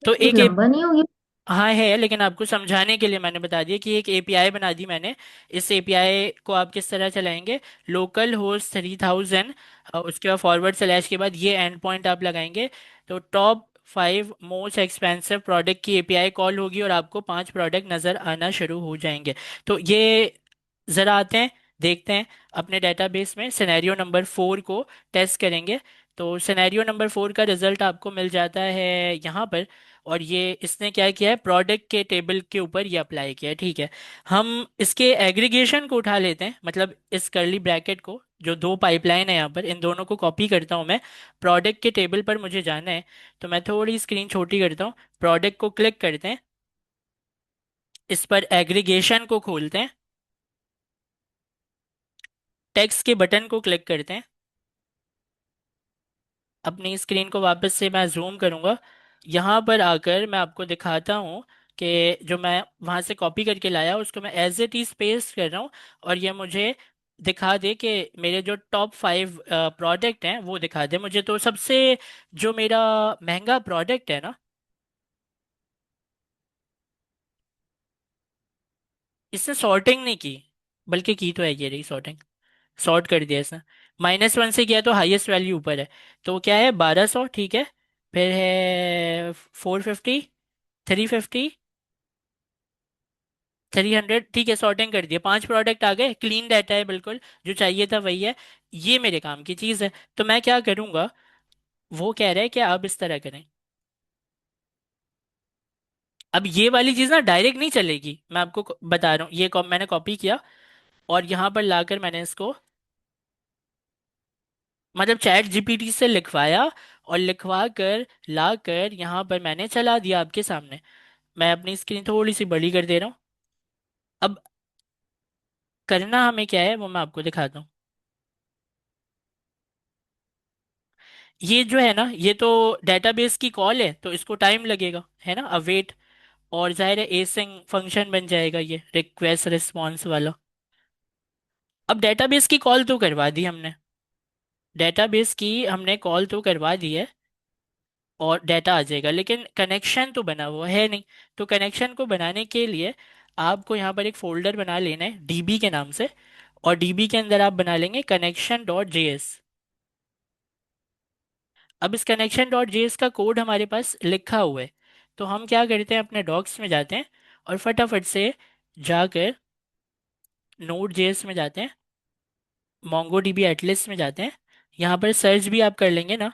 तो ये एक लंबा नहीं होगी? हाँ है, लेकिन आपको समझाने के लिए मैंने बता दिया कि एक एपीआई बना दी मैंने। इस एपीआई को आप किस तरह चलाएंगे, लोकल होस्ट 3000, उसके बाद फॉरवर्ड / के बाद ये एंड पॉइंट आप लगाएंगे। तो टॉप 5 मोस्ट एक्सपेंसिव प्रोडक्ट की एपीआई कॉल होगी और आपको 5 प्रोडक्ट नज़र आना शुरू हो जाएंगे। तो ये ज़रा आते हैं, देखते हैं अपने डेटाबेस में सिनेरियो नंबर 4 को टेस्ट करेंगे। तो सिनेरियो नंबर 4 का रिजल्ट आपको मिल जाता है यहाँ पर। और ये इसने क्या किया है, प्रोडक्ट के टेबल के ऊपर ये अप्लाई किया है, ठीक है। हम इसके एग्रीगेशन को उठा लेते हैं, मतलब इस करली ब्रैकेट को, जो 2 पाइपलाइन है यहाँ पर, इन दोनों को कॉपी करता हूँ मैं। प्रोडक्ट के टेबल पर मुझे जाना है, तो मैं थोड़ी स्क्रीन छोटी करता हूँ। प्रोडक्ट को क्लिक करते हैं, इस पर एग्रीगेशन को खोलते हैं, टेक्स्ट के बटन को क्लिक करते हैं। अपनी स्क्रीन को वापस से मैं जूम करूंगा, यहाँ पर आकर मैं आपको दिखाता हूँ कि जो मैं वहाँ से कॉपी करके लाया उसको मैं एज इट इज पेस्ट कर रहा हूँ। और ये मुझे दिखा दे कि मेरे जो टॉप 5 प्रोडक्ट हैं वो दिखा दे मुझे। तो सबसे जो मेरा महंगा प्रोडक्ट है ना, इससे सॉर्टिंग नहीं की, बल्कि की तो है, ये रही सॉर्टिंग, सॉर्ट कर दिया इसने। -1 से किया तो हाईएस्ट वैल्यू ऊपर है, तो क्या है 1200, ठीक है। फिर है 450, 350, 300, ठीक है, सॉर्टिंग कर दिया, 5 प्रोडक्ट आ गए, क्लीन डाटा है बिल्कुल, जो चाहिए था वही है। ये मेरे काम की चीज़ है। तो मैं क्या करूँगा, वो कह रहा है कि आप इस तरह करें। अब ये वाली चीज़ ना डायरेक्ट नहीं चलेगी, मैं आपको बता रहा हूँ। ये मैंने कॉपी किया और यहाँ पर लाकर मैंने इसको, मतलब चैट जीपीटी से लिखवाया, और लिखवा कर ला कर यहाँ पर मैंने चला दिया आपके सामने। मैं अपनी स्क्रीन थोड़ी सी बड़ी कर दे रहा हूँ। अब करना हमें क्या है वो मैं आपको दिखाता हूँ। ये जो है ना, ये तो डेटाबेस की कॉल है, तो इसको टाइम लगेगा, है ना, अवेट। और जाहिर है एसिंग फंक्शन बन जाएगा ये रिक्वेस्ट रिस्पॉन्स वाला। अब डेटाबेस की कॉल तो करवा दी हमने, डेटाबेस की हमने कॉल तो करवा दी है और डाटा आ जाएगा, लेकिन कनेक्शन तो बना हुआ है नहीं। तो कनेक्शन को बनाने के लिए आपको यहाँ पर एक फोल्डर बना लेना है डीबी के नाम से, और डीबी के अंदर आप बना लेंगे connection.js। अब इस connection.js का कोड हमारे पास लिखा हुआ है, तो हम क्या करते हैं, अपने डॉक्स में जाते हैं और फटाफट से जाकर नोड जेएस में जाते हैं, मोंगो डीबी एटलस में जाते हैं। यहाँ पर सर्च भी आप कर लेंगे ना,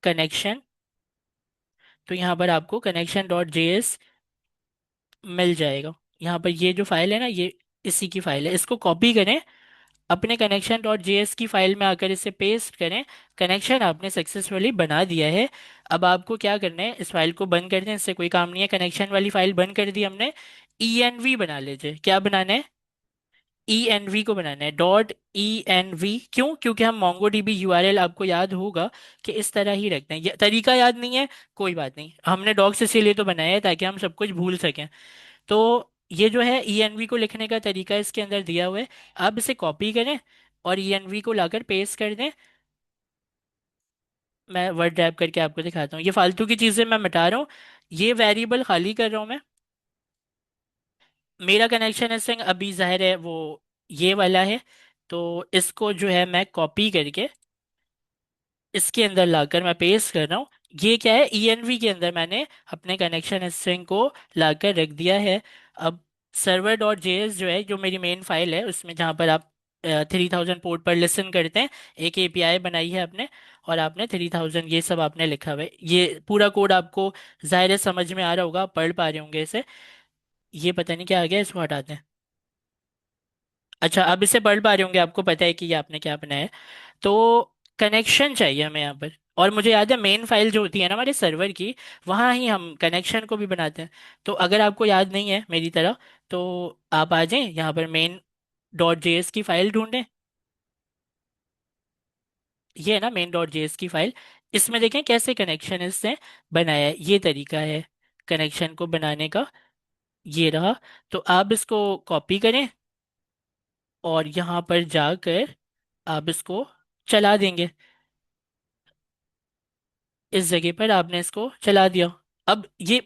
कनेक्शन, तो यहाँ पर आपको connection.js मिल जाएगा। यहाँ पर ये जो फाइल है ना, ये इसी की फाइल है, इसको कॉपी करें, अपने connection.js की फाइल में आकर इसे पेस्ट करें। कनेक्शन आपने सक्सेसफुली बना दिया है। अब आपको क्या करना है, इस फाइल को बंद कर दें, इससे कोई काम नहीं है, कनेक्शन वाली फाइल बंद कर दी हमने। env बना लीजिए। क्या बनाना है, env को बनाना है, .env। क्यों? क्योंकि हम MongoDB यूआरएल, आपको याद होगा कि इस तरह ही रखते हैं, ये तरीका याद नहीं है, कोई बात नहीं, हमने डॉक्स इसीलिए तो बनाया है ताकि हम सब कुछ भूल सकें। तो ये जो है env को लिखने का तरीका इसके अंदर दिया हुआ है, आप इसे कॉपी करें और env को लाकर पेस्ट कर दें। मैं वर्ड टैप करके आपको दिखाता हूँ, ये फालतू की चीज़ें मैं मिटा रहा हूँ, ये वेरिएबल खाली कर रहा हूँ मैं। मेरा कनेक्शन है सिंह, अभी जाहिर है वो ये वाला है, तो इसको जो है मैं कॉपी करके इसके अंदर लाकर मैं पेस्ट कर रहा हूँ। ये क्या है, env के अंदर मैंने अपने कनेक्शन स्ट्रिंग को लाकर रख दिया है। अब server.js जो है, जो मेरी मेन फाइल है, उसमें जहाँ पर आप 3000 पोर्ट पर लिसन करते हैं, एक एपीआई बनाई है आपने, और आपने 3000 ये सब आपने लिखा हुआ है। ये पूरा कोड आपको जाहिर है समझ में आ रहा होगा, आप पढ़ पा रहे होंगे इसे। ये पता नहीं क्या आ गया, इसको हटाते हैं। अच्छा, अब इसे पढ़ पा रहे होंगे, आपको पता है कि ये आपने क्या बनाया है। तो कनेक्शन चाहिए हमें यहाँ पर, और मुझे याद है मेन फाइल जो होती है ना हमारे सर्वर की, वहाँ ही हम कनेक्शन को भी बनाते हैं। तो अगर आपको याद नहीं है मेरी तरह, तो आप आ जाएं यहाँ पर, main.js की फाइल ढूंढें, ये है ना main.js की फाइल। इसमें देखें कैसे कनेक्शन इससे बनाया है, ये तरीका है कनेक्शन को बनाने का, ये रहा। तो आप इसको कॉपी करें और यहाँ पर जाकर आप इसको चला देंगे, इस जगह पर आपने इसको चला दिया। अब ये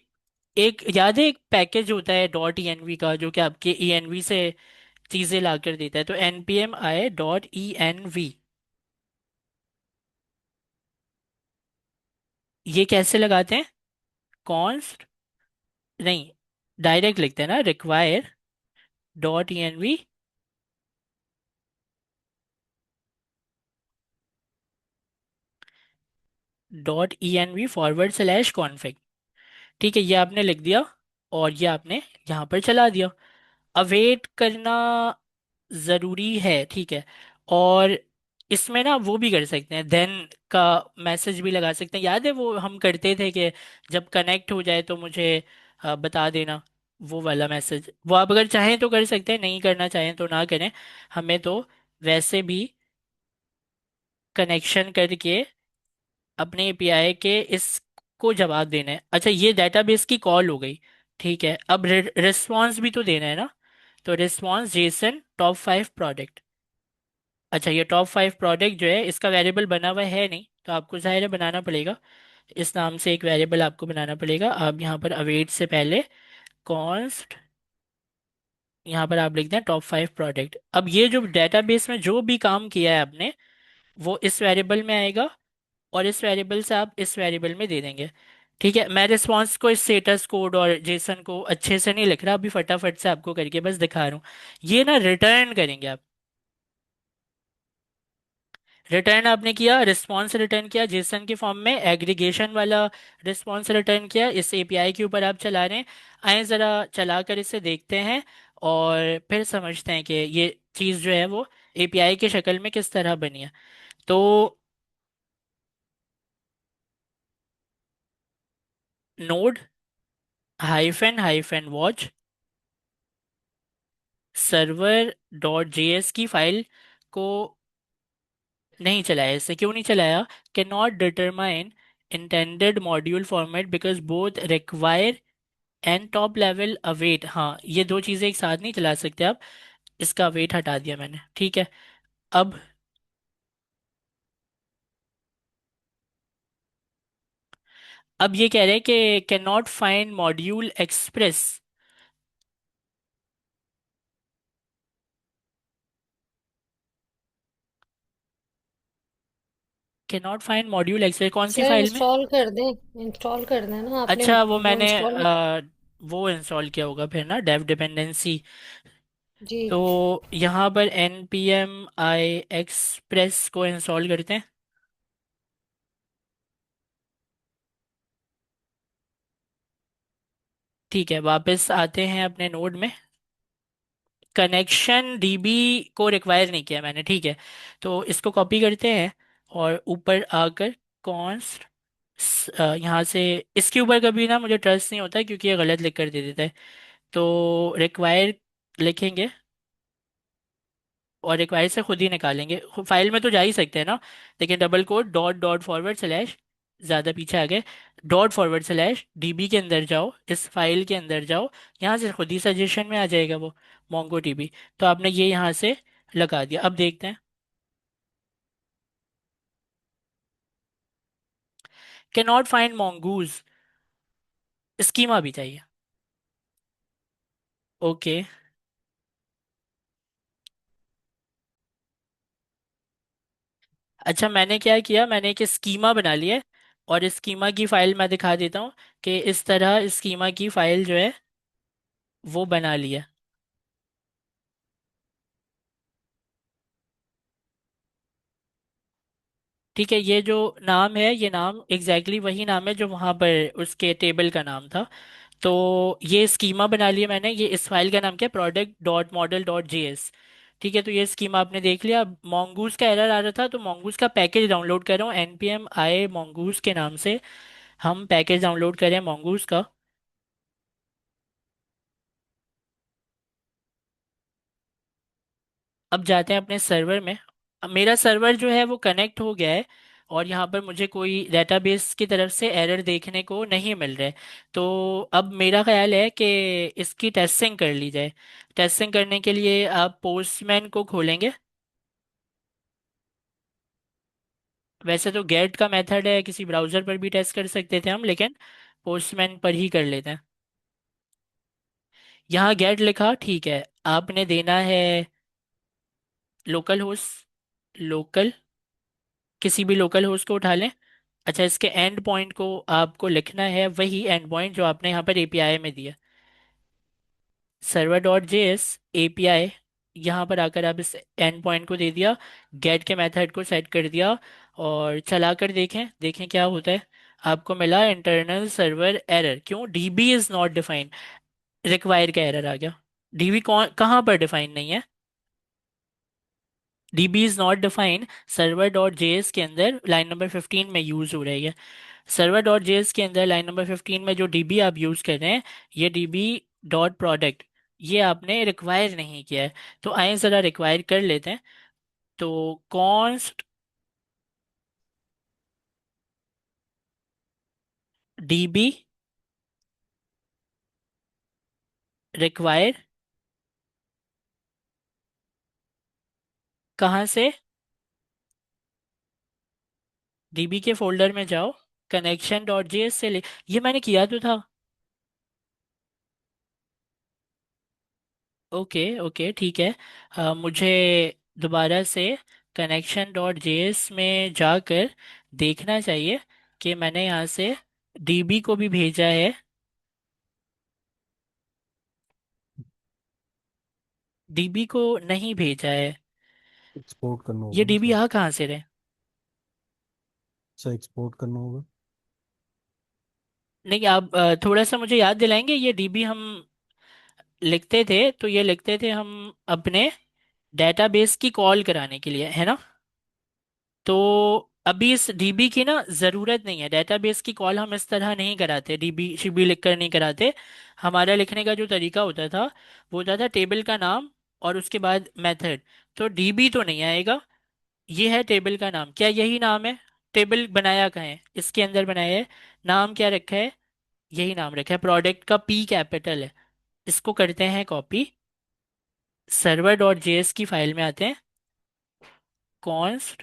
एक याद है, एक पैकेज होता है .env का, जो कि आपके env से चीजें ला कर देता है, तो npm i .env, ये कैसे लगाते हैं, कॉन्स्ट नहीं, डायरेक्ट लिखते हैं ना, रिक्वायर .env .env/config। ठीक है, ये आपने लिख दिया और ये आपने यहाँ पर चला दिया। अवेट करना ज़रूरी है, ठीक है। और इसमें ना वो भी कर सकते हैं, देन का मैसेज भी लगा सकते हैं, याद है वो हम करते थे कि जब कनेक्ट हो जाए तो मुझे बता देना, वो वाला मैसेज, वो आप अगर चाहें तो कर सकते हैं, नहीं करना चाहें तो ना करें। हमें तो वैसे भी कनेक्शन करके अपने एपीआई के इसको जवाब देना है। अच्छा, ये डेटाबेस की कॉल हो गई, ठीक है। अब रिस्पॉन्स भी तो देना है ना, तो रिस्पॉन्स जेसन top 5 प्रोडक्ट। अच्छा, ये top 5 प्रोडक्ट जो है, इसका वेरिएबल बना हुआ है नहीं, तो आपको जाहिर है बनाना पड़ेगा, इस नाम से एक वेरिएबल आपको बनाना पड़ेगा। आप यहाँ पर अवेट से पहले कॉन्स्ट, यहाँ पर आप लिखते हैं top 5 प्रोडक्ट। अब ये जो डेटाबेस में जो भी काम किया है आपने, वो इस वेरिएबल में आएगा, और इस वेरिएबल से आप इस वेरिएबल में दे देंगे। ठीक है, मैं रिस्पॉन्स को, स्टेटस कोड और जेसन को अच्छे से नहीं लिख रहा अभी, फटाफट से आपको करके बस दिखा रहा हूँ। ये ना रिटर्न करेंगे आप, रिटर्न आपने किया, रिस्पॉन्स रिटर्न किया जेसन के फॉर्म में, एग्रीगेशन वाला रिस्पॉन्स रिटर्न किया, इस एपीआई के ऊपर आप चला रहे हैं। आए ज़रा चला कर इसे देखते हैं और फिर समझते हैं कि ये चीज़ जो है वो एपीआई की शक्ल में किस तरह बनी है। तो नोड -वॉच server.js की फाइल को नहीं चलाया। इससे क्यों नहीं चलाया, can not determine intended module format because both require and top level await. हाँ, ये दो चीज़ें एक साथ नहीं चला सकते आप, इसका वेट हटा दिया मैंने, ठीक है। अब ये कह रहे हैं कि can not find module express. Can not find module express कौन सी सर फाइल में? इंस्टॉल कर दें ना आपने। अच्छा, वो वो मैंने इंस्टॉल। वो इंस्टॉल किया होगा फिर ना, डेव डिपेंडेंसी। जी। तो यहाँ पर npm i express को इंस्टॉल करते हैं। ठीक है, वापस आते हैं अपने नोड में। कनेक्शन डीबी को रिक्वायर नहीं किया मैंने, ठीक है। तो इसको कॉपी करते हैं और ऊपर आकर कॉन्स्ट, यहाँ से, इसके ऊपर कभी ना मुझे ट्रस्ट नहीं होता है क्योंकि ये गलत लिख कर दे देता है। तो रिक्वायर लिखेंगे और रिक्वायर से खुद ही निकालेंगे, फाइल में तो जा ही सकते हैं ना। लेकिन double quote dot dot forward slash, ज़्यादा पीछे आ गए, डॉट फॉरवर्ड स्लैश डीबी के अंदर जाओ, इस फाइल के अंदर जाओ, यहाँ से खुद ही सजेशन में आ जाएगा वो मोंगो डीबी। तो आपने ये यहाँ से लगा दिया, अब देखते हैं। Can not find mongoose, schema भी चाहिए। ओके। अच्छा, मैंने क्या किया, मैंने एक स्कीमा बना लिया है, और स्कीमा की फाइल मैं दिखा देता हूँ कि इस तरह स्कीमा की फाइल जो है वो बना लिया। ठीक है, ये जो नाम है, ये नाम एग्जैक्टली वही नाम है जो वहाँ पर उसके टेबल का नाम था। तो ये स्कीमा बना लिया मैंने, ये इस फाइल का नाम क्या है, product dot model dot JS. ठीक है, तो ये स्कीमा आपने देख लिया। मॉन्गूज का एरर आ रहा था, तो मॉन्गूज का पैकेज डाउनलोड कर रहा हूँ, npm i मॉन्गूज के नाम से हम पैकेज डाउनलोड करें मॉन्गूज का। अब जाते हैं अपने सर्वर में। अब मेरा सर्वर जो है वो कनेक्ट हो गया है, और यहाँ पर मुझे कोई डेटाबेस की तरफ से एरर देखने को नहीं मिल रहा है। तो अब मेरा ख्याल है कि इसकी टेस्टिंग कर ली जाए। टेस्टिंग करने के लिए आप पोस्टमैन को खोलेंगे। वैसे तो गेट का मेथड है, किसी ब्राउज़र पर भी टेस्ट कर सकते थे हम, लेकिन पोस्टमैन पर ही कर लेते हैं। यहाँ गेट लिखा, ठीक है, आपने देना है लोकल होस्ट, लोकल, किसी भी लोकल होस्ट को उठा लें। अच्छा, इसके एंड पॉइंट को आपको लिखना है वही एंड पॉइंट जो आपने यहाँ पर एपीआई में दिया, सर्वर डॉट जेएस एपीआई। यहाँ पर आकर आप इस एंड पॉइंट को दे दिया, गेट के मेथड को सेट कर दिया, और चला कर देखें देखें क्या होता है। आपको मिला इंटरनल सर्वर एरर, क्यों, dB is not defined, require का एरर आ गया। डीबी कौन कहाँ पर डिफाइन नहीं है? DB is not defined server dot JS के अंदर लाइन नंबर 15 में यूज हो रही है। सर्वर डॉट जेएस के अंदर लाइन नंबर 15 में जो डीबी आप यूज कर रहे हैं, ये डीबी डॉट प्रोडक्ट, ये आपने रिक्वायर नहीं किया है। तो आइए ज़रा रिक्वायर कर लेते हैं। तो कॉन्स्ट डीबी रिक्वायर, कहाँ से, डीबी के फोल्डर में जाओ, कनेक्शन डॉट जेएस से ले, ये मैंने किया तो था। ओके ओके, ठीक है। मुझे दोबारा से कनेक्शन डॉट जेएस में जाकर देखना चाहिए कि मैंने यहाँ से डीबी को भी भेजा है। डीबी को नहीं भेजा है। एक्सपोर्ट करना ये होगा ना डीबी सर। आ कहाँ से रहे? सर एक्सपोर्ट करना होगा। नहीं, आप थोड़ा सा मुझे याद दिलाएंगे, ये डीबी हम लिखते थे, तो ये लिखते थे हम अपने डेटाबेस की कॉल कराने के लिए, है ना? तो अभी इस डीबी की ना ज़रूरत नहीं है, डेटाबेस की कॉल हम इस तरह नहीं कराते, डीबी शिबी लिख कर नहीं कराते। हमारा लिखने का जो तरीका होता था वो होता था टेबल का नाम और उसके बाद मेथड। तो डीबी तो नहीं आएगा, ये है टेबल का नाम, क्या यही नाम है? टेबल बनाया कहाँ है, इसके अंदर बनाया है। नाम क्या रखा है? यही नाम रखा है, प्रोडक्ट का पी कैपिटल है। इसको करते हैं कॉपी, सर्वर डॉट जेएस की फाइल में आते हैं, कॉन्स्ट,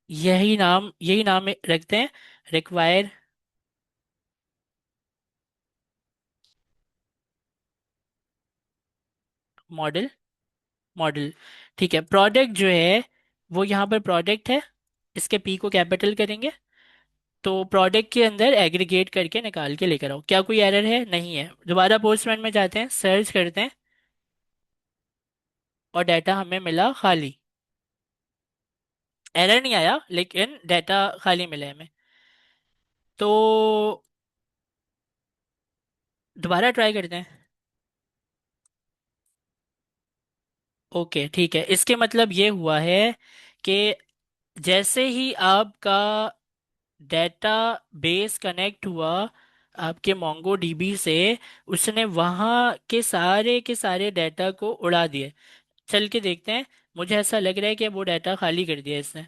यही नाम रखते हैं, रिक्वायर मॉडल, मॉडल। ठीक है, प्रोडक्ट जो है वो यहाँ पर प्रोडक्ट है, इसके पी को कैपिटल करेंगे। तो प्रोडक्ट के अंदर एग्रीगेट करके निकाल के लेकर आओ। क्या कोई एरर है? नहीं है। दोबारा पोस्टमैन में जाते हैं, सर्च करते हैं, और डाटा हमें मिला खाली। एरर नहीं आया, लेकिन डाटा खाली मिला है हमें। तो दोबारा ट्राई करते हैं। ओके ठीक है, इसके मतलब ये हुआ है कि जैसे ही आपका डेटा बेस कनेक्ट हुआ आपके मोंगो डीबी से, उसने वहाँ के सारे डाटा को उड़ा दिए। चल के देखते हैं। मुझे ऐसा लग रहा है कि वो डाटा खाली कर दिया इसने।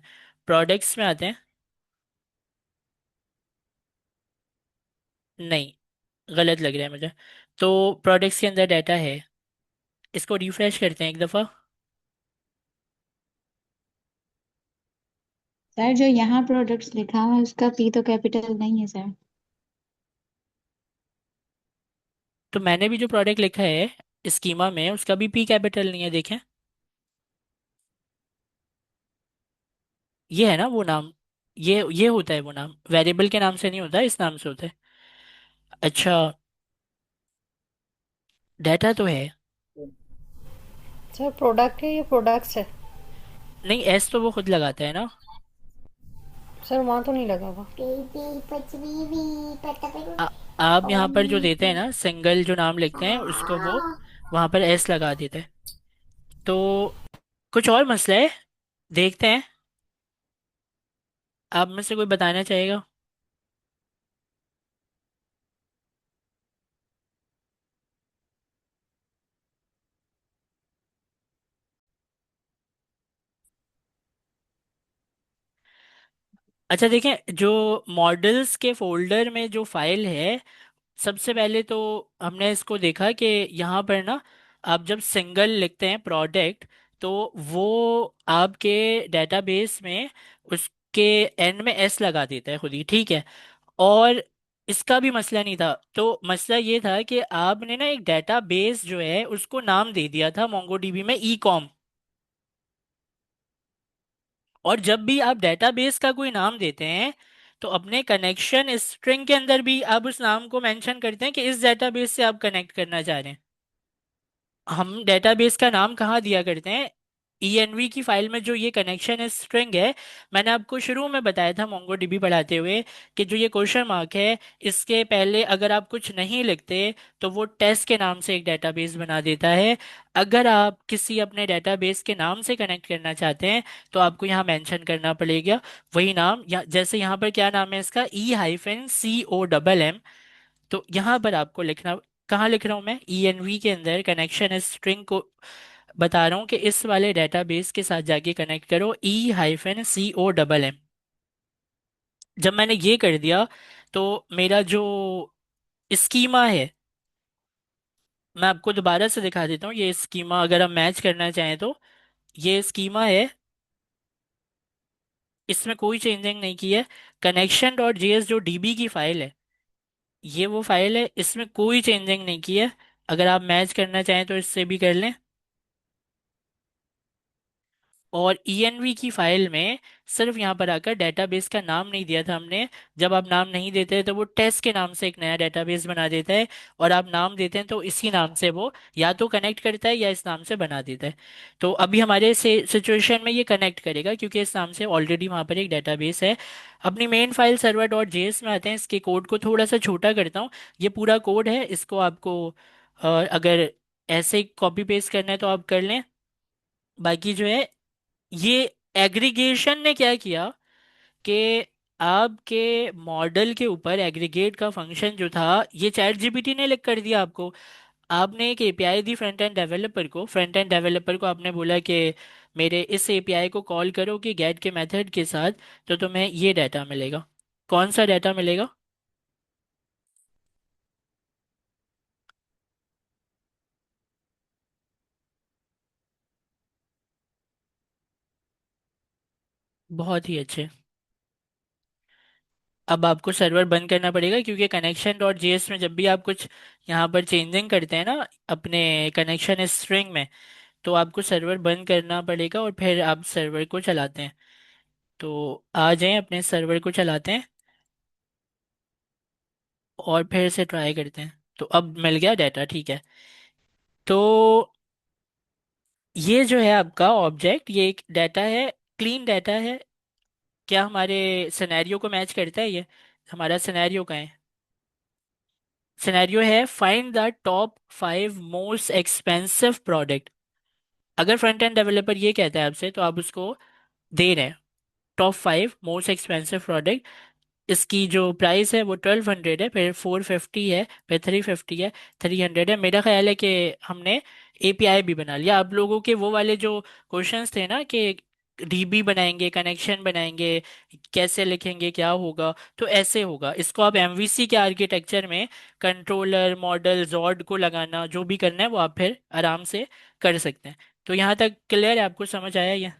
प्रोडक्ट्स में आते हैं। नहीं, गलत लग रहा है मुझे। तो प्रोडक्ट्स के अंदर डाटा है, इसको रिफ्रेश करते हैं एक दफ़ा। सर जो यहाँ प्रोडक्ट्स लिखा हुआ है उसका पी तो कैपिटल नहीं है सर। तो मैंने भी जो प्रोडक्ट लिखा है स्कीमा में, उसका भी पी कैपिटल नहीं है, देखें। ये है ना वो नाम, ये होता है वो नाम, वेरिएबल के नाम से नहीं होता, इस नाम से होता है। अच्छा, डाटा तो है। सर प्रोडक्ट है या प्रोडक्ट्स है? नहीं, एस तो वो खुद लगाता है ना। सर वहाँ तो नहीं लगा हुआ। आ, आप यहाँ पर जो देते हैं ना, सिंगल जो नाम लिखते हैं उसको वो वहाँ पर एस लगा देते हैं। तो कुछ और मसला है, देखते हैं। आप में से कोई बताना चाहेगा? अच्छा देखें, जो मॉडल्स के फोल्डर में जो फाइल है, सबसे पहले तो हमने इसको देखा कि यहाँ पर ना, आप जब सिंगल लिखते हैं प्रोडक्ट, तो वो आपके डेटाबेस में उसके एंड में एस लगा देता है खुद ही, ठीक है। और इसका भी मसला नहीं था। तो मसला ये था कि आपने ना एक डेटाबेस जो है उसको नाम दे दिया था मोंगोडीबी में ई कॉम। और जब भी आप डेटाबेस का कोई नाम देते हैं, तो अपने कनेक्शन स्ट्रिंग के अंदर भी आप उस नाम को मेंशन करते हैं कि इस डेटाबेस से आप कनेक्ट करना चाह रहे हैं। हम डेटाबेस का नाम कहाँ दिया करते हैं? ENV की फाइल में जो ये कनेक्शन स्ट्रिंग है, मैंने आपको शुरू में बताया था मोंगो डीबी पढ़ाते हुए, कि जो ये क्वेश्चन मार्क है, इसके पहले अगर आप कुछ नहीं लिखते तो वो टेस्ट के नाम से एक डेटाबेस बना देता है। अगर आप किसी अपने डेटाबेस के नाम से कनेक्ट करना चाहते हैं, तो आपको यहाँ मेंशन करना पड़ेगा वही नाम। जैसे यहाँ पर क्या नाम है इसका, ECOMM। तो यहाँ पर आपको लिखना, कहाँ लिख रहा हूँ मैं, ENV के अंदर कनेक्शन स्ट्रिंग को बता रहा हूँ कि इस वाले डेटाबेस के साथ जाके कनेक्ट करो, ECOMM। जब मैंने ये कर दिया, तो मेरा जो स्कीमा है, मैं आपको दोबारा से दिखा देता हूँ। ये स्कीमा अगर हम मैच करना चाहें तो ये स्कीमा है, इसमें कोई चेंजिंग नहीं की है। कनेक्शन डॉट जेएस जो डीबी की फाइल है, ये वो फाइल है, इसमें कोई चेंजिंग नहीं की है। अगर आप मैच करना चाहें तो इससे भी कर लें। और ENV की फाइल में सिर्फ यहाँ पर आकर डेटाबेस का नाम नहीं दिया था हमने। जब आप नाम नहीं देते तो वो टेस्ट के नाम से एक नया डेटाबेस बना देता है, और आप नाम देते हैं तो इसी नाम से वो या तो कनेक्ट करता है या इस नाम से बना देता है। तो अभी हमारे से सिचुएशन में ये कनेक्ट करेगा, क्योंकि इस नाम से ऑलरेडी वहाँ पर एक डेटाबेस है। अपनी main file server dot JS में आते हैं। इसके कोड को थोड़ा सा छोटा करता हूँ। ये पूरा कोड है, इसको आपको अगर ऐसे कॉपी पेस्ट करना है तो आप कर लें। बाकी जो है, ये एग्रीगेशन ने क्या किया कि आपके मॉडल के ऊपर एग्रीगेट का फंक्शन जो था, ये चैट जीपीटी ने लिख कर दिया आपको। आपने एक एपीआई दी फ्रंट एंड डेवलपर को आपने बोला कि मेरे इस एपीआई को कॉल करो कि गेट के मेथड के साथ, तो तुम्हें ये डाटा मिलेगा। कौन सा डाटा मिलेगा? बहुत ही अच्छे। अब आपको सर्वर बंद करना पड़ेगा, क्योंकि कनेक्शन डॉट जेएस में जब भी आप कुछ यहाँ पर चेंजिंग करते हैं ना अपने कनेक्शन स्ट्रिंग में, तो आपको सर्वर बंद करना पड़ेगा और फिर आप सर्वर को चलाते हैं। तो आ जाएं, अपने सर्वर को चलाते हैं और फिर से ट्राई करते हैं। तो अब मिल गया डाटा, ठीक है। तो ये जो है आपका ऑब्जेक्ट, ये एक डाटा है, क्लीन डाटा है। क्या हमारे सिनेरियो को मैच करता है ये? हमारा सिनेरियो का है, सिनेरियो है find the top 5 most expensive product. अगर फ्रंट एंड डेवलपर ये कहता है आपसे, तो आप उसको दे रहे हैं टॉप 5 मोस्ट एक्सपेंसिव प्रोडक्ट। इसकी जो प्राइस है वो 1200 है, फिर 450 है, फिर 350 है, 300 है। मेरा ख्याल है कि हमने एपीआई भी बना लिया। आप लोगों के वो वाले जो क्वेश्चंस थे ना कि डीबी बनाएंगे, कनेक्शन बनाएंगे, कैसे लिखेंगे, क्या होगा, तो ऐसे होगा। इसको आप एमवीसी के आर्किटेक्चर में कंट्रोलर मॉडल जॉर्ड को लगाना, जो भी करना है वो आप फिर आराम से कर सकते हैं। तो यहाँ तक क्लियर है? आपको समझ आया ये?